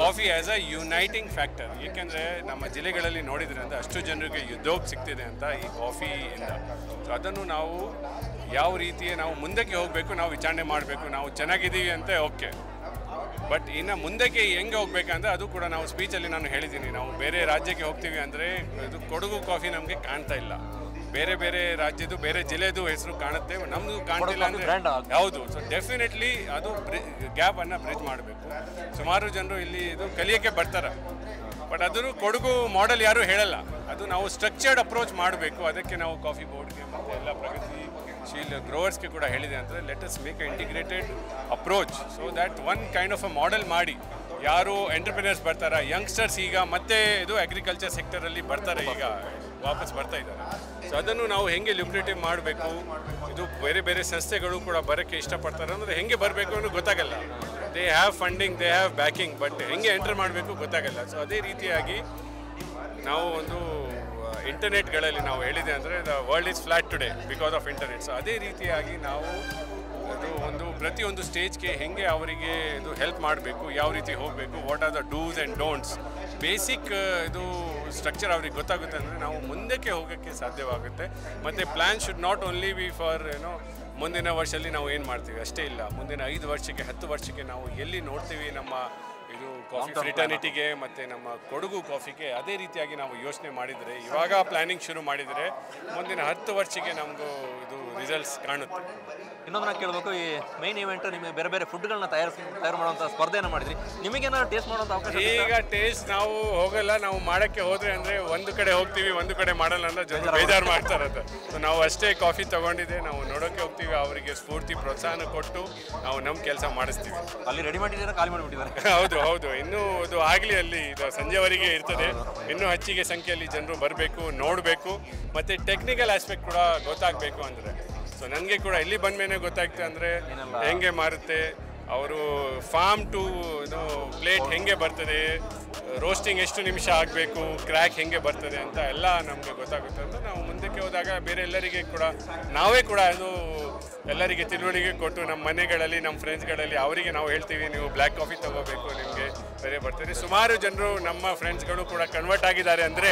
coffee as a uniting factor. ಏಕೆಂದರೆ ನಮ್ಮ ಜಿಲ್ಲೆಗಳಲ್ಲಿ ನೋಡಿದರೆ ಅಂತ ಅಷ್ಟು ಜನರಿಗೆ ಉದ್ಯೋಗ ಸಿಗ್ತಿದೆ ಅಂತ ಈ ಕಾಫಿಯಿಂದ. ಸೊ ಅದನ್ನು ನಾವು ಯಾವ ರೀತಿ ನಾವು ಮುಂದಕ್ಕೆ ಹೋಗಬೇಕು, ನಾವು ವಿಚಾರಣೆ ಮಾಡಬೇಕು. ನಾವು ಚೆನ್ನಾಗಿದ್ದೀವಿ ಅಂತ ಓಕೆ, ಬಟ್ ಇನ್ನು ಮುಂದಕ್ಕೆ ಹೆಂಗೆ ಹೋಗ್ಬೇಕಂದ್ರೆ ಅದು ಕೂಡ ನಾವು ಸ್ಪೀಚಲ್ಲಿ ನಾನು ಹೇಳಿದ್ದೀನಿ. ನಾವು ಬೇರೆ ರಾಜ್ಯಕ್ಕೆ ಹೋಗ್ತೀವಿ ಅಂದರೆ ಇದು ಕೊಡಗು ಕಾಫಿ ನಮಗೆ ಕಾಣ್ತಾ ಇಲ್ಲ. ಬೇರೆ ಬೇರೆ ರಾಜ್ಯದ್ದು ಬೇರೆ ಜಿಲ್ಲೆದು ಹೆಸರು ಕಾಣುತ್ತೆ, ನಮ್ಮದು ಕಾಣ್ತಿಲ್ಲ ಅಂದರೆ ಹೌದು. ಸೊ ಡೆಫಿನೆಟ್ಲಿ ಅದು ಗ್ಯಾಪನ್ನು ಬ್ರಿಡ್ಜ್ ಮಾಡಬೇಕು. ಸುಮಾರು ಜನರು ಇಲ್ಲಿ ಇದು ಕಲಿಯೋಕ್ಕೆ ಬರ್ತಾರೆ, ಬಟ್ ಅದನ್ನು ಕೊಡಗು ಮಾಡೆಲ್ ಯಾರೂ ಹೇಳಲ್ಲ. ಅದು ನಾವು ಸ್ಟ್ರಕ್ಚರ್ಡ್ ಅಪ್ರೋಚ್ ಮಾಡಬೇಕು. ಅದಕ್ಕೆ ನಾವು ಕಾಫಿ ಬೋರ್ಡ್ಗೆ ಮತ್ತು ಎಲ್ಲ ಪ್ರಗತಿಶೀಲ ಗ್ರೋವರ್ಸ್ಗೆ ಕೂಡ ಹೇಳಿದೆ ಅಂದರೆ let us make a integrated approach so that one kind of a model ಮಾಡಿ ಯಾರು ಎಂಟರ್ಪ್ರಿನರ್ಸ್ ಬರ್ತಾರೆ, ಯಂಗ್ಸ್ಟರ್ಸ್ ಈಗ ಮತ್ತೆ ಇದು ಅಗ್ರಿಕಲ್ಚರ್ ಸೆಕ್ಟರಲ್ಲಿ ಬರ್ತಾರೆ, ಈಗ ವಾಪಸ್ ಬರ್ತಾ ಇದ್ದಾರೆ. ಸೊ ಅದನ್ನು ನಾವು ಹೆಂಗೆ ಲ್ಯುಕ್ರೇಟಿವ್ ಮಾಡಬೇಕು, ಇದು ಬೇರೆ ಬೇರೆ ಸಂಸ್ಥೆಗಳು ಕೂಡ ಬರೋಕ್ಕೆ ಇಷ್ಟಪಡ್ತಾರೆ ಅಂದರೆ ಹೆಂಗೆ ಬರಬೇಕು ಅನ್ನೋದು ಗೊತ್ತಾಗಲ್ಲ. They have funding, they have backing, but ಹೆಂಗೆ ಎಂಟರ್ ಮಾಡಬೇಕು ಗೊತ್ತಾಗಲ್ಲ. ಸೊ ಅದೇ ರೀತಿಯಾಗಿ ನಾವು ಒಂದು ಇಂಟರ್ನೆಟ್ಗಳಲ್ಲಿ ನಾವು ಹೇಳಿದೆ ಅಂದರೆ the world is flat today because of internet. So ಅದೇ ರೀತಿಯಾಗಿ ನಾವು ಅದು ಒಂದು ಪ್ರತಿಯೊಂದು ಸ್ಟೇಜ್ಗೆ ಹೆಂಗೆ ಅವರಿಗೆ ಇದು ಹೆಲ್ಪ್ ಮಾಡಬೇಕು, ಯಾವ ರೀತಿ ಹೋಗಬೇಕು, what are the dos and don'ts, basic ಇದು ಸ್ಟ್ರಕ್ಚರ್ ಅವ್ರಿಗೆ ಗೊತ್ತಾಗುತ್ತೆ ಅಂದರೆ ನಾವು ಮುಂದಕ್ಕೆ ಹೋಗೋಕ್ಕೆ ಸಾಧ್ಯವಾಗುತ್ತೆ. ಮತ್ತು plan should not only B for ಮುಂದಿನ ವರ್ಷದಲ್ಲಿ ನಾವು ಏನು ಮಾಡ್ತೀವಿ ಅಷ್ಟೇ ಇಲ್ಲ, ಮುಂದಿನ 5 ವರ್ಷಕ್ಕೆ 10 ವರ್ಷಕ್ಕೆ ನಾವು ಎಲ್ಲಿ ನೋಡ್ತೀವಿ ನಮ್ಮ ಇದು ಕಾಫಿ ಫ್ರಿಟರ್ನಿಟಿಗೆ ಮತ್ತು ನಮ್ಮ ಕೊಡಗು ಕಾಫಿಗೆ. ಅದೇ ರೀತಿಯಾಗಿ ನಾವು ಯೋಚನೆ ಮಾಡಿದರೆ, ಇವಾಗ ಪ್ಲ್ಯಾನಿಂಗ್ ಶುರು ಮಾಡಿದರೆ ಮುಂದಿನ 10 ವರ್ಷಕ್ಕೆ ನಮಗೂ ಇದು ರಿಸಲ್ಟ್ಸ್ ಕಾಣುತ್ತೆ. ಇನ್ನೊಂದು ನಾನು ಕೇಳಬೇಕು, ಈ ಮೈನ್ ಇವೆಂಟ್ ನಿಮಗೆ ಬೇರೆ ಬೇರೆ ಫುಡ್ಗಳನ್ನ ತಯಾರು ಮಾಡುವಂಥ ಸ್ಪರ್ಧೆಯನ್ನು ಮಾಡಿದ್ರಿ, ನಿಮಗೇನಾದ್ರು ಟೇಸ್ಟ್ ಮಾಡುವಂಥ ಅವಕಾಶ? ಈಗ ಟೇಸ್ಟ್ ನಾವು ಹೋಗಲ್ಲ, ನಾವು ಮಾಡೋಕ್ಕೆ ಹೋದರೆ ಅಂದರೆ ಒಂದು ಕಡೆ ಹೋಗ್ತೀವಿ, ಒಂದು ಕಡೆ ಮಾಡಲ್ಲ ಅಂದರೆ ಜನ ಬೇಜಾರು ಮಾಡ್ತಾರೆ ಅಂತ. ಸೊ ನಾವು ಅಷ್ಟೇ ಕಾಫಿ ತೊಗೊಂಡಿದ್ದೆ, ನಾವು ನೋಡೋಕ್ಕೆ ಹೋಗ್ತೀವಿ, ಅವರಿಗೆ ಸ್ಫೂರ್ತಿ ಪ್ರೋತ್ಸಾಹನ ಕೊಟ್ಟು ನಾವು ನಮ್ಮ ಕೆಲಸ ಮಾಡಿಸ್ತೀವಿ. ಅಲ್ಲಿ ರೆಡಿ ಮಾಡಿದ್ದೀರಾ, ಖಾಲಿ ಮಾಡಿಬಿಟ್ಟಿದ್ದಾರೆ? ಹೌದು ಹೌದು, ಇನ್ನೂ ಇದು ಆಗಲಿ, ಅಲ್ಲಿ ಇದು ಸಂಜೆವರೆಗೆ ಇರ್ತದೆ. ಇನ್ನೂ ಹೆಚ್ಚಿಗೆ ಸಂಖ್ಯೆಯಲ್ಲಿ ಜನರು ಬರಬೇಕು, ನೋಡಬೇಕು, ಮತ್ತು ಟೆಕ್ನಿಕಲ್ ಆಸ್ಪೆಕ್ಟ್ ಕೂಡ ಗೊತ್ತಾಗಬೇಕು ಅಂದರೆ. ಸೊ ನನಗೆ ಕೂಡ ಇಲ್ಲಿ ಬಂದ ಮೇಲೆ ಗೊತ್ತಾಗ್ತದೆ ಅಂದರೆ ಹೆಂಗೆ ಮಾರುತ್ತೆ, ಅವರು ಫಾರ್ಮ್ ಟು ಇದು ಪ್ಲೇಟ್ ಹೆಂಗೆ ಬರ್ತದೆ, ರೋಸ್ಟಿಂಗ್ ಎಷ್ಟು ನಿಮಿಷ ಆಗಬೇಕು, ಕ್ರ್ಯಾಕ್ ಹೆಂಗೆ ಬರ್ತದೆ ಅಂತ ಎಲ್ಲ ನಮಗೆ ಗೊತ್ತಾಗುತ್ತೆ ಅಂತ ನಾವು ಮುಂದಕ್ಕೆ ಹೋದಾಗ ಬೇರೆ ಎಲ್ಲರಿಗೆ ಕೂಡ ನಾವೇ ಕೂಡ ಅದು ಎಲ್ಲರಿಗೆ ತಿಳುವಳಿಕೆ ಕೊಟ್ಟು ನಮ್ಮ ಮನೆಗಳಲ್ಲಿ ನಮ್ಮ ಫ್ರೆಂಡ್ಸ್ಗಳಲ್ಲಿ ಅವರಿಗೆ ನಾವು ಹೇಳ್ತೀವಿ, ನೀವು ಬ್ಲ್ಯಾಕ್ ಕಾಫಿ ತೊಗೋಬೇಕು, ನಿಮಗೆ ಬೇರೆ ಬರ್ತದೆ. ಸುಮಾರು ಜನರು ನಮ್ಮ ಫ್ರೆಂಡ್ಸ್ಗಳು ಕೂಡ ಕನ್ವರ್ಟ್ ಆಗಿದ್ದಾರೆ, ಅಂದರೆ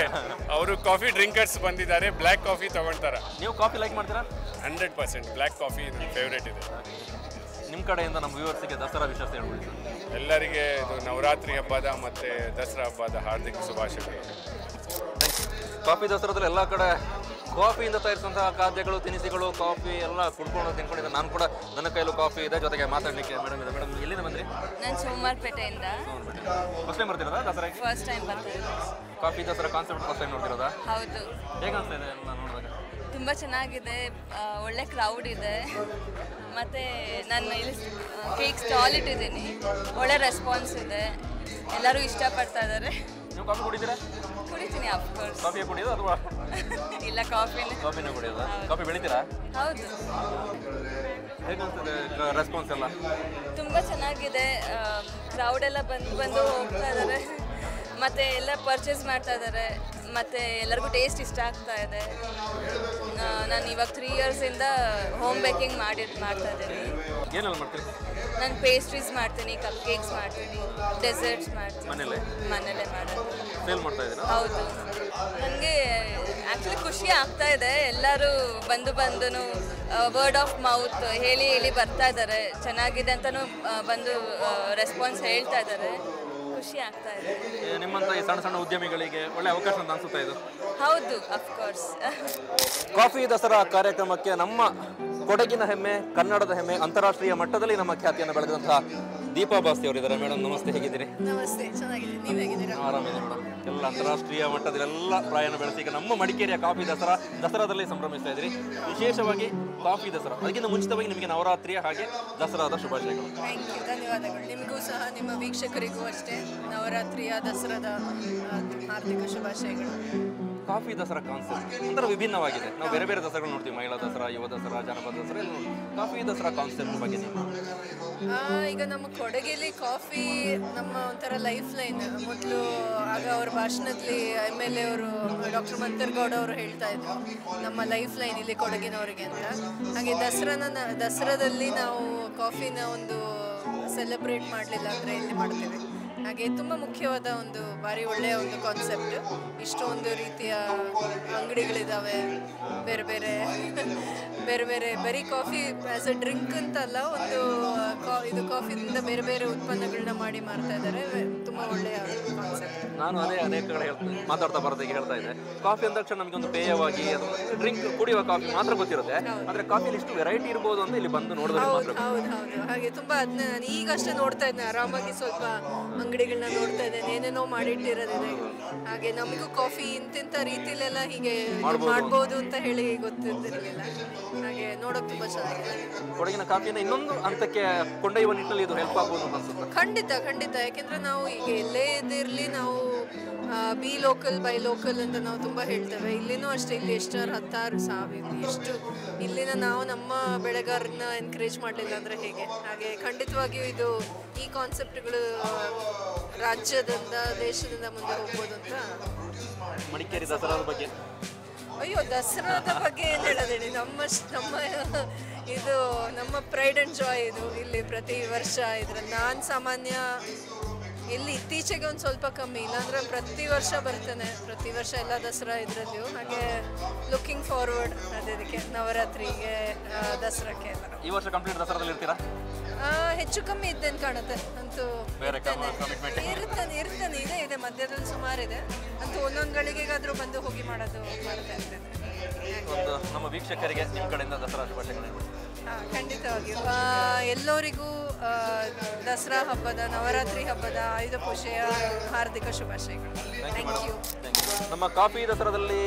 ಅವರು ಕಾಫಿ ಡ್ರಿಂಕರ್ಸ್ ಬಂದಿದ್ದಾರೆ, ಬ್ಲ್ಯಾಕ್ ಕಾಫಿ ತೊಗೊಳ್ತಾರೆ. ನೀವು ಕಾಫಿ ಲೈಕ್ ಮಾಡ್ತೀರಾ? 100% ಬ್ಲ್ಯಾಕ್ ಕಾಫಿ ನನ್ನ ಫೇವ್ರೇಟ್ ಇದೆ. ನಿಮ್ಮ ಕಡೆಯಿಂದ ನಮ್ಮ ವ್ಯೂವರ್ಸಿಗೆ ದಸರಾ ವಿಶೇಷತೆ ಹೇಳ್ಬಿಡಿ. ಎಲ್ಲರಿಗೆ ಇದು ನವರಾತ್ರಿ ಹಬ್ಬದ ಮತ್ತು ದಸರಾ ಹಬ್ಬದ ಹಾರ್ದಿಕ ಶುಭಾಶಯಗಳು. ಕಾಫಿ ದಸರಾದಲ್ಲಿ ಎಲ್ಲ ಕಡೆ ಕಾಫಿಯಿಂದ ತಯಾರಿಸಿದಂತಹ ಖಾದ್ಯಗಳು, ತಿನಿಸುಗಳು, ಕಾಫಿ ಎಲ್ಲ ತಿನ್ಕೊಂಡಿದ್ದೆ. ನಾನು ಕೂಡ ನನ್ನ ಕೈಲೂ ಕಾಫಿ ಇದೆ, ಜೊತೆಗೆ ಮಾತಾಡಲಿಕ್ಕೆ ಮೇಡಮ್ ಇದೆ. ಮೇಡಮ್ ಎಲ್ಲಿಂದ ಬಂದ್ರಿ? ನಾನು ಸೋಮವಾರಪೇಟೆಯಿಂದ. ಫಸ್ಟ್ ಟೈಮ್ ಬರ್ತಿರೋದಾ ದಸರಾಗೆ? ಫಸ್ಟ್ ಟೈಮ್ ಬರ್ತಿರೋದು. Coffee Dasara concept first time ನೋಡ್ತಿರೋದಾ? ಹೌದು. ಹೇಗೆ ಅನಿಸ್ತಾ ಇದೆ ಎಲ್ಲ ನೋಡಿದಾಗ? ತುಂಬ ಚೆನ್ನಾಗಿದೆ, ಒಳ್ಳೆ ಕ್ರೌಡ್ ಇದೆ. ಮತ್ತು ನಾನು ಇಲ್ಲಿ ಕೇಕ್ ಸ್ಟಾಲ್ ಇಟ್ಟಿದ್ದೀನಿ, ಒಳ್ಳೆ ರೆಸ್ಪಾನ್ಸ್ ಇದೆ, ಎಲ್ಲರೂ ಇಷ್ಟಪಡ್ತಾ ಇದ್ದಾರೆ. ನೀವು ಕಾಫಿ ಕುಡಿತೀರಾ? ಕುಡಿತೀನಿ, ಅಫ್ಕೋರ್ಸ್. ಕಾಫಿ ಕುಡಿಯೋದು ಅಥವಾ? ಇಲ್ಲ, ಕಾಫಿನೇ ಕುಡಿಯೋದು. ಕಾಫಿ ಬೆಳಿತೀರಾ? ಹೌದು. ಹೇಗೆ ಅನಿಸ್ತದೆ ರೆಸ್ಪಾನ್ಸ್ ಎಲ್ಲ? ತುಂಬ ಚೆನ್ನಾಗಿದೆ, ಕ್ರೌಡ್ ಎಲ್ಲ ಬಂದು ಹೋಗ್ತಾ ಇದ್ದಾರೆ, ಮತ್ತು ಎಲ್ಲ ಪರ್ಚೇಸ್ ಮಾಡ್ತಾ ಇದ್ದಾರೆ, ಮತ್ತು ಎಲ್ಲರಿಗೂ ಟೇಸ್ಟ್ ಇಷ್ಟ ಆಗ್ತಾ ಇದೆ. ನಾನು ಇವಾಗ 3 ಇಯರ್ಸಿಂದ ಹೋಮ್ ಬೇಕಿಂಗ್ ಮಾಡ್ತಾ ಇದ್ದೀನಿ. ಏನೆಲ್ಲ ಮಾಡ್ತೀರಿ? ನಾನು ಪೇಸ್ಟ್ರೀಸ್ ಮಾಡ್ತೀನಿ, ಕಪ್ ಕೇಕ್ಸ್ ಮಾಡ್ತೀನಿ, ಡೆಸರ್ಟ್ಸ್ ಮಾಡ್ತೀನಿ. ಮನೇಲೆ ಮಾಡೋದು. ಸೇಲ್ ಮಾಡ್ತಾ ಇದ್ದೀರಾ? ಹೌದು. ನನಗೆ ಆ್ಯಕ್ಚುಲಿ ಖುಷಿ ಆಗ್ತಾ ಇದೆ, ಎಲ್ಲರೂ ಬಂದು ವರ್ಡ್ ಆಫ್ ಮೌತ್ ಹೇಳಿ ಬರ್ತಾ ಇದ್ದಾರೆ, ಚೆನ್ನಾಗಿದೆ ಅಂತಲೂ ಬಂದು ರೆಸ್ಪಾನ್ಸ್ ಹೇಳ್ತಾ ಇದ್ದಾರೆ, ಖುಷಿ ಆಗ್ತಾ ಇದೆ. ನಿಮ್ಮಂತ ಈ ಸಣ್ಣ ಸಣ್ಣ ಉದ್ಯಮಿಗಳಿಗೆ ಒಳ್ಳೆ ಅವಕಾಶ ಅಂತ ಅನ್ಸುತ್ತಾ ಇದು? ಹೌದು, ಅಫ್ಕೋರ್ಸ್. ಕಾಫಿ ದಸರಾ ಕಾರ್ಯಕ್ರಮಕ್ಕೆ ನಮ್ಮ ಕೊಡಗಿನ ಹೆಮ್ಮೆ, ಕನ್ನಡದ ಹೆಮ್ಮೆ, ಅಂತಾರಾಷ್ಟ್ರೀಯ ಮಟ್ಟದಲ್ಲಿ ನಮ್ಮ ಖ್ಯಾತಿಯನ್ನು ಬೆಳೆದಂತಹ ದೀಪಾ ಬಾಸ್ತಿ ಅವರಿದ್ದಾರೆ. ಮೇಡಮ್ ನಮಸ್ತೆ, ಹೇಗಿದ್ದೀರಿ? ನಮಸ್ತೆ, ಚೆನ್ನಾಗಿದ್ದೀನಿ, ನೀವು ಹೇಗಿದ್ದೀರಾ? ಆರಾಮಿದೆ ಮೇಡಮ್. ಎಲ್ಲ ಅಂತಾರಾಷ್ಟ್ರೀಯ ಮಟ್ಟದಲ್ಲೆಲ್ಲ ಪ್ರಯಾಣ ಬೆಳೆಸಿ ಈಗ ನಮ್ಮ ಮಡಿಕೇರಿಯ ಕಾಫಿ ದಸರಾದಲ್ಲಿ ಸಂಭ್ರಮಿಸ್ತಾ ಇದ್ದೀರಿ. ವಿಶೇಷವಾಗಿ ಕಾಫಿ ದಸರಾ, ಅದಕ್ಕಿಂತ ಮುಂಚಿತವಾಗಿ ನಿಮಗೆ ನವರಾತ್ರಿಯ ಹಾಗೆ ದಸರಾದ ಶುಭಾಶಯಗಳು. ಥ್ಯಾಂಕ್ ಯು, ಧನ್ಯವಾದಗಳು. ನಿಮಗೂ ಸಹ ನಿಮ್ಮ ವೀಕ್ಷಕರಿಗೂ ಅಷ್ಟೇ ನವರಾತ್ರಿಯ ದಸರಾದ ಹಾರ್ದಿಕ ಶುಭಾಶಯಗಳು. ಕಾಫಿ ದಸರಾ ಕಾನ್ಸೆಪ್ಟ್ ಒಂಥರ ವಿಭಿನ್ನವಾಗಿದೆ. ನಾವು ಬೇರೆ ಬೇರೆ ದಸರಾಗಳು ನೋಡ್ತೀವಿ, ಮಹಿಳಾ ದಸರಾ, ಯುವ ದಸರಾ, ಜನಪದ ದಸರಾ ಎಲ್ಲ. ಕಾಫಿ ದಸರಾ ಕಾನ್ಸೆಪ್ಟ್ ಬಗ್ಗೆ ಈಗ ನಮ್ಮ ಕೊಡಗಿಲಿ ಕಾಫಿ ನಮ್ಮ ಒಂಥರ ಲೈಫ್ ಲೈನ್. ಮೊದಲು ಆಗ ಅವ್ರ ಭಾಷಣದಲ್ಲಿ MLA ಅವರು ಡಾಕ್ಟರ್ ಮಂತರ್ಗೌಡ ಅವರು ಹೇಳ್ತಾ ಇದ್ರು ನಮ್ಮ ಲೈಫ್ ಲೈನ್ ಇಲ್ಲಿ ಕೊಡಗಿನವರಿಗೆ ಅಂತ. ಹಾಗೆ ದಸರಾದಲ್ಲಿ ನಾವು ಕಾಫಿನ ಒಂದು ಸೆಲೆಬ್ರೇಟ್ ಮಾಡಲಿಲ್ಲ ಅಂದರೆ ಇಲ್ಲಿ ಮಾಡ್ತೇವೆ. ಹಾಗೆ ತುಂಬ ಮುಖ್ಯವಾದ ಒಂದು ಭಾರಿ ಒಳ್ಳೆಯ ಒಂದು ಕಾನ್ಸೆಪ್ಟ್. ಇಷ್ಟೊಂದು ರೀತಿಯ ಅಂಗಡಿಗಳಿದ್ದಾವೆ, ಬೇರೆ ಬೇರೆ ಬೇರೆ ಬೇರೆ ಬರೀ ಕಾಫಿ ಆ್ಯಸ್ ಎ ಡ್ರಿಂಕ್ ಅಂತಲ್ಲ, ಒಂದು ಇದು ಕಾಫಿಯಿಂದ ಬೇರೆ ಬೇರೆ ಉತ್ಪನ್ನಗಳನ್ನ ಮಾಡಿ ಮಾರ್ತಾ ಇದ್ದಾರೆ. ತುಂಬ ಒಳ್ಳೆಯ ಕಾನ್ಸೆಪ್ಟ್. ನಾನು ಅನೇಕ ಕಡೆ ಮಾತಾಡ್ತಾ ಬರೋದಕ್ಕೆ ಹೇಳ್ತಾ ಇದ್ದೆ, ಕಾಫಿ ಅಂದ ತಕ್ಷಣ ನಮಗೆ ಒಂದು ಪೇಯವಾಗಿ ಅದು ಡ್ರಿಂಕ್ ಕುಡಿಯುವ ಕಾಫಿ ಮಾತ್ರ ಗೊತ್ತಿರುತ್ತೆ, ಆದರೆ ಕಾಫಿಲಿ ಇಷ್ಟು ವೆರೈಟಿ ಇರ್ಬೋದು ಅಂತ ಇಲ್ಲಿ ಬಂದು ನೋಡಿದ್ರೆ ಮಾತ್ರ. ಹೌದು ಹಾಗೆ ತುಂಬ ಅದನ್ನ ನಾನು ಈಗಷ್ಟೇ ನೋಡ್ತಾ ಇದ್ದೇನೆ, ಆರಾಮಾಗಿ ಸ್ವಲ್ಪ ಅಂಗಡಿಗಳನ್ನ ನೋಡ್ತಾ ಇದ್ದೇನೆ, ಏನೇನೋ ಮಾಡಿಟ್ಟಿರೋದಿದೆ. ಹಾಗೆ ನಮಗೂ ಕಾಫಿ ಇಂತಿಂಥ ರೀತಿಲೆಲ್ಲ ಹೀಗೆ ಮಾಡ್ಬೋದು ಅಂತ ಹೇಳಿ ಗೊತ್ತಿರಲಿಲ್ಲ. ಹಾಗೆ ನೋಡೋಕೆ ತುಂಬ ಚೆನ್ನಾಗಿದೆ. ಕೊಡಗಿನ ಕಾಫಿನ ಇನ್ನೊಂದು ಹಂತಕ್ಕೆ ಕೊಂಡೊಯ್ಯುವ ನಿಟ್ಟಿನಲ್ಲಿ ಇದು ಹೆಲ್ಪ್ ಆಗ್ಬೋದು ಅನ್ಸುತ್ತೆ. ಖಂಡಿತ ಯಾಕೆಂದ್ರೆ ನಾವು ಈಗ ಎಲ್ಲೇ ಇದಿರಲಿ ನಾವು ಬಿ ಲೋಕಲ್ ಬೈ ಲೋಕಲ್ ಅಂತ ನಾವು ತುಂಬ ಹೇಳ್ತೇವೆ. ಇಲ್ಲಿನೂ ಅಷ್ಟೇ, ಇಲ್ಲಿ ಎಷ್ಟಾರು 10,000 ಎಷ್ಟು ಇಲ್ಲಿನ ನಾವು ನಮ್ಮ ಬೆಳೆಗಾರರನ್ನ ಎನ್ಕರೇಜ್ ಮಾಡಲಿಲ್ಲ ಅಂದರೆ ಹೇಗೆ? ಹಾಗೆ ಖಂಡಿತವಾಗಿಯೂ ಇದು ಈ ಕಾನ್ಸೆಪ್ಟ್ಗಳು ರಾಜ್ಯದಿಂದ ದೇಶದಿಂದ ಮುಂದೆ ಹೋಗ್ಬೋದು ಅಂತ. ಮಡಿಕೇರಿ ದಸರಾದ ಬಗ್ಗೆ ಅಯ್ಯೋ, ದಸರಾದ ಬಗ್ಗೆ ಏನು ಹೇಳೋದೇಳಿ, ನಮ್ಮ ಇದು ನಮ್ಮ ಪ್ರೈಡ್ ಆ್ಯಂಡ್ ಜಾಯ್. ಇದು ಇಲ್ಲಿ ಪ್ರತಿ ವರ್ಷ ಇದ್ರಲ್ಲಿ ನಾನು ಸಾಮಾನ್ಯ ಇಲ್ಲಿ ಇತ್ತೀಚೆಗೆ ಒಂದು ಸ್ವಲ್ಪ ಕಮ್ಮಿ, ಇಲ್ಲಾಂದ್ರೆ ಪ್ರತಿ ವರ್ಷ ಬರ್ತೇನೆ, ಪ್ರತಿ ವರ್ಷ ಎಲ್ಲ ದಸರಾ ಇದರಲ್ಲಿಯೂ. ಹಾಗೆ ಲುಕಿಂಗ್ ಫಾರ್ವರ್ಡ್ ಅದಕ್ಕೆ ನವರಾತ್ರಿಗೆ, ದಸರಾಕ್ಕೆ ಎಲ್ಲ. ಈ ವರ್ಷ ಕಂಪ್ಲೀಟ್ ದಸರಾದಲ್ಲಿ ಇರ್ತೀರಾ? ಹೆಚ್ಚು ಕಮ್ಮಿ ಇದ್ದೇನೆ ಕಾಣುತ್ತೆ ಅಂತೂ. ಇರ್ತಾನೆ ಇದೆ ಮಧ್ಯದಲ್ಲಿ ಸುಮಾರಿದೆ ಅಂತೂ. ಒಂದೊಂದು ಗಳಿಗೆಗಾದರೂ ಬಂದು ಹೋಗಿ ಮಾಡ್ತಾ ಇರ್ತೇನೆ. ಒಂದು ನಮ್ಮ ವೀಕ್ಷಕರಿಗೆ ನಿಮ್ಮ ಕಡೆಯಿಂದ ದಸರಾ ಶುಭಾಶಯಗಳು. ಖಂಡಿತವಾಗಿಯೂ ಎಲ್ಲರಿಗೂ ದಸರಾ ಹಬ್ಬದ, ನವರಾತ್ರಿ ಹಬ್ಬದ, ಆಯುಧ ಪೂಜೆಯ ಹಾರ್ದಿಕ ಶುಭಾಶಯಗಳು. Thank you. ನಮ್ಮ ಕಾಫಿ ದಸರಾದಲ್ಲಿ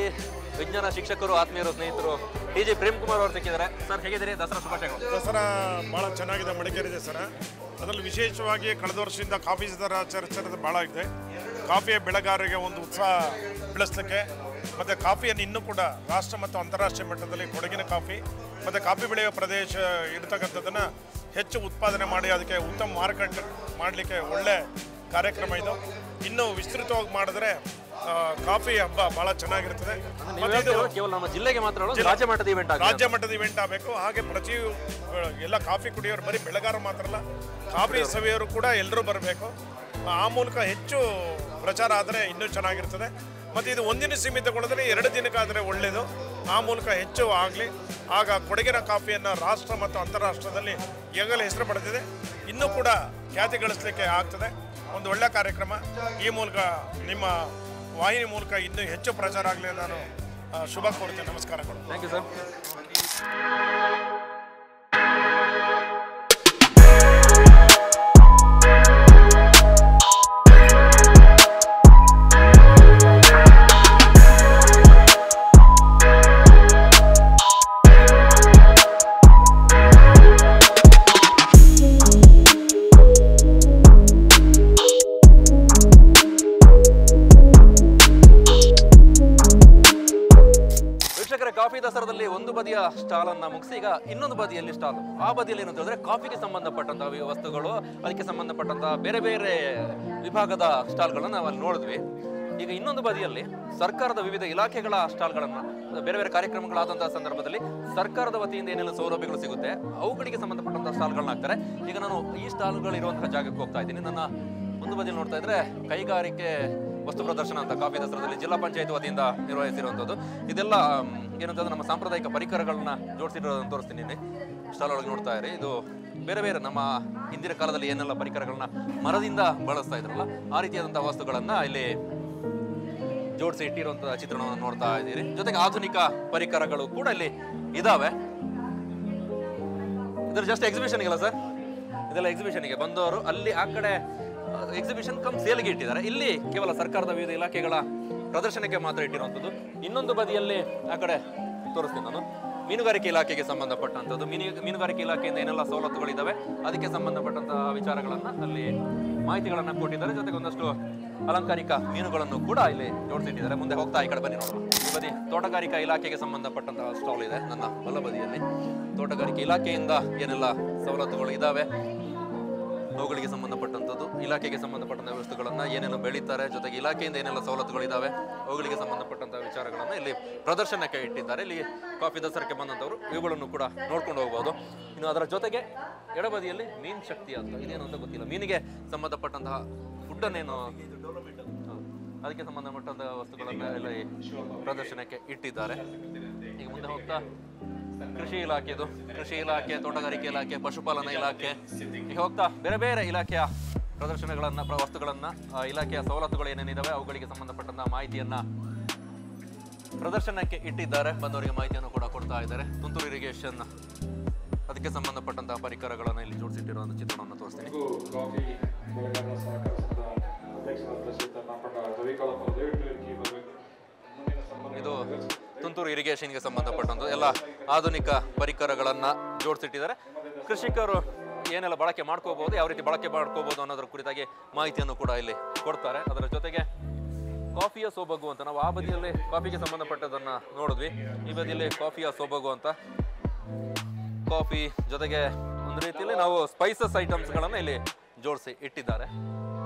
ವಿಜ್ಞಾನ ಶಿಕ್ಷಕರು, ಆತ್ಮೀಯರು, ಸ್ನೇಹಿತರು TG ಪ್ರೇಮ್ ಕುಮಾರ್ ಅವರು ಸಿಕ್ಕಿದ್ದಾರೆ. ಸರ್, ಹೇಗಿದ್ದೀರಿ? ದಸರಾ ಶುಭಾಶಯಗಳು. ದಸರಾ ಭಾಳ ಚೆನ್ನಾಗಿದೆ, ಮಡಿಕೇರಿ ದಸರಾ. ಅದರಲ್ಲಿ ವಿಶೇಷವಾಗಿ ಕಳೆದ ವರ್ಷದಿಂದ ಕಾಫಿ ದಸರಾ ಆಚರಿಸೋದು ಭಾಳ ಇದೆ. ಕಾಫಿಯ ಬೆಳೆಗಾರರಿಗೆ ಒಂದು ಉತ್ಸಾಹ ಬೆಳೆಸಲಿಕ್ಕೆ ಮತ್ತು ಕಾಫಿಯನ್ನು ಇನ್ನೂ ಕೂಡ ರಾಷ್ಟ್ರ ಮತ್ತು ಅಂತಾರಾಷ್ಟ್ರೀಯ ಮಟ್ಟದಲ್ಲಿ ಕೊಡಗಿನ ಕಾಫಿ ಮತ್ತು ಕಾಫಿ ಬೆಳೆಯುವ ಪ್ರದೇಶ ಇರತಕ್ಕಂಥದ್ದನ್ನು ಹೆಚ್ಚು ಉತ್ಪಾದನೆ ಮಾಡಿ ಅದಕ್ಕೆ ಉತ್ತಮ ಮಾರುಕಟ್ಟೆ ಮಾಡಲಿಕ್ಕೆ ಒಳ್ಳೆ ಕಾರ್ಯಕ್ರಮ ಇದು. ಇನ್ನೂ ವಿಸ್ತೃತವಾಗಿ ಮಾಡಿದ್ರೆ ಕಾಫಿ ಹಬ್ಬ ಭಾಳ ಚೆನ್ನಾಗಿರ್ತದೆ. ಕೇವಲ ನಮ್ಮ ಜಿಲ್ಲೆಗೆ ಮಾತ್ರ ರಾಜ್ಯ ಮಟ್ಟದ ಇವೆಂಟ್ ಆಗಬೇಕು. ಹಾಗೆ ಪ್ರತಿ ಎಲ್ಲ ಕಾಫಿ ಕುಡಿಯೋರು ಬರೀ ಬೆಳೆಗಾರರು ಮಾತ್ರ ಅಲ್ಲ, ಕಾಫಿ ಸವಿಯೋರು ಕೂಡ ಎಲ್ಲರೂ ಬರಬೇಕು. ಆ ಮೂಲಕ ಹೆಚ್ಚು ಪ್ರಚಾರ ಆದರೆ ಇನ್ನೂ ಚೆನ್ನಾಗಿರ್ತದೆ. ಮತ್ತು ಇದು ಒಂದಿನ ಸೀಮಿತಗೊಳಿದ್ರೆ 2 ದಿನಕ್ಕಾದರೆ ಒಳ್ಳೆಯದು. ಆ ಮೂಲಕ ಹೆಚ್ಚು ಆಗಲಿ. ಆಗ ಕೊಡಗಿನ ಕಾಫಿಯನ್ನು ರಾಷ್ಟ್ರ ಮತ್ತು ಅಂತಾರಾಷ್ಟ್ರದಲ್ಲಿ ಈಗಲೇ ಹೆಸರು ಪಡೆದಿದೆ, ಇನ್ನೂ ಕೂಡ ಖ್ಯಾತಿ ಗಳಿಸಲಿಕ್ಕೆ ಆಗ್ತದೆ. ಒಂದು ಒಳ್ಳೆಯ ಕಾರ್ಯಕ್ರಮ. ಈ ಮೂಲಕ ನಿಮ್ಮ ವಾಹಿನಿ ಮೂಲಕ ಇನ್ನೂ ಹೆಚ್ಚು ಪ್ರಚಾರ ಆಗಲಿ ನಾನು ಶುಭ ಕೋರ್ತೇನೆ. ನಮಸ್ಕಾರಗಳು. Thank you sir. ಕಾಫಿ ದಸರಾದಲ್ಲಿ ಒಂದು ಬದಿಯ ಸ್ಟಾಲ್ ಅನ್ನ ಮುಗಿಸಿ ಈಗ ಇನ್ನೊಂದು ಬದಿಯಲ್ಲಿ ಸ್ಟಾಲ್. ಆ ಬದಿಯಲ್ಲಿ ಏನು ಹೇಳಿದ್ರೆ ಕಾಫಿಗೆ ಸಂಬಂಧಪಟ್ಟಂತಹ ವಸ್ತುಗಳು, ಅದಕ್ಕೆ ಸಂಬಂಧಪಟ್ಟಂತಹ ಬೇರೆ ಬೇರೆ ವಿಭಾಗದ ಸ್ಟಾಲ್ಗಳನ್ನ ನಾವು ಅಲ್ಲಿ ನೋಡಿದ್ವಿ. ಈಗ ಇನ್ನೊಂದು ಬದಿಯಲ್ಲಿ ಸರ್ಕಾರದ ವಿವಿಧ ಇಲಾಖೆಗಳ ಸ್ಟಾಲ್ಗಳನ್ನ, ಬೇರೆ ಬೇರೆ ಕಾರ್ಯಕ್ರಮಗಳಾದಂತಹ ಸಂದರ್ಭದಲ್ಲಿ ಸರ್ಕಾರದ ವತಿಯಿಂದ ಏನೆಲ್ಲ ಸೌಲಭ್ಯಗಳು ಸಿಗುತ್ತೆ ಅವುಗಳಿಗೆ ಸಂಬಂಧಪಟ್ಟಂತಹ ಸ್ಟಾಲ್ಗಳನ್ನ ಹಾಕ್ತಾರೆ. ಈಗ ನಾನು ಈ ಸ್ಟಾಲ್ಗಳು ಇರುವಂತಹ ಜಾಗಕ್ಕೆ ಹೋಗ್ತಾ ಇದ್ದೀನಿ. ನನ್ನ ಒಂದು ಬದಿಯಲ್ಲಿ ನೋಡ್ತಾ ಇದ್ರೆ ಕೈಗಾರಿಕೆ ವಸ್ತು ಪ್ರದರ್ಶನ ಅಂತ ಕಾಫಿ ದಸರಾದಲ್ಲಿ ಜಿಲ್ಲಾ ಪಂಚಾಯತ್ ವತಿಯಿಂದ ನಿರ್ವಹಿಸಿರುವಂಥದ್ದು. ಇದೆಲ್ಲ ಏನಂತಂದ್ರೆ ನಮ್ಮ ಸಾಂಪ್ರದಾಯಿಕ ಪರಿಕರಗಳನ್ನ ಜೋಡಿಸಿರೋದನ್ನು ತೋರಿಸ್ತೀನಿ. ಇಲ್ಲಿ ಸ್ಟಾಲ್ ಒಳಗೆ ನೋಡ್ತಾ ಇರಿ. ಇದು ಬೇರೆ ಬೇರೆ ನಮ್ಮ ಹಿಂದಿನ ಕಾಲದಲ್ಲಿ ಏನೆಲ್ಲ ಪರಿಕರಗಳನ್ನ ಮರದಿಂದ ಬಳಸ್ತಾ ಇದ್ರಲ್ಲ ಆ ರೀತಿಯಾದಂತಹ ವಸ್ತುಗಳನ್ನ ಇಲ್ಲಿ ಜೋಡಿಸಿ ಇಟ್ಟಿರುವಂತಹ ಚಿತ್ರಣವನ್ನು ನೋಡ್ತಾ ಇದ್ದೀರಿ. ಜೊತೆಗೆ ಆಧುನಿಕ ಪರಿಕರಗಳು ಕೂಡ ಇಲ್ಲಿ ಇದಾವೆ. ಇದರ ಜಸ್ಟ್ ಎಕ್ಸಿಬಿಷನ್ಗೆ ಅಲ್ಲ ಸರ್, ಇದೆಲ್ಲ ಎಕ್ಸಿಬಿಷನ್ಗೆ ಬಂದವರು ಅಲ್ಲಿ ಆ ಕಡೆ ಎಕ್ಸಿಬಿಷನ್ ಕಮ್ ಸೇಲ್ಗೆ ಇಟ್ಟಿದ್ದಾರೆ. ಇಲ್ಲಿ ಕೇವಲ ಸರ್ಕಾರದ ವಿವಿಧ ಇಲಾಖೆಗಳ ಪ್ರದರ್ಶನಕ್ಕೆ ಮಾತ್ರ ಇಟ್ಟಿರುವಂಥದ್ದು. ಇನ್ನೊಂದು ಬದಿಯಲ್ಲಿ ಆ ಕಡೆ ತೋರಿಸ್ತೀನಿ ನಾನು, ಮೀನುಗಾರಿಕೆ ಇಲಾಖೆಗೆ ಸಂಬಂಧಪಟ್ಟಂಥದ್ದು. ಮೀನುಗಾರಿಕೆ ಇಲಾಖೆಯಿಂದ ಏನೆಲ್ಲ ಸವಲತ್ತುಗಳಿದ್ದಾವೆ ಅದಕ್ಕೆ ಸಂಬಂಧಪಟ್ಟಂತಹ ವಿಚಾರಗಳನ್ನು ಅಲ್ಲಿ ಮಾಹಿತಿಗಳನ್ನು ಕೊಟ್ಟಿದ್ದಾರೆ. ಜೊತೆಗೆ ಒಂದಷ್ಟು ಅಲಂಕಾರಿಕ ಮೀನುಗಳನ್ನು ಕೂಡ ಇಲ್ಲಿ ಜೋಡಿಸಿಟ್ಟಿದ್ದಾರೆ. ಮುಂದೆ ಹೋಗ್ತಾ ಈ ಕಡೆ ಬನ್ನಿ ನೋಡೋಣ. ಈ ಬದಿ ತೋಟಗಾರಿಕಾ ಇಲಾಖೆಗೆ ಸಂಬಂಧಪಟ್ಟಂತಹ ಸ್ಟಾಲ್ ಇದೆ ನನ್ನ ಬಲಬದಿಯಲ್ಲಿ. ತೋಟಗಾರಿಕೆ ಇಲಾಖೆಯಿಂದ ಏನೆಲ್ಲ ಸವಲತ್ತುಗಳು ಇದ್ದಾವೆ, ಅವುಗಳಿಗೆ ಸಂಬಂಧಪಟ್ಟಂಥದ್ದು, ಇಲಾಖೆಗೆ ಸಂಬಂಧಪಟ್ಟಂಥ ವಸ್ತುಗಳನ್ನು ಏನೇನು ಬೆಳೀತಾರೆ, ಜೊತೆಗೆ ಇಲಾಖೆಯಿಂದ ಏನೆಲ್ಲ ಸವಲತ್ತುಗಳಿದ್ದಾವೆ ಅವುಗಳಿಗೆ ಸಂಬಂಧಪಟ್ಟಂಥ ವಿಚಾರಗಳನ್ನು ಇಲ್ಲಿ ಪ್ರದರ್ಶನಕ್ಕೆ ಇಟ್ಟಿದ್ದಾರೆ. ಇಲ್ಲಿ ಕಾಫಿ ದಸರಕ್ಕೆ ಬಂದಂಥವರು ಇವುಗಳನ್ನು ಕೂಡ ನೋಡ್ಕೊಂಡು ಹೋಗ್ಬೋದು. ಇನ್ನು ಅದರ ಜೊತೆಗೆ ಎಡಬದಿಯಲ್ಲಿ ಮೀನ್ ಶಕ್ತಿ ಅಂತ, ಇದೇನು ಅಂತ ಗೊತ್ತಿಲ್ಲ, ಮೀನಿಗೆ ಸಂಬಂಧಪಟ್ಟಂತಹ ಫುಡ್ಡನ್ನೇನು ಅದಕ್ಕೆ ಸಂಬಂಧಪಟ್ಟಂತಹ ವಸ್ತುಗಳನ್ನು ಇಲ್ಲಿ ಪ್ರದರ್ಶನಕ್ಕೆ ಇಟ್ಟಿದ್ದಾರೆ. ಈಗ ಮುಂದೆ ಹೋಗ್ತಾ ಕೃಷಿ ಇಲಾಖೆದು, ಕೃಷಿ ಇಲಾಖೆ, ತೋಟಗಾರಿಕೆ ಇಲಾಖೆ, ಪಶುಪಾಲನಾ ಇಲಾಖೆ, ಈಗ ಹೋಗ್ತಾ ಬೇರೆ ಬೇರೆ ಇಲಾಖೆಯ ಪ್ರದರ್ಶನಗಳನ್ನು, ವಸ್ತುಗಳನ್ನು, ಇಲಾಖೆಯ ಸವಲತ್ತುಗಳು ಏನೇನಿದ್ದಾವೆ ಅವುಗಳಿಗೆ ಸಂಬಂಧಪಟ್ಟಂತಹ ಮಾಹಿತಿಯನ್ನು ಪ್ರದರ್ಶನಕ್ಕೆ ಇಟ್ಟಿದ್ದಾರೆ. ಬಂದವರಿಗೆ ಮಾಹಿತಿಯನ್ನು ಕೂಡ ಕೊಡ್ತಾ ಇದ್ದಾರೆ. ತುಂತುರು ಇರಿಗೇಷನ್ ಅದಕ್ಕೆ ಸಂಬಂಧಪಟ್ಟಂತಹ ಪರಿಕರಗಳನ್ನು ಇಲ್ಲಿ ಜೋಡಿಸಿಟ್ಟಿರುವಂಥ ಚಿತ್ರಣವನ್ನು ತೋರಿಸ್ತೀನಿ. ಇದು ತುಂತುರು ಇರಿಗೇಷನ್ಗೆ ಸಂಬಂಧಪಟ್ಟಂಥ ಎಲ್ಲ ಆಧುನಿಕ ಪರಿಕರಗಳನ್ನು ಜೋಡಿಸಿಟ್ಟಿದ್ದಾರೆ. ಕೃಷಿಕರು ಏನೆಲ್ಲ ಬಳಕೆ ಮಾಡ್ಕೋಬಹುದು, ಯಾವ ರೀತಿ ಬಳಕೆ ಮಾಡ್ಕೋಬಹುದು ಅನ್ನೋದ್ರ ಕುರಿತಾಗಿ ಮಾಹಿತಿಯನ್ನು ಕೂಡ ಇಲ್ಲಿ ಕೊಡ್ತಾರೆ. ಅದರ ಜೊತೆಗೆ ಕಾಫಿಯ ಸೊಬಗು ಅಂತ, ನಾವು ಆ ಬದಿಯಲ್ಲಿ ಕಾಫಿಗೆ ಸಂಬಂಧಪಟ್ಟದನ್ನು ನೋಡಿದ್ವಿ, ಈ ಬದಿಯಲ್ಲಿ ಕಾಫಿಯ ಸೊಬಗು ಅಂತ, ಕಾಫಿ ಜೊತೆಗೆ ಒಂದು ರೀತಿಯಲ್ಲಿ ನಾವು ಸ್ಪೈಸಸ್ ಐಟಮ್ಸ್ಗಳನ್ನು ಇಲ್ಲಿ ಜೋಡಿಸಿ ಇಟ್ಟಿದ್ದಾರೆ.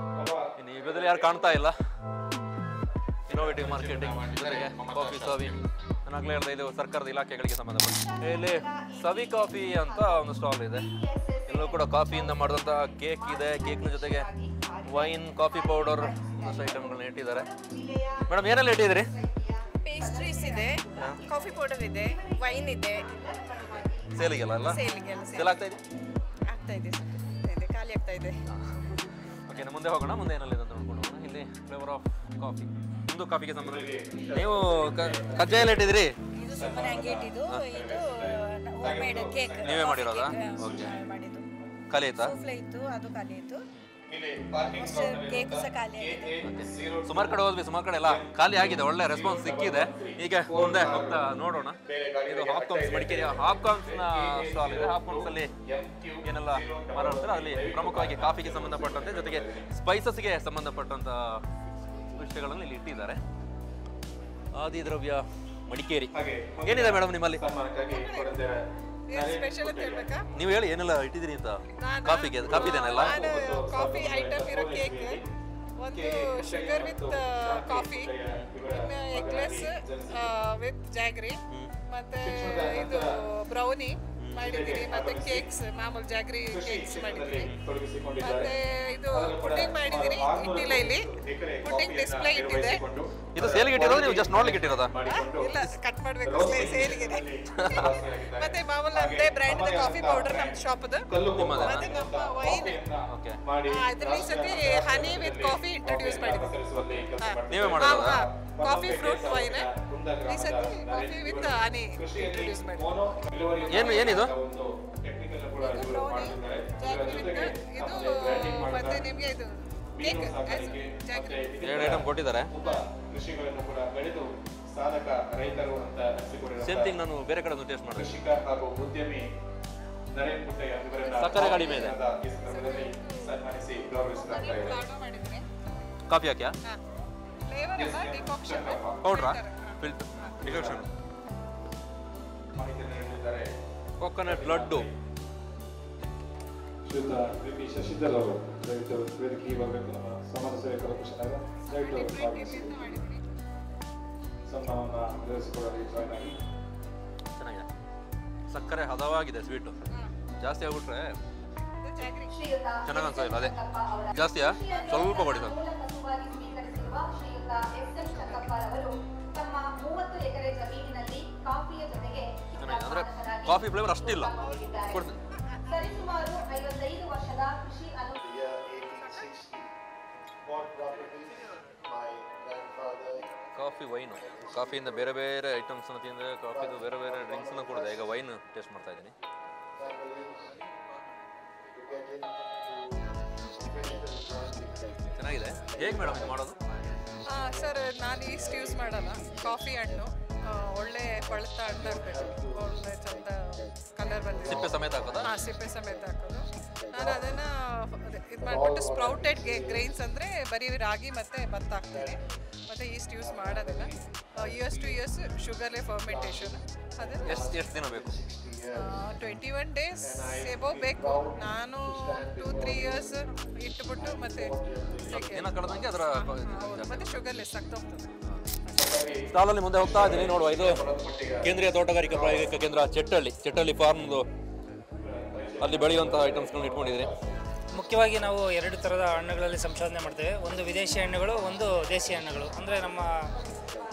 ಇನ್ನು ಈ ಬದಿಯಲ್ಲಿ ಯಾರು ಕಾಣ್ತಾ ಇಲ್ಲ. ಇನೋವೇಟಿವ್ ಮಾರ್ಕೆಟಿಂಗ್ ಜೊತೆಗೆ ಕಾಫಿ ಸವಿ, ನಾನಾಗಲೇ ಹೇಳಿದೆ ಇದು ಸರ್ಕಾರದ ಇಲಾಖೆಗಳಿಗೆ ಸಂಬಂಧಪಟ್ಟ. ಇಲ್ಲಿ ಸವಿ ಕಾಫಿ ಅಂತ ಒಂದು ಸ್ಟಾಲ್ ಇದೆ. ಎಲ್ಲೂ ಕೂಡ ಕಾಫಿಯಿಂದ ಮಾಡಿದಂಥ ಕೇಕ್ ಇದೆ. ಕೇಕ್ನ ಜೊತೆಗೆ ವೈನ್, ಕಾಫಿ ಪೌಡರ್ ಒಂದಷ್ಟು ಐಟಮ್ಗಳನ್ನ ಇಟ್ಟಿದ್ದಾರೆ. ಮೇಡಮ್ ಏನೆಲ್ಲ ಇಟ್ಟಿದ್ದೀರಿ? ಪೇಸ್ಟ್ರೀಸ್ ಇದೆ, ಕಾಫಿ ಪೌಡರ್ ಇದೆ, ವೈನ್ ಇದೆ. ಸೇಲಿಗೆಲ್ಲ ಅಲ್ಲ? ಸೇಲ್ ಆಗ್ತಾ ಇದೆ? ಆಗ್ತಾ ಇದೆ, ಖಾಲಿ ಆಗ್ತಾ ಇದೆ. ಓಕೆ, ಮುಂದೆ ಹೋಗೋಣ. ಮುಂದೆ ಏನೆಲ್ಲ ಅಂತ ನೋಡ್ಕೊಂಡು ಹೋಗೋಣ. ಇಲ್ಲಿ ಫ್ಲೇವರ್ ಆಫ್ ಕಾಫಿ, ಒಂದು ಕಾಫಿಗೆ ಸಂಬಂಧ. ನೀವು ಕಜ್ಜಾಯಲ್ಲಿ ಇಟ್ಟಿದ್ದೀರಿ? ಇದು ಸುಮ್ಮನೆ ಹಂಗೆ ಇಟ್ಟಿದ್ದು, ಇದು ಹೋಮ್ಮೇಡ್ ಕೇಕ್. ನೀವೇ ಮಾಡಿರೋದಾ? ಓಕೆ. ಖಾಲಿ ಆಯ್ತಾ? ಸೂಫ್ಲೆ ಇತ್ತು, ಅದು ಖಾಲಿ ಆಯ್ತು. ಕೇಕ್ ಸಹ ಖಾಲಿ ಆಗಿದೆ. ಸುಮಾರು ಕಡೆ ಹೋದ್ವಿ, ಸುಮಾರು ಕಡೆ ಎಲ್ಲ ಖಾಲಿ ಆಗಿದೆ. ಒಳ್ಳೆ ರೆಸ್ಪಾನ್ಸ್ ಸಿಕ್ಕಿದೆ. ಈಗ ಮುಂದೆ ಹೋಗ್ತಾ ನೋಡೋಣ. ಇದು ಹಾಪ್ಕಾಮ್ಸ್, ಮಡಿಕೇರಿಯ ಹಾಪ್ಕಾಮ್ಸ್ನ ಸ್ಟಾಲ್ ಇದೆ. ಹಾಪ್ಕಾಮ್ಸ್ ಅಲ್ಲಿ ಏನೆಲ್ಲ ಮಾರಾಡ್ತಾರೆ, ಅಲ್ಲಿ ಪ್ರಮುಖವಾಗಿ ಕಾಫಿಗೆ ಸಂಬಂಧಪಟ್ಟಂತೆ ಜೊತೆಗೆ ಸ್ಪೈಸಸ್ಗೆ ಸಂಬಂಧಪಟ್ಟಂತ ವಿಷಯಗಳನ್ನು ಇಲ್ಲಿ ಇಟ್ಟಿದ್ದಾರೆ. ಆದಿ ದ್ರವ್ಯ ಮಡಿಕೇರಿ ಏನಿದೆ ಮೇಡಮ್ ನಿಮ್ಮಲ್ಲಿ? ನೀವು ಹೇಳಿ ಏನೆಲ್ಲ ಇಟ್ಟಿದ್ದೀರಿ ಅಂತ. ಕಾಫಿಗೆ ಕಾಫಿದೇನಲ್ಲ? ಕಾಫಿ ಐಟಮ್ ಇರೋ ಕೇಕ್, ಒಂದು ಶುಗರ್ ವಿತ್ ಕಾಫಿ, ಇನ್ನು ಎಗ್ಲೆಸ್ ವಿತ್ ಜಾಗ್ರಿ, ಮತ್ತೆ ಇದು ಬ್ರೌನಿ ಮಾಡಿದ್ದೀರಿ, ಮತ್ತೆ ಕೇಕ್ಸ್, ಮಾಮೂಲು ಜಾಗ್ರಿ ಕೇಕ್ಸ್ ಮಾಡಿದ್ದೀರಿ, ಮತ್ತೆ ಇದು ಪುಡ್ಡಿಂಗ್ ಮಾಡಿದ್ದೀರಿ. ಇಟ್ಟಿಲ್ಲ, ಇಲ್ಲಿ ಪುಡ್ಡಿಂಗ್ ಡಿಸ್ಪ್ಲೇ ಇಟ್ಟಿದೆ. ಇದು ಸೇಲ್ಗೆ ಇಟ್ಟಿರೋದು, ನೀವು ಜಸ್ಟ್ ನೋಡ್ಲಿಕ್ಕೆ ಇಟ್ಟಿರೋದಾ? ಇಲ್ಲ, ಕಟ್ ಮಾಡಬೇಕು ಸೇಲ್ಗೆ. ಮತ್ತೆ ಮಾಮೂಲು ನಮ್ಮದೇ ಬ್ರ್ಯಾಂಡ್ ಕಾಫಿ ಪೌಡರ್ ನಮ್ಮ ಶಾಪ್ದು, ಮತ್ತೆ ನಮ್ಮ ವೈನ್. ಅದರಲ್ಲಿ ಸತಿ ಹನಿ ವಿತ್ ಕಾಫಿ ಇಂಟ್ರೊಡ್ಯೂಸ್ ಮಾಡಿದ್ದೀವಿ. ನೀವೇ ಮಾಡೋದಾ? ಕಾಫಿ ಫ್ರೂಟ್ ವೈನ್ ಈ ಸತಿ ಕಾಫಿ ವಿತ್ ಹನಿ ಇಂಟ್ರೊಡ್ಯೂಸ್ ಮಾಡಿದ್ದೀವಿ. ಏನಿದು? ಇದು ಮತ್ತೆ ನಿಮಗೆ ಇದು ಕೇಕ್ ಎರಡು ಐಟಮ್ ಕೊಟ್ಟಿದ್ದಾರೆ. ಸೇಮ್ ಥಿಂಗ್ ನಾನು ಬೇರೆ ಕಡೆ ಟೇಸ್ಟ್ ಮಾಡಿದೆ. ಸಕ್ಕರೆ ಕಡಿಮೆ ಇದೆ. ಕಾಫಿ ಹಾಕ್ಯಾ? ಪೌಡ್ರಾ? ಡಿಕಾಕ್ಷನ್. ಕೋಕೋನಟ್ ಲಡ್ಡು. ಶ್ರೀಯುತ ವಿ ಶಶಿಧರ್ ಅವರು ದಯವಿಟ್ಟು ವೇದಿಕೆಗೆ ಬರಬೇಕು. ನಮ್ಮ ಸಮಾಜ ಸೇವಕರ ಕೃಷ್ಣರಾಗ ದಯವಿಟ್ಟು ಸನ್ಮಾನವನ್ನು ನಿರ್ವಹಿಸಿಕೊಳ್ಳಲು ಜಾಯ್ನ್ ಆಗಿ. ಚೆನ್ನಾಗಿದೆ, ಸಕ್ಕರೆ ಹದವಾಗಿದೆ. ಸ್ವೀಟು ಜಾಸ್ತಿ ಆಗ್ಬಿಟ್ರೆ ಚೆನ್ನಾಗಿ ಅನ್ಸೋದಿಲ್ಲ. ಅದೇ ಜಾಸ್ತಿಯಾ? ಸ್ವಲ್ಪ ಕೊಡಿ ಸರ್. ಚೆನ್ನಾಗಿದೆ, ಅಂದರೆ ಕಾಫಿ ಫ್ಲೇವರ್ ಅಷ್ಟಿಲ್ಲ. ಕೊಡ್ತೀನಿ. ಕಾಫಿ ವೈನು, ಕಾಫಿಯಿಂದ ಬೇರೆ ಬೇರೆ ಐಟಮ್ಸ್ ತಿಂದರೆ, ಕಾಫಿದು ಬೇರೆ ಬೇರೆ ಡ್ರಿಂಕ್ಸ್ನ ಕುಡಿದೆ. ಈಗ ವೈನ್ ಟೇಸ್ಟ್ ಮಾಡ್ತಾ ಇದ್ದೀನಿ. ಚೆನ್ನಾಗಿದೆ. ಹೇಗೆ ಮೇಡಮ್ ಇದು ಮಾಡೋದು? ಸರ್, ನಾನು ಈಸ್ಟ್ ಯೂಸ್ ಮಾಡಲ್ಲ. ಕಾಫಿ ಹಣ್ಣು ಒಳ್ಳೆ ಪಳ್ತ ಹಣ್ಣಾಗಬೇಕು, ಒಳ್ಳೆ ಚಂದ ಕಲರ್ ಬಂದಿದೆ. ಸಿಪ್ಪೆ ಸಮೇತ ಹಾಕೋದಾ? ಹಾಂ, ಸಿಪ್ಪೆ ಸಮೇತ ಹಾಕೋದು. ನಾನು ಅದನ್ನು ಇದು ಮಾಡಿಬಿಟ್ಟು ಸ್ಪ್ರೌಟೆಡ್ ಗ್ರೈನ್ಸ್ ಅಂದರೆ ಬರೀ ರಾಗಿ ಮತ್ತು ಭತ್ತ ಹಾಕ್ತೀನಿ ಮತ್ತು ಈಸ್ಟ್ ಯೂಸ್ ಮಾಡೋದಿಲ್ಲ. ಇಯರ್ಸ್ ಟು ಇಯರ್ಸ್ ಶುಗರ್ಲೆ ಫರ್ಮೆಂಟೇಷನ್. ಅದನ್ನು ಎಷ್ಟು ದಿನ ಬೇಕು? 21 days ಎಬೋ ಬೇಕು. ನಾನು 2-3 years ಇಟ್ಬಿಟ್ಟು ಮತ್ತೆ ಮತ್ತೆ ಶುಗರ್ ಲೆಸ್ ಆಗ್ತಾ ಹೋಗ್ತದೆ. ಸ್ಟಾಲಲ್ಲಿ ಮುಂದೆ ಹೋಗ್ತಾ ಇದ್ದೀನಿ. ನೋಡುವ, ಇದು ಕೇಂದ್ರೀಯ ತೋಟಗಾರಿಕಾ ಪ್ರಾಯೋಗಿಕ ಕೇಂದ್ರ ಚೆಟ್ಟಳ್ಳಿ ಫಾರ್ಮ್ದು ಅಲ್ಲಿ ಬೆಳೆಯುವಂತಹ ಐಟಮ್ಸ್ಗಳನ್ನ ಇಟ್ಕೊಂಡಿದ್ದೀನಿ. ಮುಖ್ಯವಾಗಿ ನಾವು 2 ಥರದ ಹಣ್ಣುಗಳಲ್ಲಿ ಸಂಶೋಧನೆ ಮಾಡ್ತೇವೆ. ಒಂದು ವಿದೇಶಿ ಹಣ್ಣುಗಳು, ಒಂದು ದೇಶಿ ಹಣ್ಣುಗಳು. ಅಂದರೆ ನಮ್ಮ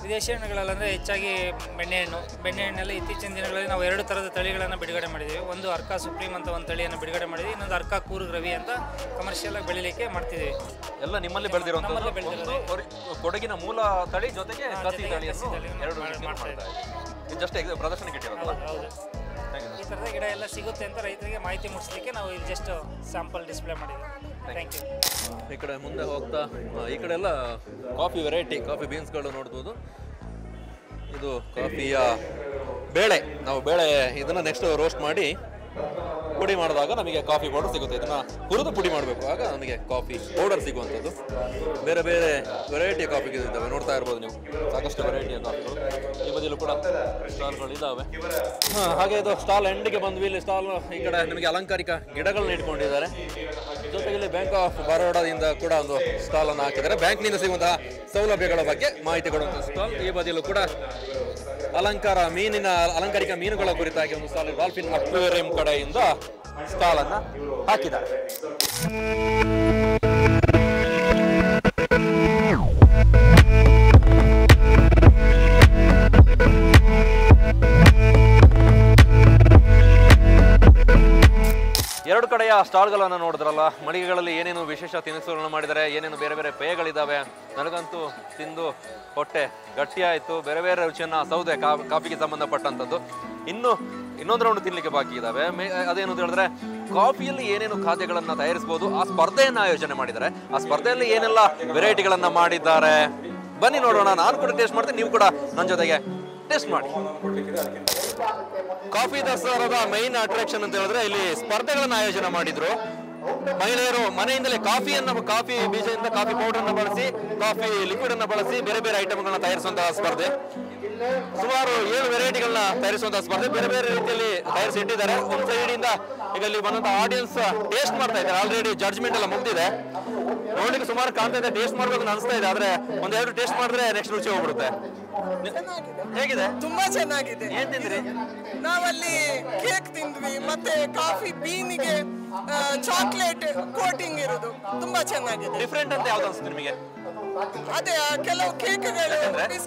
ವಿದೇಶಿ ಹಣ್ಣುಗಳಲ್ಲಂದರೆ ಹೆಚ್ಚಾಗಿ ಬೆಣ್ಣೆಹಣ್ಣಲ್ಲಿ ಇತ್ತೀಚಿನ ದಿನಗಳಲ್ಲಿ ನಾವು 2 ಥರದ ತಳಿಗಳನ್ನು ಬಿಡುಗಡೆ ಮಾಡಿದ್ದೀವಿ. ಒಂದು ಅರ್ಕಾ ಸುಪ್ರೀಂ ಅಂತ ಒಂದು ತಳಿಯನ್ನು ಬಿಡುಗಡೆ ಮಾಡಿದ್ವಿ, ಇನ್ನೊಂದು ಅರ್ಕಾ ಕೂರ್ಗ್ ರವಿ ಅಂತ ಕಮರ್ಷಿಯಲ್ ಆಗಿ ಬೆಳಿಲಿಕ್ಕೆ ಮಾಡ್ತಿದ್ದೀವಿ. ಎಲ್ಲ ನಿಮ್ಮಲ್ಲಿ ಬೆಳೆದಿರೋದು ಕೊಡಗಿನ ಮೂಲ ತಳಿ ಜೊತೆಗೆ ಕಸಿ ತಳಿಯನ್ನು ಮಾಡ್ತಾ ಇದ್ದೀವಿ. ಜಸ್ಟ್ ಪ್ರದರ್ಶನಕ್ಕೆ ಇಟ್ಟಿರೋದು. ಹೌದು, ಈ ಥರದ ಗಿಡ ಎಲ್ಲ ಸಿಗುತ್ತೆ ಅಂತ ರೈತರಿಗೆ ಮಾಹಿತಿ ಮುಟ್ಟಿಸ್ಲಿಕ್ಕೆ ನಾವು ಇಲ್ಲಿ ಜಸ್ಟ್ ಸ್ಯಾಂಪಲ್ ಡಿಸ್ಪ್ಲೇ ಮಾಡಿದ್ದೀವಿ. Thank you. ಈ ಕಡೆ ಮುಂದೆ ಹೋಗ್ತಾ ಈ ಕಡೆ ಎಲ್ಲ ಕಾಫಿ ವೆರೈಟಿ, ಕಾಫಿ ಬೀನ್ಸ್ಗಳು ನೋಡ್ಬೋದು. ಇದು ಕಾಫಿಯ ಬೇಳೆ. ನಾವು ಬೇಳೆ ಇದನ್ನು ನೆಕ್ಸ್ಟ್ ರೋಸ್ಟ್ ಮಾಡಿ ಪುಡಿ ಮಾಡಿದಾಗ ನಮಗೆ ಕಾಫಿ ಪೌಡರ್ ಸಿಗುತ್ತೆ. ಇದನ್ನು ಹುರಿದು ಪುಡಿ ಮಾಡಬೇಕು, ಆಗ ನಮಗೆ ಕಾಫಿ ಪೌಡರ್ ಸಿಗುವಂಥದ್ದು. ಬೇರೆ ಬೇರೆ ವೆರೈಟಿಯ ಕಾಫಿಗಳು ಇದ್ದಾವೆ, ನೋಡ್ತಾ ಇರ್ಬೋದು ನೀವು. ಸಾಕಷ್ಟು ವೆರೈಟಿಯ ಕಾಫಿಗಳು ಈ ಬದಿಯಲ್ಲೂ ಕೂಡ ಸ್ಟಾಲ್ಗಳು ಇದ್ದಾವೆ. ಹಾಗೆ ಇದು ಸ್ಟಾಲ್ ಎಂಡಿಗೆ ಬಂದ್ವಿ. ಇಲ್ಲಿ ಸ್ಟಾಲ್ ಈ ಕಡೆ ನಿಮಗೆ ಅಲಂಕಾರಿಕ ಗಿಡಗಳನ್ನ ಇಟ್ಕೊಂಡಿದ್ದಾರೆ. ಜೊತೆಗೆ ಇಲ್ಲಿ ಬ್ಯಾಂಕ್ ಆಫ್ ಬರೋಡಾದಿಂದ ಕೂಡ ಒಂದು ಸ್ಟಾಲನ್ನು ಹಾಕಿದ್ದಾರೆ. ಬ್ಯಾಂಕ್ನಿಂದ ಸಿಗುವಂತಹ ಸೌಲಭ್ಯಗಳ ಬಗ್ಗೆ ಮಾಹಿತಿ ಕೊಡುವಂಥ ಸ್ಟಾಲ್. ಈ ಬದಿಯಲ್ಲೂ ಕೂಡ ಅಲಂಕಾರಿಕ ಮೀನುಗಳ ಕುರಿತಾಗಿ ಒಂದು ಸ್ಟಾಲ್ ಡಾಲ್ಫಿನ್ ಅಕ್ವೇರಿಯಂ ಕಡೆಯಿಂದ ಸ್ಟಾಲ್ ಅನ್ನ ಹಾಕಿದ್ದಾರೆ. ಎರಡು ಕಡೆಯ ಸ್ಟಾಲ್ಗಳನ್ನು ನೋಡಿದ್ರಲ್ಲ, ಮಳಿಗೆಗಳಲ್ಲಿ ಏನೇನು ವಿಶೇಷ ತಿನಿಸುಗಳನ್ನು ಮಾಡಿದ್ದಾರೆ, ಏನೇನು ಬೇರೆ ಬೇರೆ ಪೇಯಗಳಿದ್ದಾವೆ. ನನಗಂತೂ ತಿಂದು ಹೊಟ್ಟೆ ಗಟ್ಟಿಯಾಯಿತು. ಬೇರೆ ಬೇರೆ ರುಚಿಯನ್ನು ಸೌದೆ ಕಾಫಿಗೆ ಸಂಬಂಧಪಟ್ಟಂಥದ್ದು. ಇನ್ನೊಂದು ರೌಂಡ್ ತಿನ್ನಲಿಕ್ಕೆ ಬಾಕಿ ಇದ್ದಾವೆ. ಅದೇನು ಅಂತ ಹೇಳಿದ್ರೆ, ಕಾಫಿಯಲ್ಲಿ ಏನೇನು ಖಾದ್ಯಗಳನ್ನು ತಯಾರಿಸ್ಬೋದು ಆ ಸ್ಪರ್ಧೆಯನ್ನು ಆಯೋಜನೆ ಮಾಡಿದ್ದಾರೆ. ಆ ಸ್ಪರ್ಧೆಯಲ್ಲಿ ಏನೆಲ್ಲ ವೆರೈಟಿಗಳನ್ನು ಮಾಡಿದ್ದಾರೆ ಬನ್ನಿ ನೋಡೋಣ. ನಾನು ಕೂಡ ಟೇಸ್ಟ್ ಮಾಡ್ತೀನಿ, ನೀವು ಕೂಡ ನನ್ನ ಜೊತೆಗೆ ಟೇಸ್ಟ್ ಮಾಡಿ. ಕಾಫಿ ದಸರಾದ ಮೈನ್ ಅಟ್ರಾಕ್ಷನ್ ಅಂತ ಹೇಳಿದ್ರೆ ಇಲ್ಲಿ ಸ್ಪರ್ಧೆಗಳನ್ನು ಆಯೋಜನೆ ಮಾಡಿದ್ರು. ಮಹಿಳೆಯರು ಮನೆಯಿಂದಲೇ ಕಾಫಿ ಬೀಜದಿಂದ ಕಾಫಿ ಪೌಡರ್ ಅನ್ನು ಬಳಸಿ, ಕಾಫಿ ಲಿಕ್ವಿಡ್ ಅನ್ನು ಬಳಸಿ ಬೇರೆ ಬೇರೆ ಐಟಮ್ಗಳನ್ನ ತಯಾರಿಸುವಂತಹ ಸ್ಪರ್ಧೆ. ಸುಮಾರು 7 ವೆರೈಟಿಗಳನ್ನ ತಯಾರಿಸುವಂತಹ ಸ್ಪರ್ಧೆ ಬೇರೆ ಬೇರೆ ರೀತಿಯಲ್ಲಿ ತಯಾರಿಸಿ ಇಟ್ಟಿದ್ದಾರೆ. ಒಂದು ಸೈಡ್ ಇಂದ ಈಗ ಇಲ್ಲಿ ಬಂದಂತ ಆಡಿಯನ್ಸ್ ಟೇಸ್ಟ್ ಮಾಡ್ತಾ ಇದ್ದಾರೆ. ಆಲ್ರೆಡಿ ಜಡ್ಜ್ಮೆಂಟ್ ಎಲ್ಲ ಮುಗ್ದಿದೆ. ನೋಡ್ಲಿಕ್ಕೆ ಸುಮಾರು ಕಾಣ್ತಾ ಇದೆ, ಟೇಸ್ಟ್ ಮಾಡ್ಬೇಕು ಅನಿಸ್ತಾ ಇದೆ. ಆದ್ರೆ 1-2 ಟೇಸ್ಟ್ ಮಾಡಿದ್ರೆ ನೆಕ್ಸ್ಟ್ ರುಚಿ ಹೋಗ್ಬಿಡುತ್ತೆ. ಹೇಗಿದೆ? ತುಂಬಾ ಚೆನ್ನಾಗಿದೆ. ಏನ್ ತಿಂದ್ರಿ? ನಾವಲ್ಲಿ ಕೇಕ್ ತಿಂದ್ವಿ, ಮತ್ತೆ ಕಾಫಿ ಬೀನಿಗೆ ಚಾಕ್ಲೇಟ್ ಕೋಟಿಂಗ್ ಇರೋದು ತುಂಬಾ ಚೆನ್ನಾಗಿದೆ. ಡಿಫ್ರೆಂಟ್ ಅಂತ ಯಾವ್ದು ಅನ್ಸುತ್ತೆ ನಿಮಗೆ? ಅದೇ ಕೆಲವು ಕೇಕ್ಗಳು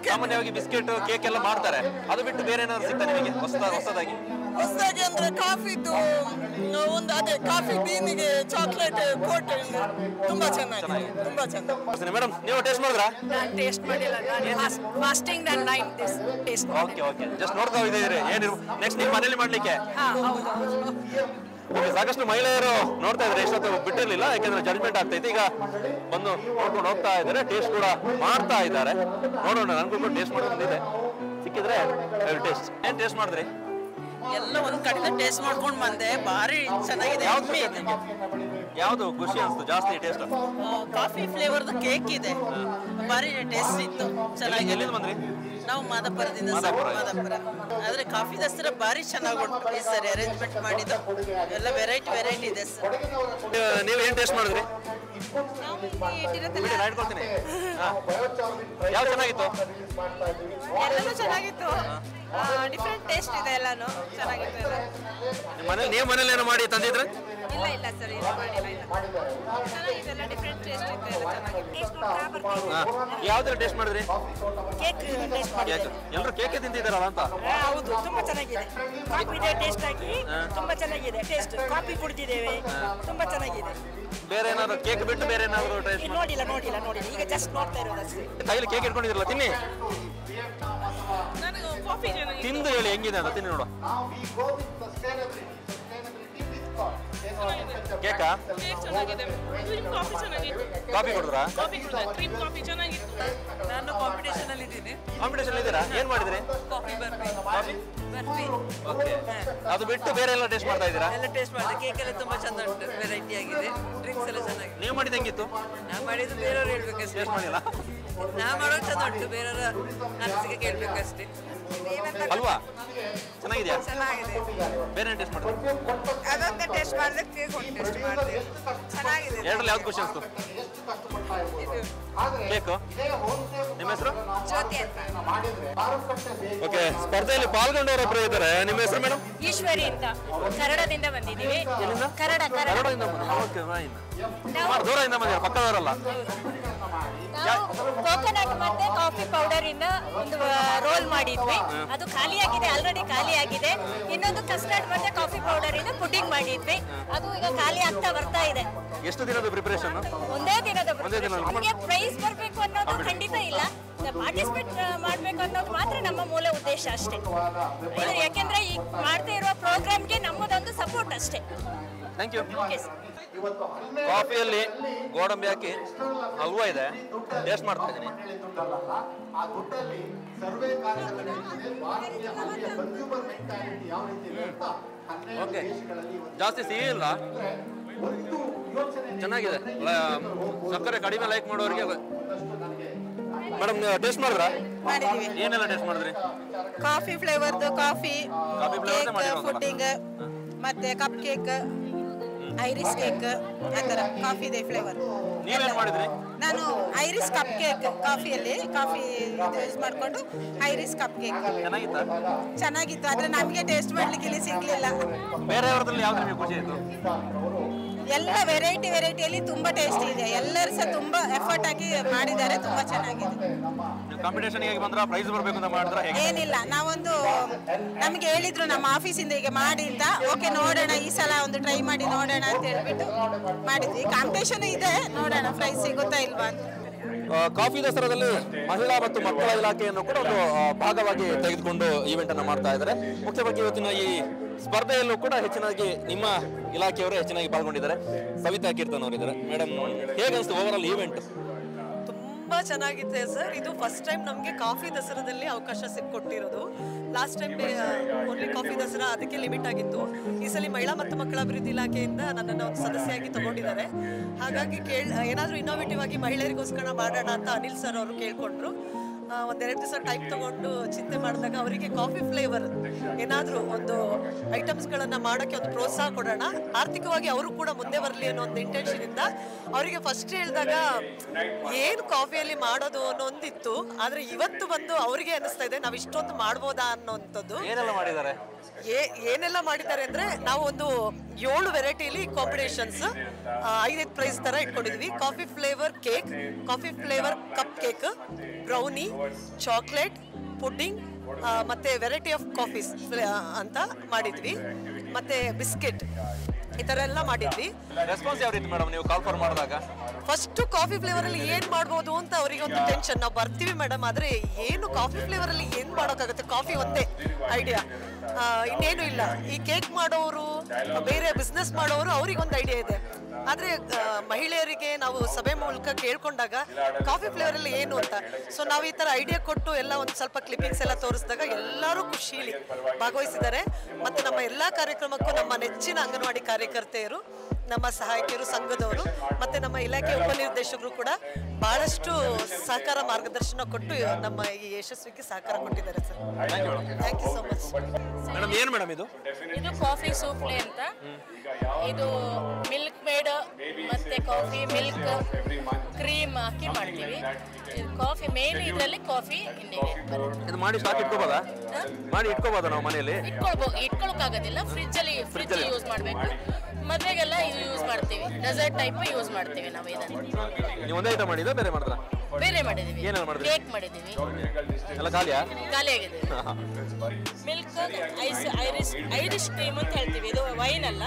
ಸಾಮಾನ್ಯವಾಗಿ ಬಿಸ್ಕೆಟ್ ಕೇಕ್ ಎಲ್ಲ ಮಾಡ್ತಾರೆ, ಅದು ಬಿಟ್ಟು ಬೇರೆ ಏನಾದ್ರು ಸಿಗ್ತಾ ನಿಮಗೆ ಹೊಸದಾಗಿ ಅಂದ್ರೆ ಕಾಫಿದು ಒಂದು ಅದೇ ಕಾಫಿ ಬೀನಿಗೆ ಚಾಕ್ಲೇಟ್ ಕೋಟಿಂಗ್ ತುಂಬಾ ಚೆನ್ನಾಗಿದೆ. ತುಂಬಾ ಚೆನ್ನಾಗಿ. ಮೇಡಮ್, ನೀವು ಟೇಸ್ಟ್ ಮಾಡಿದ್ರಾ? ನಾನು ಟೇಸ್ಟ್ ಮಾಡಿಲ್ಲ, ಫಾಸ್ಟಿಂಗ್ ನಾನು 9 days ಟೇಸ್ಟ್. ಓಕೆ ಜಸ್ಟ್ ನೋಡ್ತಾ ಇದ್ದೀರಿ. ಏನು ನೆಕ್ಸ್ಟ್ ನೀವು ಮನೇಲಿ ಮಾಡ್ಲಿಕ್ಕೆ? ಸಾಕಷ್ಟು ಮಹಿಳೆಯರು ನೋಡ್ತಾ ಇದ್ದಾರೆ, ಎಷ್ಟೊತ್ತು ಬಿಟ್ಟಿರ್ಲಿಲ್ಲ, ಯಾಕಂದ್ರೆ ಜಡ್ಜ್ಮೆಂಟ್ ಆಗ್ತೈತಿ. ಈಗ ಬಂದು ನೋಡ್ಕೊಂಡು ಹೋಗ್ತಾ ಇದ್ದಾರೆ, ಟೇಸ್ಟ್ ಕೂಡ ಮಾಡ್ತಾ ಇದ್ದಾರೆ. ನೋಡೋಣ, ನನ್ಗೂ ಟೇಸ್ಟ್ ಮಾಡೋದಿದೆ, ಸಿಕ್ಕಿದ್ರೆ ಟೇಸ್ಟ್. ಏನ್ ಟೇಸ್ಟ್ ಮಾಡಿದ್ರಿ? ಎಲ್ಲ ಒಂದ್ ಕಡೆ ಟೇಸ್ಟ್ ಮಾಡ್ಕೊಂಡು ಬಂದೆ, ಭಾರಿ ಚೆನ್ನಾಗಿದೆ. ಯಾವ್ದು ಖುಷಿ ಅನ್ಸ್ತು ಜಾಸ್ತಿ ಟೇಸ್ಟ್? ಕಾಫಿ ಫ್ಲೇವರ್ದು ಕೇಕ್ ಇದೆ, ಭಾರಿ ಟೇಸ್ಟ್ ಇತ್ತು, ಚೆನ್ನಾಗಿ. ಎಲ್ಲಿಂದ ಬಂದ್ರಿ? ನಾವು ಮಾದಪ್ಪರದಿಂದ. ಮಾದಪ್ಪರ ಆದ್ರೆ ಕಾಫಿ ದಸರಾ ಭಾರಿ ಚೆನ್ನಾಗಿ ಉಂಟು ಈ ಸರಿ ಅರೇಂಜ್ಮೆಂಟ್ ಮಾಡಿದ್ದು. ಎಲ್ಲ ವೆರೈಟಿ ಇದೆ ಸರ್. ನೀವು ಏನ್ ಟೇಸ್ಟ್ ಮಾಡಿದ್ರಿ? ಇಟ್ಕೊಳ್ತೀನಿ. ಯಾವ ಚೆನ್ನಾಗಿತ್ತು? ಎಲ್ಲನೂ ಚೆನ್ನಾಗಿತ್ತು, ಡಿಫ್ರೆಂಟ್ ಟೇಸ್ಟ್ ಇದೆ, ಎಲ್ಲಾನು ಚೆನ್ನಾಗಿತ್ತು. ನೀವು ಮನೇಲಿ ಏನೋ ಮಾಡಿ ತಂದಿದ್ರೆ? ಇಲ್ಲ ಸರ್, ಇದು ಮಾಡಿಲ್ಲ. ಚೆನ್ನಾಗಿದೆ, ಡಿಫ್ರೆಂಟ್ ಟೇಸ್ಟ್ ಇದೆ, ಚೆನ್ನಾಗಿದೆ. ಯಾವ್ದ್ರ ಟೇಸ್ಟ್ ಮಾಡಿದ್ರಿ? ಕೇಕ್ ಟೇಸ್ಟ್ ಮಾಡಿದ್ದೆ. ಎಲ್ಲರೂ ಕೇಕ್ ತಿಂತಿದ್ದಾರಲ್ಲ ಅಂತ? ಹೌದು, ತುಂಬಾ ಚೆನ್ನಾಗಿದೆ. ಕಾಫಿ ಇದೆ ಟೇಸ್ಟ್ ಆಗಿ ತುಂಬಾ ಚೆನ್ನಾಗಿದೆ. ಟೇಸ್ಟ್ ಕಾಫಿ ಕುಡಿದಿದ್ದೇವೆ, ತುಂಬಾ ಚೆನ್ನಾಗಿದೆ. ಬೇರೆ ಏನಾದ್ರು ಕೇಕ್ ಬಿಟ್ಟು ಬೇರೆ ಏನಾದ್ರು ಟೇಸ್ಟ್? ನೋಡಿಲ್ಲ, ಈಗ ಜಸ್ಟ್ ನೋಡ್ತಾ ಇರೋದು ಅಷ್ಟೇ. ಕೈಲಿ ಕೇಕ್ ಇಟ್ಕೊಂಡಿದ್ರಲ್ಲ, ತಿನ್ನಿ. ನನಗೆ ಕಾಫಿ ತಿಂದು ಹೇಳಿ ಹೆಂಗಿದೆ ಅಂತ, ತಿನ್ನಿ ನೋಡುವ. ಕೇಕಾ? ಚೆನ್ನಾಗಿದೆ. ಕಾಫಿ ಚೆನ್ನಾಗಿತ್ತು. ಕಾಫಿ ಕೊಡಿದ್ರಾ? ಕ್ರೀಮ್ ಕಾಫಿ ಚೆನ್ನಾಗಿತ್ತು. ನಾನು ಕಾಂಪಿಟೇಷನ್ ಅಲ್ಲಿ ಇದ್ದೀನಿ. ಕಾಂಪಿಟೇಷನ್ ಇದ್ದೀರಾ? ಏನ್ ಮಾಡಿದ್ರಿ? ಕಾಫಿ ಬರ್ಫಿ. ಬರ್ಫಿ. ಓಕೆ, ಅದು ಬಿಟ್ಟು ಬೇರೆ ಎಲ್ಲ ಟೇಸ್ಟ್ ಮಾಡ್ತಾ ಇದ್ದೀರಾ? ಎಲ್ಲ ಟೇಸ್ಟ್ ಮಾಡಿದೆ. ಕೇಕ್ ಎಲ್ಲ ತುಂಬಾ ಚಂದ ಉಂಟು, ವೆರೈಟಿ ಆಗಿದೆ. ಡ್ರಿಂಕ್ಸ್ ಎಲ್ಲ ಚೆನ್ನಾಗಿದೆ. ನೀವು ಮಾಡಿದ ಹೆಂಗಿತ್ತು? ನಾವು ಮಾಡಿದ್ದು ಬೇರೆಯವ್ರು ಹೇಳ್ಬೇಕಷ್ಟೇ. ಟೇಸ್ಟ್ ಮಾಡಿಲ್ಲ? ನಾವು ಮಾಡೋದು ಚಂದ ಉಂಟು, ಬೇರೆಯವರ ಅನಿಸಿಕೆ ಕೇಳ್ಬೇಕಷ್ಟೇ. ಅಲ್ವಾ? ಚೆನ್ನಾಗಿದೆಯಾ? ಚೆನ್ನಾಗಿದೆ. ಬೇರೆ ಟೇಸ್ಟ್ ಮಾಡಿದ್ರೆ? ಅದೊಂದು ಟೇಸ್ಟ್ ಮಾಡಿದೆ, ಕೇಕ್ ಒಂದು ಟೇಸ್ಟ್ ಮಾಡಿದೆ. ಚೆನ್ನಾಗಿದೆ. ಎರಡರಲ್ಲಿ ಯಾವ್ದು ಖುಷಿ ಅನಿಸ್ತು? ಕೇಕು. ನಿಮ್ಮ ಹೆಸರು? ಜ್ಯೋತಿ ಅಂತ. ಓಕೆ, ಸ್ಪರ್ಧೆಯಲ್ಲಿ ಪಾಲ್ಗೊಂಡವರೊಬ್ಬರು ಇದ್ದಾರೆ. ನಿಮ್ಮ ಹೆಸರು ಮೇಡಮ್? ಈಶ್ವರಿ ಅಂತ, ಕನ್ನಡದಿಂದ ಬಂದಿದ್ದೀವಿ. ಕನ್ನಡದಿಂದ ಓಕೆ, ದೂರದಿಂದ ಬಂದಿದ್ದಾರೆ, ಪಕ್ಕದವರಲ್ಲ. ಕೋಕೋನಟ್ ಮತ್ತೆ ಕಾಫಿ ಪೌಡರ್ ಇಂದ ಒಂದು ರೋಲ್ ಮಾಡಿದ್ವಿ. ಅದು ಖಾಲಿಯಾಗಿದೆ, ಆಲ್ರೆಡಿ ಖಾಲಿಯಾಗಿದೆ. ಇನ್ನೊಂದು ಕಸ್ಟರ್ಡ್ ಮತ್ತೆ ಕಾಫಿ ಪೌಡರ್ ಇಂದ ಪುಡ್ಡಿಂಗ್ ಮಾಡಿದ್ವಿ. ಅದು ಈಗ ಖಾಲಿ ಆಗ್ತಾ ಬರ್ತಾ ಇದೆ. ಎಷ್ಟು ದಿನದ ಪ್ರಿಪರೇಷನ್? ಒಂದೇ ದಿನದ. ನಮಗೆ ಪ್ರೈಸ್ ಬರಬೇಕು ಅನ್ನೋದು ಖಂಡಿತ ಇಲ್ಲ, ಪಾರ್ಟಿಸಿಪೇಟ್ ಮಾಡಬೇಕು ಅನ್ನೋದು ಮಾತ್ರ ನಮ್ಮ ಮೂಲ ಉದ್ದೇಶ ಅಷ್ಟೇ. ಯಾಕೆಂದ್ರೆ ಈ ಮಾಡ್ತಾ ಇರುವ ಪ್ರೋಗ್ರಾಮ್ಗೆ ನಮ್ಮದೊಂದು ಸಪೋರ್ಟ್ ಅಷ್ಟೇ. Thank you. ಕಾಫಿಯಲ್ಲಿ ಗೋಡಂಬಿ ಹಾಕಿ ಹಲ್ವಾ ಇದೆ, ಟೇಸ್ಟ್ ಮಾಡ್ತಾ ಇದ್ದೀನಿ. ಓಕೆ, ಜಾಸ್ತಿ ಸಿಹಿ ಇಲ್ಲ, ಚೆನ್ನಾಗಿದೆ. ಸಕ್ಕರೆ ಕಡಿಮೆ ಲೈಕ್ ಮಾಡೋರಿಗೆ. ಮೇಡಮ್, ಟೇಸ್ಟ್ ಮಾಡಿದ್ರಾ? ಮಾಡಿದೀವಿ. ಏನೆಲ್ಲ ಟೇಸ್ಟ್ ಮಾಡಿದ್ರಿ? ಕಾಫಿ ಫ್ಲೇವರ್ದು ಕಾಫಿ, ಫ್ಲೇವರ್ದೇ ಮಾಡಿರೋದಲ್ಲ? ಫುಡ್ಡಿಂಗ್, ಮತ್ತೆ ಕಪ್ ಕೇಕ್, ಐರಿಸ್ ಕೇಕ್, ಆ ಥರ ಕಾಫಿ ಇದೆ ಫ್ಲೇವರ್. ನೀವೇನು ಮಾಡಿದ್ರಿ? ನಾನು ಐರಿಸ್ ಕಪ್ ಕೇಕ್, ಕಾಫಿಯಲ್ಲಿ ಕಾಫಿ ಯೂಸ್ ಮಾಡಿಕೊಂಡು ಐರಿಸ್ ಕಪ್ ಕೇಕ್. ಚೆನ್ನಾಗಿತ್ತಾ? ಚೆನ್ನಾಗಿತ್ತು, ಆದರೆ ನಮಗೆ ಟೇಸ್ಟ್ ಮಾಡ್ಲಿಕ್ಕೆ ಇಲ್ಲಿ ಸಿಗ್ಲಿಲ್ಲ. ಬೇರೆಯವ್ರದ್ರಲ್ಲಿ ಯಾವ್ದು ನಿಮಗೆ ಖುಷಿ ಆಯಿತು? ಎಲ್ಲ ವೆರೈಟಿಯಲ್ಲಿ ತುಂಬಾ ಟೇಸ್ಟ್ ಇದೆ. ಎಲ್ಲರೂ ಸಹ ತುಂಬಾ ಎಫರ್ಟ್ ಹಾಕಿ ಮಾಡಿದ್ದಾರೆ, ತುಂಬಾ ಚೆನ್ನಾಗಿದೆ. ಕಾಂಪಿಟೇಷನ್ ಹೇಗೆ ಬಂದ್ರ? ಪ್ರೈಸ್ ಬರಬೇಕು ಅಂತ ಮಾಡಿದ್ರ? ಏನಿಲ್ಲ, ನಾವೊಂದು ನಮ್ಗೆ ಹೇಳಿದ್ರು ನಮ್ಮ ಆಫೀಸಿಂದ ಈಗ ಮಾಡಿ ಅಂತ. ಓಕೆ, ನೋಡೋಣ, ಈ ಸಲ ಒಂದು ಟ್ರೈ ಮಾಡಿ ನೋಡೋಣ ಅಂತ ಹೇಳ್ಬಿಟ್ಟು ಮಾಡಿದ್ವಿ. ಕಾಂಪಿಟೇಷನ್ ಇದೆ, ನೋಡೋಣ ಪ್ರೈಸ್ ಸಿಗುತ್ತಾ ಇಲ್ವಾ ಅಂತ. ಕಾಫಿ ದಸರಾದಲ್ಲಿ ಮಹಿಳಾ ಮತ್ತು ಮಕ್ಕಳ ಇಲಾಖೆಯನ್ನು ಕೂಡ ಒಂದು ಭಾಗವಾಗಿ ತೆಗೆದುಕೊಂಡು ಈವೆಂಟ್ ಅನ್ನು ಮಾಡ್ತಾ ಇದ್ದಾರೆ. ಮುಖ್ಯವಾಗಿ ಇವತ್ತಿನ ಈ ಸ್ಪರ್ಧೆಯಲ್ಲೂ ಕೂಡ ಹೆಚ್ಚಿನಾಗಿ ನಿಮ್ಮ ಇಲಾಖೆಯವರು ಹೆಚ್ಚಿನಾಗಿ ಪಾಲ್ಗೊಂಡಿದ್ದಾರೆ. ಸವಿತಾ ಕೀರ್ತನ್ ಅವರಿದ್ದಾರೆ. ಮೇಡಮ್, ಹೇಗೆ ಅನಿಸ್ತು ಓವರ್ ಈವೆಂಟ್? ತುಂಬಾ ಚೆನ್ನಾಗಿದೆ ಸರ್. ಇದು ಫಸ್ಟ್ ಟೈಮ್ ನಮಗೆ ಕಾಫಿ ದಸರಾದಲ್ಲಿ ಅವಕಾಶ ಸಿಕ್ಕೊಟ್ಟಿರೋದು. Last time only coffee Dasara, ಅದಕ್ಕೆ ಲಿಮಿಟ್ ಆಗಿತ್ತು. ಈ ಸಲ ಮಹಿಳಾ ಮತ್ತು ಮಕ್ಕಳ ಅಭಿವೃದ್ಧಿ ಇಲಾಖೆಯಿಂದ ನನ್ನನ್ನು ಒಂದು ಸದಸ್ಯೆಯಾಗಿ ತಗೊಂಡಿದ್ದಾರೆ. ಹಾಗಾಗಿ ಏನಾದರೂ ಇನ್ನೋವೇಟಿವ್ ಆಗಿ ಮಹಿಳೆಯರಿಗೋಸ್ಕರ ಮಾಡೋಣ ಅಂತ ಅನಿಲ್ ಸರ್ ಅವರು ಕೇಳ್ಕೊಂಡ್ರು. ಒಂದೆರಡು ದಿವಸ ಟೈಮ್ ತಗೊಂಡು ಚಿಂತೆ ಮಾಡಿದಾಗ ಅವರಿಗೆ ಕಾಫಿ ಫ್ಲೇವರ್ ಏನಾದರೂ ಒಂದು ಐಟಮ್ಸ್ಗಳನ್ನು ಮಾಡೋಕ್ಕೆ ಒಂದು ಪ್ರೋತ್ಸಾಹ ಕೊಡೋಣ, ಆರ್ಥಿಕವಾಗಿ ಅವರು ಕೂಡ ಮುಂದೆ ಬರಲಿ ಅನ್ನೋ ಒಂದು ಇಂಟೆನ್ಷನಿಂದ ಅವರಿಗೆ ಫಸ್ಟ್ ಹೇಳಿದಾಗ ಏನು ಕಾಫಿಯಲ್ಲಿ ಮಾಡೋದು ಅನ್ನೋ ಒಂದಿತ್ತು. ಆದರೆ ಇವತ್ತು ಬಂದು ಅವರಿಗೆ ಅನ್ನಿಸ್ತಾ ಇದೆ ನಾವು ಇಷ್ಟೊಂದು ಮಾಡ್ಬೋದಾ ಅನ್ನೋಂಥದ್ದು. ಏನೆಲ್ಲ ಮಾಡಿದ್ದಾರೆ? ಏನೆಲ್ಲ ಮಾಡಿದ್ದಾರೆ ಅಂದರೆ, ನಾವು ಒಂದು 7 ವೆರೈಟಿಲಿ ಕಾಂಪಿಟೇಷನ್ಸ್ 5 ಪ್ರೈಸ್ ಥರ ಇಟ್ಕೊಂಡಿದ್ವಿ. Coffee flavour cake, coffee flavour cup cake, brownie, chocolate, pudding, ಮತ್ತು ವೆರೈಟಿ ಆಫ್ ಕಾಫೀಸ್ ಅಂತ ಮಾಡಿದ್ವಿ. ಮತ್ತು ಬಿಸ್ಕೆಟ್, ಈ ಥರ ಎಲ್ಲ ಮಾಡಿದ್ವಿ. ರೆಸ್ಪಾನ್ಸ್ ಯಾವ ರೀತಿ ಮೇಡಮ್ ನೀವು ಕಾಲ್ ಫಾರ್ ಮಾಡಿದಾಗ? ಫಸ್ಟು ಕಾಫಿ ಫ್ಲೇವರಲ್ಲಿ ಏನು ಮಾಡ್ಬೋದು ಅಂತ ಅವರಿಗೆ ಒಂದು ಟೆನ್ಷನ್. ನಾವು ಬರ್ತೀವಿ ಮೇಡಮ್, ಆದರೆ ಏನು ಕಾಫಿ ಫ್ಲೇವರಲ್ಲಿ ಏನು ಮಾಡೋಕ್ಕಾಗುತ್ತೆ? ಕಾಫಿ ಒಂದೇ ಐಡಿಯಾ, ಇನ್ನೇನು ಇಲ್ಲ. ಈ ಕೇಕ್ ಮಾಡೋರು, ಬೇರೆ ಬಿಸ್ನೆಸ್ ಮಾಡೋರು, ಅವ್ರಿಗೊಂದು ಐಡಿಯಾ ಇದೆ. ಆದರೆ ಮಹಿಳೆಯರಿಗೆ ನಾವು ಸಭೆ ಮೂಲಕ ಕೇಳ್ಕೊಂಡಾಗ ಕಾಫಿ ಫ್ಲೇವರಲ್ಲಿ ಏನು ಅಂತ, ಸೊ ನಾವು ಈ ಥರ ಐಡಿಯಾ ಕೊಟ್ಟು ಎಲ್ಲ ಒಂದು ಸ್ವಲ್ಪ ಕ್ಲಿಪ್ಪಿಂಗ್ಸ್ ಎಲ್ಲ ತೋರಿಸಿದಾಗ ಎಲ್ಲರೂ ಖುಷಿಲಿ ಭಾಗವಹಿಸಿದ್ದಾರೆ. ಮತ್ತು ನಮ್ಮ ಎಲ್ಲ ಕಾರ್ಯಕ್ರಮಕ್ಕೂ ನಮ್ಮ ನೆಚ್ಚಿನ ಅಂಗನವಾಡಿ ಕಾರ್ಯಕರ್ತೆಯರು, ನಮ್ಮ ಸಹಾಯಕಿಯರು, ಸಂಘದವರು ಮತ್ತು ನಮ್ಮ ಇಲಾಖೆ ಉಪನಿರ್ದೇಶಕರು ಕೂಡ ಭಾಳಷ್ಟು ಸಹಕಾರ ಮಾರ್ಗದರ್ಶನ ಕೊಟ್ಟು ನಮ್ಮ ಈ ಯಶಸ್ವಿಗೆ ಸಹಕಾರ ಕೊಟ್ಟಿದ್ದಾರೆ sir. Thank you so much. Madam, ಏನು ಮೇಡಮ್ ಇದು? ಇದು ಕಾಫಿ ಸೂಪ್ಲೆ ಅಂತ. ಇದು ಮಿಲ್ಕ್ ಮೇಡ್ ಮತ್ತೆ ಕಾಫಿ ಮಿಲ್ಕ್ ಕ್ರೀಮ್ ಹಾಕಿ ಮಾಡ್ತೀವಿ. ಕಾಫಿ ಮೇನ್ ಇದರಲ್ಲಿ ಕಾಫಿ ಇದು ಮಾಡಿ ಸ್ಟಾಕ್ ಇಟ್ಕೋಬೋದಾ? ಮಾಡಿ ಇಟ್ಕೋಬೋದಾ ನಾವು ಮನೆಯಲ್ಲಿ? ಇಟ್ಕೊಳ್ಳೋಕ್ಕಾಗೋದಿಲ್ಲ, ಫ್ರಿಜ್ ಯೂಸ್ ಮಾಡಬೇಕು. ಮದುವೆಗೆಲ್ಲ ಇದು ಯೂಸ್ ಮಾಡ್ತೀವಿ, ಡೆಸರ್ಟ್ ಟೈಪ್ ಯೂಸ್ ಮಾಡ್ತೀವಿ ನಾವು ಇದನ್ನು. ನೀವು ಒಂದೇ ಐಟಮ್ ಮಾಡಿದ್ರೆ ಬೇರೆ ಮಾಡಿದ್ರಾ? ಬೇರೆ ಮಾಡಿದ್ದೀವಿ. ಏನೆಲ್ಲ ಮಾಡಿದ್ರಿ? ಕೇಕ್ ಮಾಡಿದ್ದೀವಿ. ಎಲ್ಲ ಖಾಲಿಯಾ? ಖಾಲಿಯಾಗಿದೆ. ಮಿಲ್ಕ್ ಐರಿಶ್ ಕ್ರೀಮ್ ಅಂತ ಹೇಳ್ತೀವಿ. ಇದು ವೈನ್ ಅಲ್ಲ,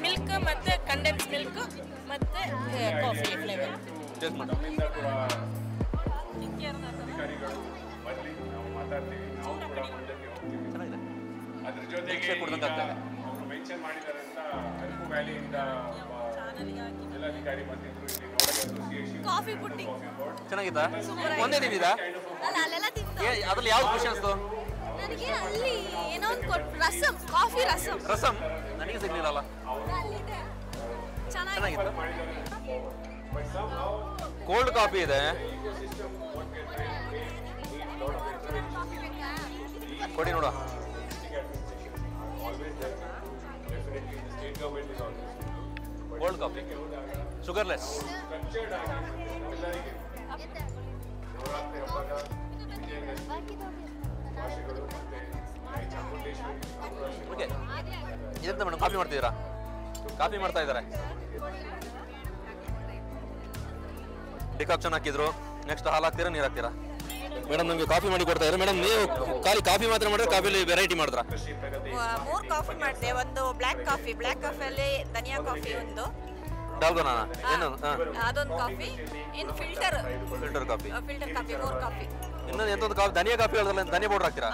ಮಿಲ್ಕ್ ಮತ್ತೆ ಕಂಡೆನ್ಸ್ ಮಿಲ್ಕ್ ಮತ್ತೆ ಕಾಫಿ ಫ್ಲೇವರ್. ಟೇಸ್ಟ್ ಮಾಡಿ. ಅದ್ರ ಜೊತೆಗೆ ಮೆನ್ಷನ್ ಮಾಡಿದ್ದಾರೆ ಅಂತ ಅಲ್ಕು ವ್ಯಾಲಿಯಿಂದ ಜಿಲ್ಲಾಧಿಕಾರಿ ಬಂದಿದ್ರು. ಇಲ್ಲಿ ನೋಡಲು ಕಾಫಿ ಪುಡ್ಡಿಂಗ್ ಚೆನ್ನಾಗಿತ್ತಾ? ಒಂದೇ ತಿಂದಿದ್ದಾ? ಅದ್ರಲ್ಲಿ ಯಾವ್ದು ಖುಷಿ ಅನಿಸ್ತು? ನನಗೆ ಅಲ್ಲಿ ಏನೋ ಒಂದು ರಸಂ, ಕಾಫಿ ರಸಂ. ರಸಂ ನನಗೆ ಸಿಗ್ಲಿಲ್ಲಲ್ಲ. ಚೆನ್ನಾಗಿತ್ತು. ಕೋಲ್ಡ್ ಕಾಫಿ ಇದೆ, ಕೊಡಿ ನೋಡ. Cold coffee sugarless. ಓಕೆ, ಇದೆಂತ ಮೇಡಮ್ ಕಾಫಿ ಮಾಡ್ತಿದ್ದೀರಾ? ಕಾಫಿ ಮಾಡ್ತಾ ಇದ್ದಾರೆ. ಡಿಕಾಕ್ಷನ್ ಹಾಕಿದ್ರು, ನೆಕ್ಸ್ಟ್ ಹಾಲು ಹಾಕ್ತೀರಾ, ನೀರು ಹಾಕ್ತೀರಾ? ಮೇಡಮ್ ನಮಗೆ ಕಾಫಿ ಮಾಡಿ ಕೊಡ್ತಾ ಇದ್ದಾರೆ. ಮೇಡಮ್ ನೀವು ಖಾಲಿ ಕಾಫಿ ಮಾತ್ರ ಮಾಡಿದ್ರೆ ಕಾಫಿಲಿ ವೆರೈಟಿ ಮಾಡಿದ್ರಾ? 3 ಕಾಫಿ ಮಾಡಿದೆ. ಒಂದು ಬ್ಲ್ಯಾಕ್ ಕಾಫಿಯಲ್ಲಿ ಧನಿಯಾ ಕಾಫಿ ಒಂದು, ಡಾಲ್ಗೋನಾ ಏನು? ಅದೊಂದು ಕಾಫಿ, ಇನ್ ಫಿಲ್ಟರ್ ಕಾಫಿ 3 ಕಾಫಿ. ಇನ್ನೊಂದು ಎಂತೊಂದು ಕಾಫಿ ಧನಿಯಾ ಕಾಫಿ ಹೇಳಿದ್ರಲ್ಲ, ಧನಿಯಾ ಪೌಡರ್ ಹಾಕ್ತೀರಾ?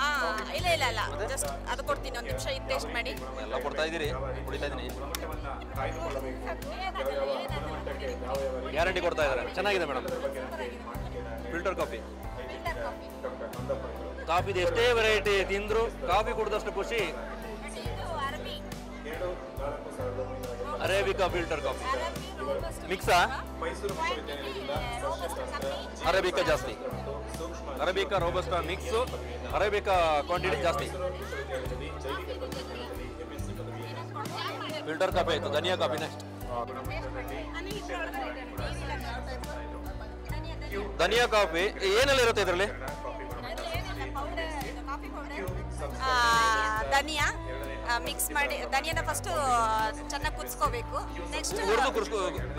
ಇಲ್ಲ ಜಸ್ಟ್ ಅದು ಕೊಡ್ತೀನಿ. ಒಂದು ನಿಮಿಷ ಇದು ಟೇಸ್ಟ್ ಮಾಡಿ. ಎಲ್ಲ ಕೊಡ್ತಾ ಇದ್ದೀರಿ, ಕುಡಿತಾ ಇದ್ದೀನಿ. ಗ್ಯಾರಂಟಿ ಕೊಡ್ತಾ ಇದ್ದಾರೆ. ಚೆನ್ನಾಗಿದೆ ಮೇಡಮ್. Filter coffee. ಕಾಫಿದು ಎಷ್ಟೇ ವೆರೈಟಿ ತಿಂದ್ರು ಕಾಫಿ ಕುಡಿದಷ್ಟು ಖುಷಿ. ಅರೇಬಿಕಾ ಫಿಲ್ಟರ್ ಕಾಫಿ ಮಿಕ್ಸಾ? ಅರೇಬಿಕಾ ಜಾಸ್ತಿ, arabica robusta mix, arabica quantity ಜಾಸ್ತಿ. ಫಿಲ್ಟರ್ ಕಾಫಿ ಆಯಿತು, ಧನಿಯಾ ಕಾಫಿ ನೆಕ್ಸ್ಟ್. ಧನಿಯಾ ಕಾಫಿ ಏನೆಲ್ಲ ಇರುತ್ತೆ ಇದರಲ್ಲಿ? ಧನಿಯಾ ಮಿಕ್ಸ್ ಮಾಡಿ, ಧನಿಯಾನ ಫಸ್ಟ್ ಚೆನ್ನಾಗಿ ಕುದಿಸ್ಕೋಬೇಕು. ನೆಕ್ಸ್ಟ್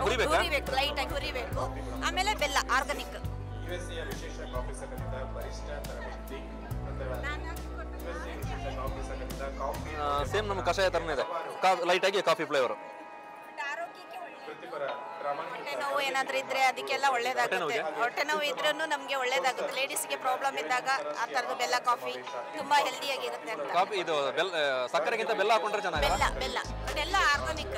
ಹುರಿಬೇಕು, ಲೈಟಾಗಿ ಹುರಿಬೇಕು. ಆಮೇಲೆ ಬೆಲ್ಲ, ಆರ್ಗಾನಿಕ್. ಸೇಮ್ ನಮ್ಮ ಕಷಾಯ ಥರನೇ ಇದೆ, ಲೈಟಾಗಿ ಕಾಫಿ ಫ್ಲೇವರು. ಹೊಟ್ಟೆ ನೋವು ಏನಾದ್ರೂ ಇದ್ರೆ ಅದಕ್ಕೆಲ್ಲ ಒಳ್ಳೇದಾಗುತ್ತೆ. ಹೊಟ್ಟೆ ನೋವು ಇದ್ರೂ ನಮಗೆ ಒಳ್ಳೇದಾಗುತ್ತೆ. ಲೇಡೀಸ್ಗೆ ಪ್ರಾಬ್ಲಮ್ ಇದ್ದಾಗ ಆ ಥರದ್ದು ಬೆಲ್ಲ ಕಾಫಿ ತುಂಬಾ ಹೆಲ್ದಿಯಾಗಿರುತ್ತೆ ಅಂತ. ಕಾಫಿ ಇದು ಸಕ್ಕರೆಗಿಂತ ಬೆಲ್ಲ ಹಾಕೊಂಡ್ರೆ ಚೆನ್ನಾಗಿ. ಬೆಲ್ಲ ಅದೆಲ್ಲ ಆರ್ಗಾನಿಕ್.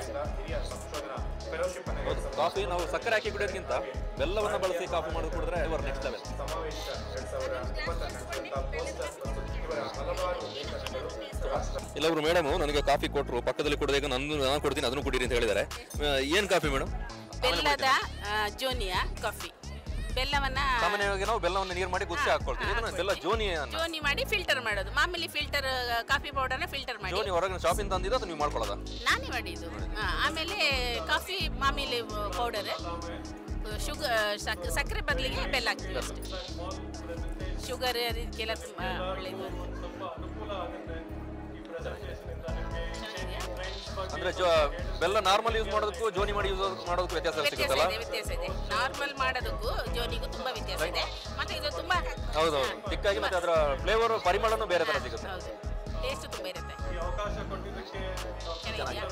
ಕಾಫಿ ನಾವು ಸಕ್ಕರೆ ಹಾಕಿ ಕುಡಿಯೋದಕ್ಕಿಂತ ಬೆಲ್ಲವನ್ನು ಬಳಸಿ ಕಾಫಿ ಮಾಡೋದು ಕುಡಿದ್ರೆ ಇವರ್ ನೆಕ್ಸ್ಟ್ ಲೆವೆಲ್. ಇಲ್ಲೊಬ್ರು ಮೇಡಮ್ ನನಗೆ ಕಾಫಿ ಕೊಟ್ಟರು, ಪಕ್ಕದಲ್ಲಿ ಕುಡಿದಾಗ ನಾನು ಕೊಡ್ತೀನಿ ಅದನ್ನು ಕುಡೀರಿ ಅಂತ ಹೇಳಿದ್ದಾರೆ. ಏನು ಕಾಫಿ ಮೇಡಮ್? ಬೆಲ್ಲದ ಜೋನಿಯಾ ಕಾಫಿ. ಬೆಲ್ಲವನ್ನ ಸಾಮಾನ್ಯವಾಗಿ ನಾವು ಬೆಲ್ಲವನ್ನು ನೀರು ಮಾಡಿ ಕುದಿಸಿ ಹಾಕೊಳ್ತೀವಿ. ಬೆಲ್ಲ ಜೋನಿ ಮಾಡಿ ಫಿಲ್ಟರ್ ಮಾಡೋದು. ಮಾಮೂಲಿ ಫಿಲ್ಟರ್ ಕಾಫಿ ಪೌಡರ್ನ ಫಿಲ್ಟರ್ ಮಾಡಿ. ಜೋನಿ ಹೊರಗಿನ ಶಾಪಿಂದ ತಂದಿದ್ದು ಅದು ನೀವು ಮಾಡ್ಕೊಳ್ಳೋದ? ನಾನೇ ಮಾಡಿದ್ದು. ಆಮೇಲೆ ಕಾಫಿ ಮಾಮೂಲಿ ಪೌಡರ್, ಸಕ್ಕರೆ ಬದಲಿಗೆ ಬೆಲ್ಲ ಹಾಕ್ತೀವಿ ಅಷ್ಟೇ. ಶುಗರ್ ಅದಕ್ಕೆಲ್ಲ ಒಳ್ಳೆಯದು. ಅಂದ್ರೆ ಬೆಲ್ಲ ನಾರ್ಮಲ್ ಯೂಸ್ ಮಾಡೋದಕ್ಕೂ ಜೋನಿ ಮಾಡಿ ಯೂಸ್ ಮಾಡೋದಕ್ಕೂ ವ್ಯತ್ಯಾಸ ಸಿಗುತ್ತಲ್ಲ? ವ್ಯತ್ಯಾಸ ಇದೆ. ನಾರ್ಮಲ್ ಮಾಡೋದಕ್ಕೂ ಜೋನಿಗೂ ತುಂಬಾ ವ್ಯತ್ಯಾಸ ಇದೆ. ಮತ್ತೆ ಇದು ತುಂಬಾ ಹೌದೌದು ತಿಕ್ಕಾಗಿ, ಮತ್ತೆ ಅದರ ಫ್ಲೇವರ್ ಪರಿಮಳನೂ ಬೇರೆ ತರ ಸಿಗುತ್ತೆ. ಟೇಸ್ಟ್ ತುಂಬಾ ಇರುತ್ತೆ. ಚೆನ್ನಾಗಿದೆ.